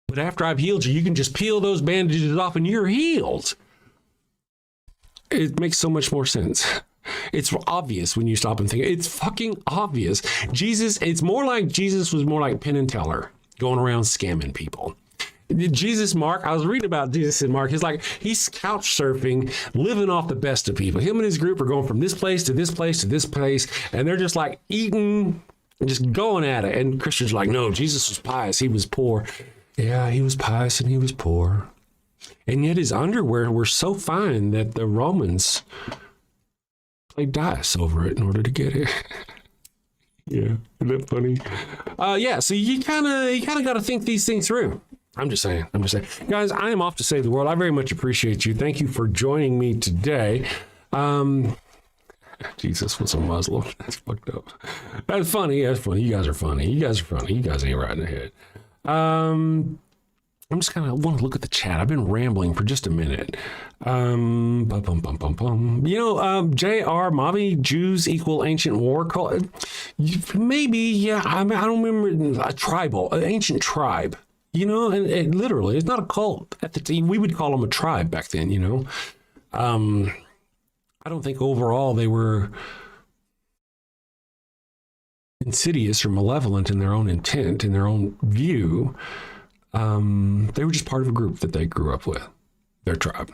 But after I've healed you, you can just peel those bandages off and you're healed. it makes so much more sense. It's obvious when you stop and think. It's fucking obvious. It's more like Jesus was more like Penn and Teller going around scamming people. Mark, I was reading about Jesus and Mark. He's couch surfing, living off the best of people. Him and his group are going from this place to this place to this place, and they're just like eating and just going at it. And Christians are like, no, Jesus was pious. He was poor. Yeah, he was pious and he was poor. And yet his underwear were so fine that the Romans played dice over it in order to get it. Yeah, isn't that funny? Yeah, so you kind of got to think these things through. I'm just saying. Guys, I am off to save the world. I very much appreciate you. Thank you for joining me today. Jesus was a Muslim. That's fucked up. That's funny. You guys are funny. You guys ain't right in the head. I'm just kind of want to look at the chat. I've been rambling for just a minute. JR, Mavi, Jews equal ancient war cult. Maybe, yeah. I don't remember an ancient tribe. And literally, it's not a cult at the time. We would call them a tribe back then. I don't think overall they were insidious or malevolent in their own intent, in their own view. They were just part of a group that they grew up with, their tribe.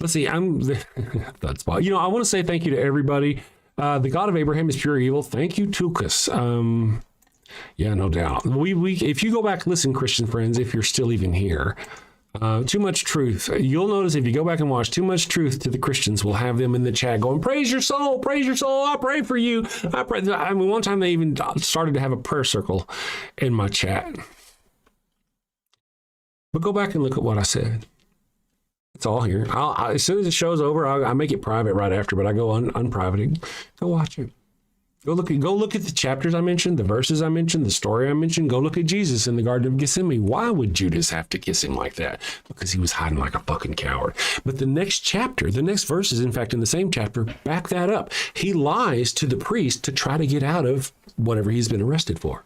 Let's see. That's why. I want to say thank you to everybody. The God of Abraham is pure evil. Thank you, Tulkas. Yeah, no doubt. We if you go back and listen, Christian friends, if you're still even here, Too Much Truth. You'll notice if you go back and watch Too Much Truth to the Christians, we'll have them in the chat going, praise your soul, I pray for you. One time they even started to have a prayer circle in my chat. But go back and look at what I said. It's all here. As soon as the show's over, I make it private right after, but I go unprivate it. Go watch it. Go look at the chapters I mentioned, the verses I mentioned, the story I mentioned. Go look at Jesus in the Garden of Gethsemane. Why would Judas have to kiss him like that? Because he was hiding like a fucking coward. But the next chapter, the next verses, in fact, in the same chapter, back that up. He lies to the priest to try to get out of whatever he's been arrested for.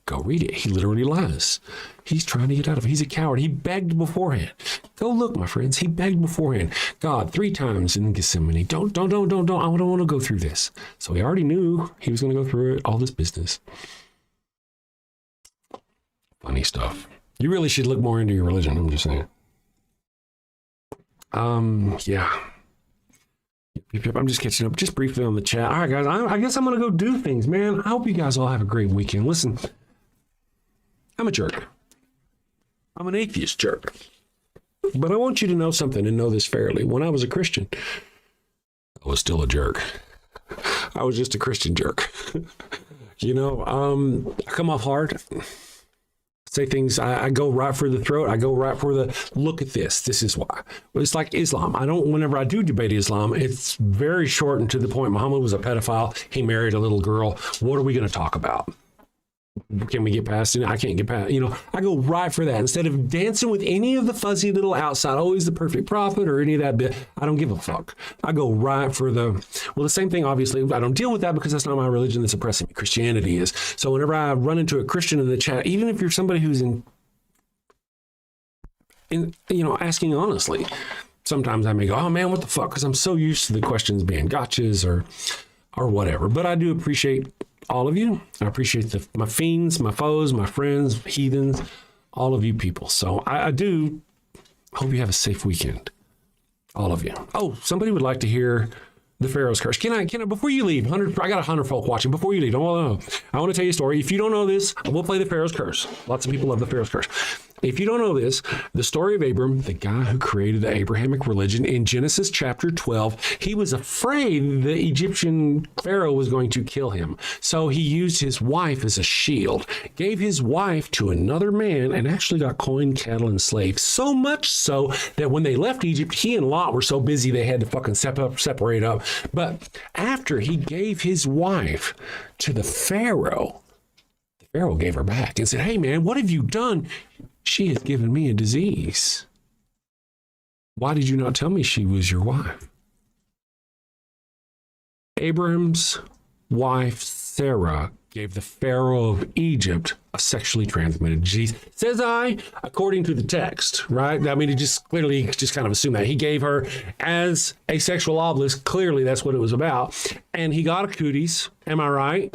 Go read it. He literally lies. He's trying to get out of it. He's a coward. He begged beforehand. Go look, my friends. He begged beforehand. God, 3 times in Gethsemane. Don't. I don't want to go through this. So he already knew he was going to go through it, all this business. Funny stuff. You really should look more into your religion. I'm just saying. Yeah. I'm just catching up just briefly on the chat. All right, guys. I guess I'm going to go do things, man. I hope you guys all have a great weekend. Listen. I'm a jerk. I'm an atheist jerk. But I want you to know something and know this fairly. When I was a Christian, I was still a jerk. I was just a Christian jerk. I come off hard. Say things, I go right for the throat. I go right for the, look at this. This is why. It's like Islam. Whenever I do debate Islam, it's very short and to the point. Muhammad was a pedophile. He married a little girl. What are we going to talk about? Can we get past it? I can't get past, I go right for that. Instead of dancing with any of the fuzzy little outside, always the perfect prophet or any of that bit, I don't give a fuck. I go right for the same thing, obviously. I don't deal with that because that's not my religion that's oppressing me. Christianity is. So whenever I run into a Christian in the chat, even if you're somebody who's asking honestly, sometimes I may go, oh man, what the fuck? Because I'm so used to the questions being gotchas or whatever. But I do appreciate all of you. I appreciate my fiends, my foes, my friends, heathens, all of you people. So I do hope you have a safe weekend. All of you. Oh, somebody would like to hear the Pharaoh's Curse. Can I, before you leave, I got 100 folk watching. Before you leave, I want to tell you a story. If you don't know this, we'll play the Pharaoh's Curse. Lots of people love the Pharaoh's Curse. If you don't know this, the story of Abram, the guy who created the Abrahamic religion, in Genesis chapter 12, he was afraid the Egyptian Pharaoh was going to kill him. So he used his wife as a shield, gave his wife to another man, and actually got coin, cattle, and slaves. So much so that when they left Egypt, he and Lot were so busy they had to fucking separate up. But after he gave his wife to the Pharaoh gave her back and said, hey man, what have you done? She has given me a disease. Why did you not tell me she was your wife? Abraham's wife, Sarah, gave the Pharaoh of Egypt a sexually transmitted disease. Says I, according to the text, right? I mean, it just clearly just kind of assumed that. He gave her as a sexual obelisk. Clearly, that's what it was about. And he got a cooties. Am I right?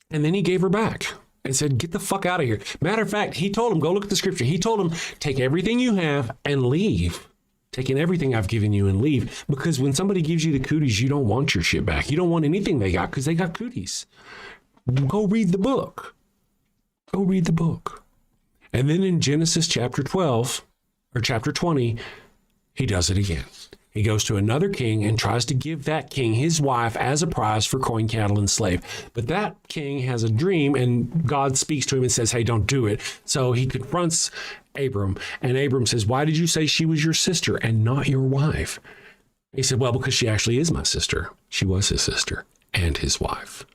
And then he gave her back and said, get the fuck out of here. Matter of fact, he told him, go look at the scripture. He told him, take everything you have and leave. Taking everything I've given you and leave. Because when somebody gives you the cooties, you don't want your shit back. You don't want anything they got because they got cooties. Go read the book. Go read the book. And then in Genesis chapter 12 or chapter 20, he does it again. He goes to another king and tries to give that king his wife as a prize for coin, cattle, and slave. But that king has a dream, and God speaks to him and says, hey, don't do it. So he confronts Abram, and Abram says, why did you say she was your sister and not your wife? He said, well, because she actually is my sister. She was his sister and his wife.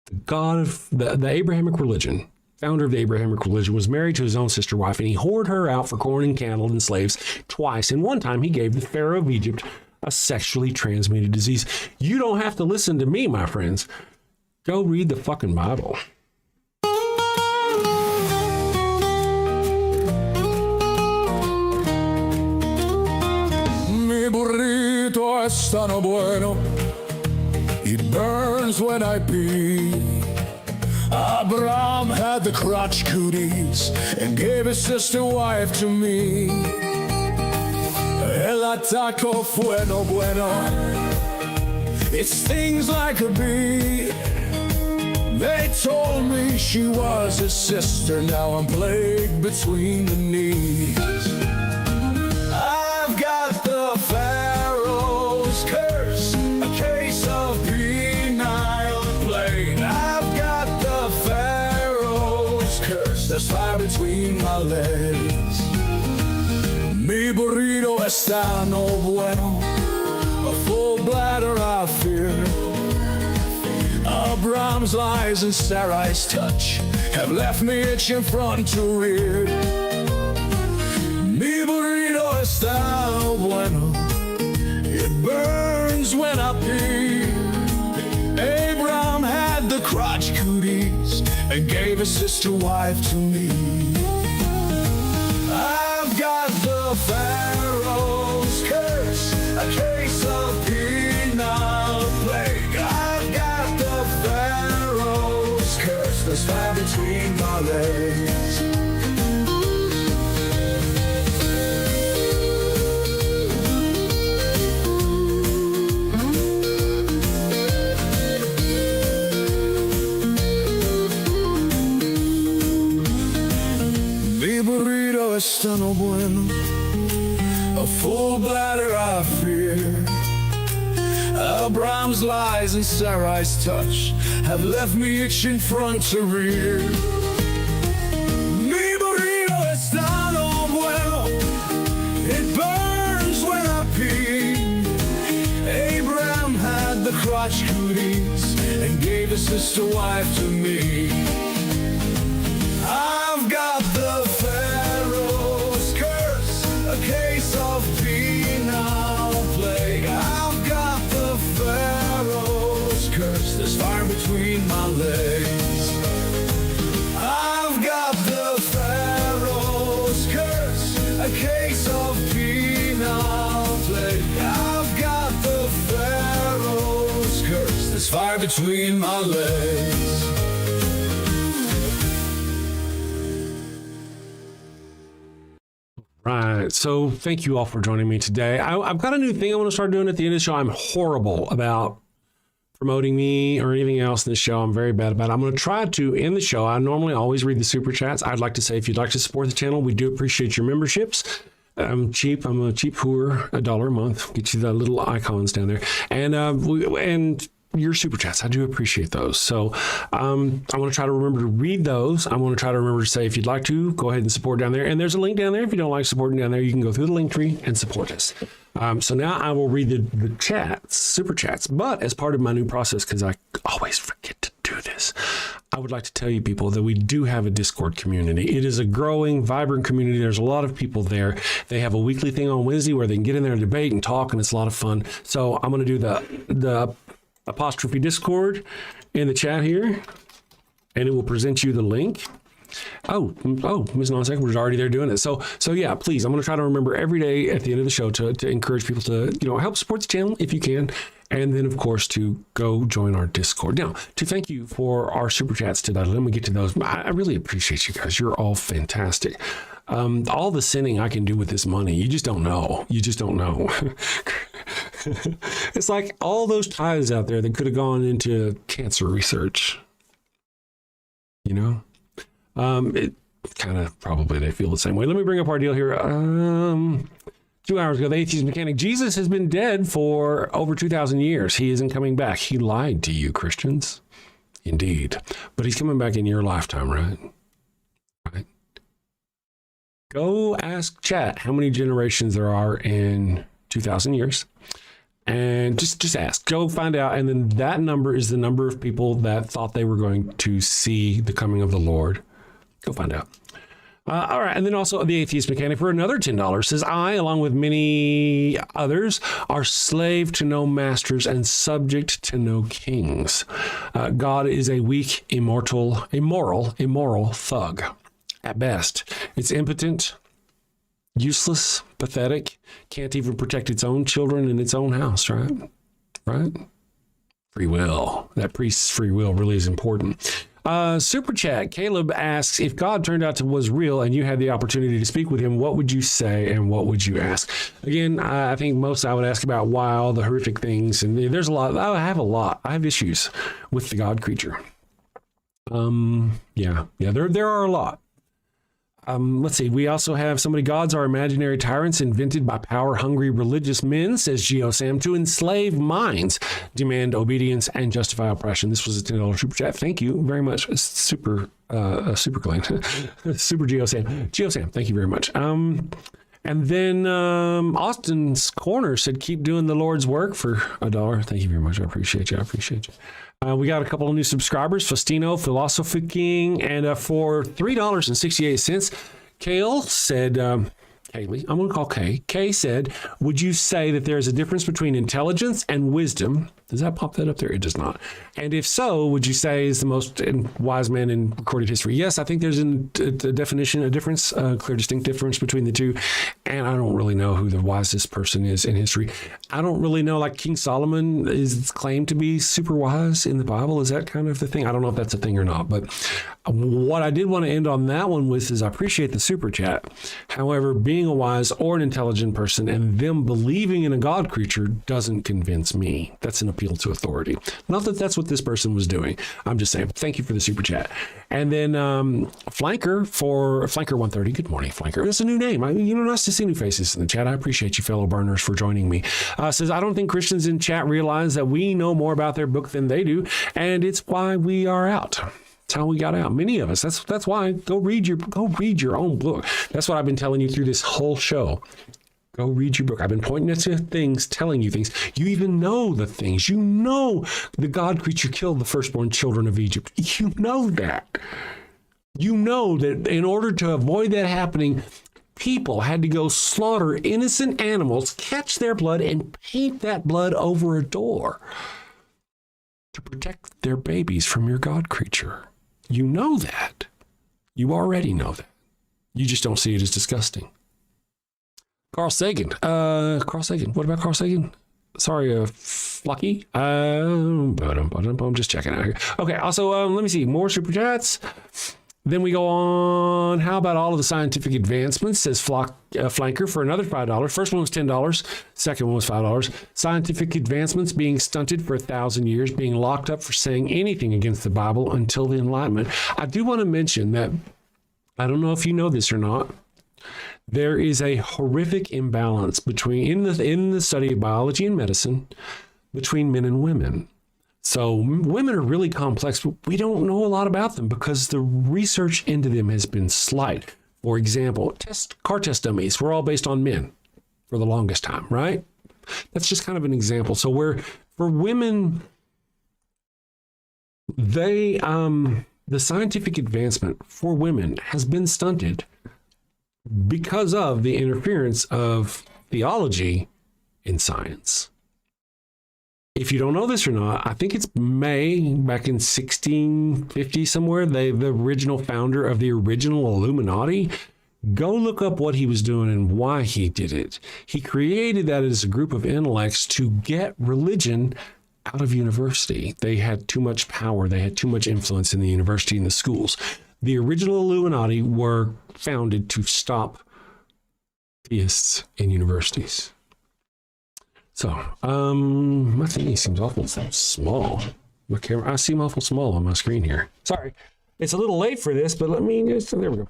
The God of the Abrahamic religion, founder of the Abrahamic religion, was married to his own sister wife, and he whored her out for corn and cattle and slaves twice. And one time he gave the Pharaoh of Egypt a sexually transmitted disease. You don't have to listen to me, my friends. Go read the fucking Bible. Mi burrito es tan bueno. It burns when I pee. Abraham had the crotch cooties and gave his sister wife to me. El ataco bueno bueno. It stings like a bee. They told me she was his sister. Now I'm plagued between the knees. I've got the Pharaoh's curse, a case of penile plague. I've got the Pharaoh's curse, there's fire between my legs. Mi burrito está no bueno, a full bladder I fear. Abraham's lies and Sarai's touch have left me itching front to rear. Mi burrito está bueno, it burns when I pee. Abraham had the crotch cooties and gave his sister wife to me. I've got the Pharaoh's curse, a case of penile plague. I've got the Pharaoh's curse, there's fire between my legs. Mi burrito está no bueno, a full bladder I fear. Abraham's lies and Sarai's touch have left me itching front to rear. Mi burrito está no bueno, it burns when I pee. Abraham had the crotch cooties and gave his sister wife to me. I've got the Pharaoh's curse, a case of penile plague. I've got the Pharaoh's curse, there's fire between my legs. I've got the Pharaoh's curse, a case of penile plague. I've got the Pharaoh's curse, there's fire between my legs. Right. So thank you all for joining me today. I've got a new thing I want to start doing at the end of the show. I'm horrible about promoting me or anything else in the show. I'm very bad about it. I'm going to try to end the show. I normally always read the super chats. I'd like to say, if you'd like to support the channel, we do appreciate your memberships. I'm cheap. I'm a cheap whore, $1 a month. Get you the little icons down there. And your super chats, I do appreciate those. So I want to try to remember to read those. I want to try to remember to say, if you'd like to, go ahead and support down there. And there's a link down there. If you don't like supporting down there, you can go through the link tree and support us. So now I will read the chats, super chats. But as part of my new process, because I always forget to do this, I would like to tell you people that we do have a Discord community. It is a growing, vibrant community. There's a lot of people there. They have a weekly thing on Wednesday where they can get in there and debate and talk, and it's a lot of fun. So I'm going to do the apostrophe Discord in the chat here. and it will present you the link. Oh, Ms. Non-Sequitur was already there doing it. So yeah, please, I'm going to try to remember every day at the end of the show to encourage people to, help support the channel if you can. And then, of course, to go join our Discord. Now, to thank you for our super chats today. Let me get to those. I really appreciate you guys. You're all fantastic. All the sinning I can do with this money, you just don't know. You just don't know. It's like all those tithes out there that could have gone into cancer research. It kind of probably they feel the same way. Let me bring up our deal here. 2 hours ago, the atheist mechanic. Jesus has been dead for over 2,000 years. He isn't coming back. He lied to you, Christians. Indeed. But he's coming back in your lifetime, right? Right. Go ask chat how many generations there are in 2,000 years. And just ask. Go find out. And then that number is the number of people that thought they were going to see the coming of the Lord. Go find out. All right. And then also the atheist mechanic for another $10 says, I, along with many others, are slave to no masters and subject to no kings. God is a weak, immoral thug at best. It's impotent, useless, pathetic, can't even protect its own children in its own house, right? Right? Free will. That priest's free will really is important. Super chat. Caleb asks, if God turned out was real and you had the opportunity to speak with him, what would you say and what would you ask? Again, I think most I would ask about why the horrific things, and there's a lot. I have issues with the God creature. Yeah, there are a lot. Let's see. We also have somebody. Gods are imaginary tyrants invented by power-hungry religious men, says GeoSam, to enslave minds, demand obedience, and justify oppression. This was a $10 super chat. Thank you very much. Super Glenn. Super GeoSam. GeoSam, thank you very much. And then Austin's Corner said, keep doing the Lord's work for $1. Thank you very much. I appreciate you. We got a couple of new subscribers, Faustino, Philosophy King, and for $3.68, Kale said, Kaylee, I'm going to call Kay. Kay said, would you say that there is a difference between intelligence and wisdom? Does that pop that up there? It does not. And if so, would you say is the most wise man in recorded history? Yes, I think there's a difference, a clear, distinct difference between the two. And I don't really know who the wisest person is in history. I don't really know, like King Solomon is claimed to be super wise in the Bible. Is that kind of the thing? I don't know if that's a thing or not. But what I did want to end on that one with is I appreciate the super chat. However, being a wise or an intelligent person and them believing in a God creature doesn't convince me. That's an appeal to authority. Not that that's what this person was doing. I'm just saying, thank you for the super chat. And then Flanker for Flanker 130. Good morning, Flanker. That's a new name. Nice to see new faces in the chat. I appreciate you, fellow burners, for joining me. Says, I don't think Christians in chat realize that we know more about their book than they do, and it's why we are out. That's how we got out. Many of us. That's why. Go read your own book. That's what I've been telling you through this whole show. Go read your book. I've been pointing to things, telling you things. You even know the things. You know the God creature killed the firstborn children of Egypt. You know that. You know that in order to avoid that happening, people had to go slaughter innocent animals, catch their blood, and paint that blood over a door to protect their babies from your God creature. You know that. You already know that. You just don't see it as disgusting. Carl Sagan. What about Carl Sagan? Sorry, Flucky. I'm just checking out here. Okay, also, let me see. More super chats. Then we go on. How about all of the scientific advancements, says Flanker, for another $5. First one was $10. Second one was $5. Scientific advancements being stunted for 1,000 years, being locked up for saying anything against the Bible until the Enlightenment. I do want to mention that, I don't know if you know this or not, there is a horrific imbalance between in the study of biology and medicine between men and women. So women are really complex, but we don't know a lot about them because the research into them has been slight. For example, car test dummies were all based on men for the longest time, right? That's just kind of an example. So for women, the scientific advancement for women has been stunted because of the interference of theology in science. if you don't know this or not, I think it's May, back in 1650 somewhere, the original founder of the original Illuminati. Go look up what he was doing and why he did it. He created that as a group of intellects to get religion out of university. They had too much power. They had too much influence in the university and the schools. The original Illuminati were founded to stop theists in universities. So, my thingy seems awful small. My camera, I seem awful small on my screen here. Sorry, it's a little late for this, but let me just, there we go.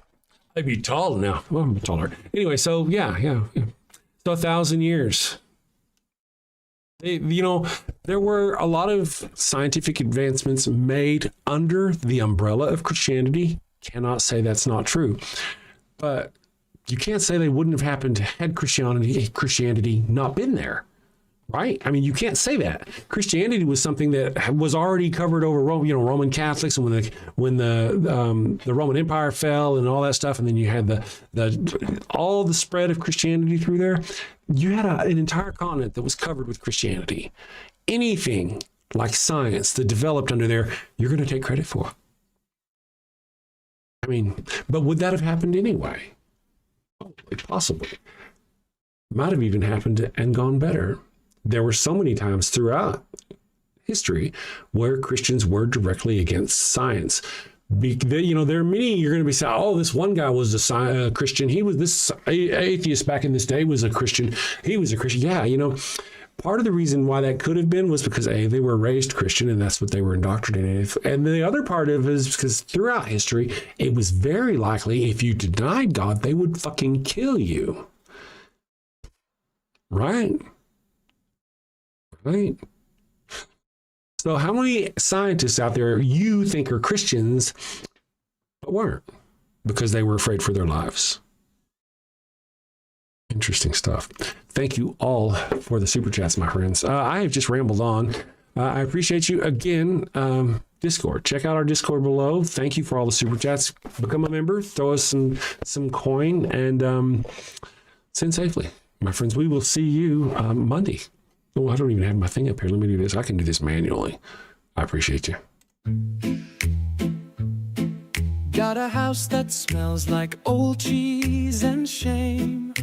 I'd be tall now. Well, I'm taller. Anyway, so yeah. So 1,000 years. There were a lot of scientific advancements made under the umbrella of Christianity. Cannot say that's not true, but you can't say they wouldn't have happened had Christianity not been there. Right? I mean, you can't say that. Christianity was something that was already covered over Roman Catholics, and when the Roman Empire fell and all that stuff, and then you had all the spread of Christianity through there. You had an entire continent that was covered with Christianity. Anything like science that developed under there, you're going to take credit for. I mean, but would that have happened anyway? Possibly. Might have even happened and gone better. There were so many times throughout history where Christians were directly against science. There are many, you're going to be saying, oh, this one guy was a Christian. He was this atheist back in this day was a Christian. He was a Christian. Yeah, part of the reason why that could have been was because they were raised Christian and that's what they were indoctrinated. And the other part of it is because throughout history, it was very likely if you denied God, they would fucking kill you. Right? Right. So how many scientists out there you think are Christians but weren't because they were afraid for their lives? Interesting stuff. Thank you all for the super chats, my friends. I have just rambled on. I appreciate you again. Discord. Check out our Discord below. Thank you for all the super chats. Become a member. Throw us some coin and send safely, my friends. We will see you Monday. Oh, I don't even have my thing up here. Let me do this. I can do this manually. I appreciate you. Got a house that smells like old cheese and shame.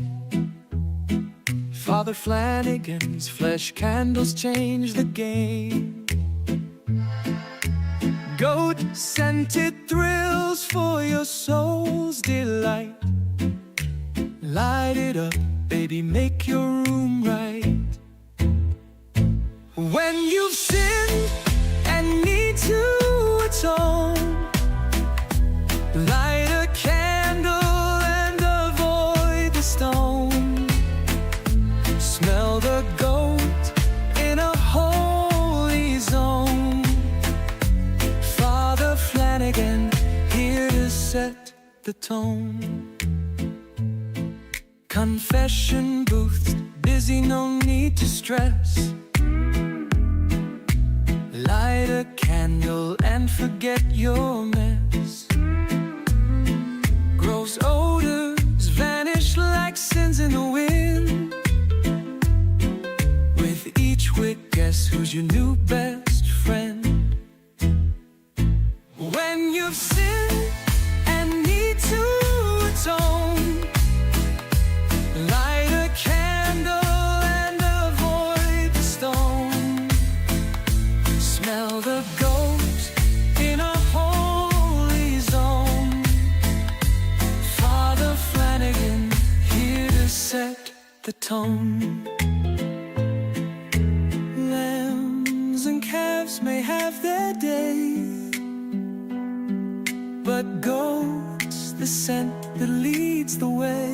Father Flanagan's flesh candles change the game. Goat-scented thrills for your soul's delight. Light it up, baby, make your room right. When you've sinned and need to atone, light a candle and avoid the stone. Smell the goat in a holy zone. Father Flanagan, here to set the tone. Confession booths, busy, no need to stress. Light a candle and forget your mess. Gross odors vanish like sins in the wind. With each wick, guess who's your new best friend? When you've sinned and need to atone, light a candle and avoid the stone. Smell the goat in a holy zone. Father Flanagan, here to set the tone. Lambs and calves may have their day, but goat's the scent that leads the way.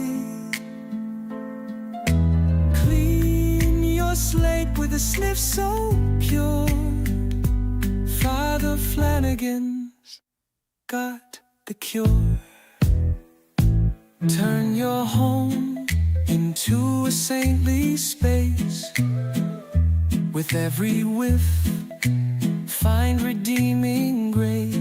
Clean your slate with a sniff so pure. Father Flanagan's got the cure. Turn your home into a saintly space. With every whiff, find redeeming grace.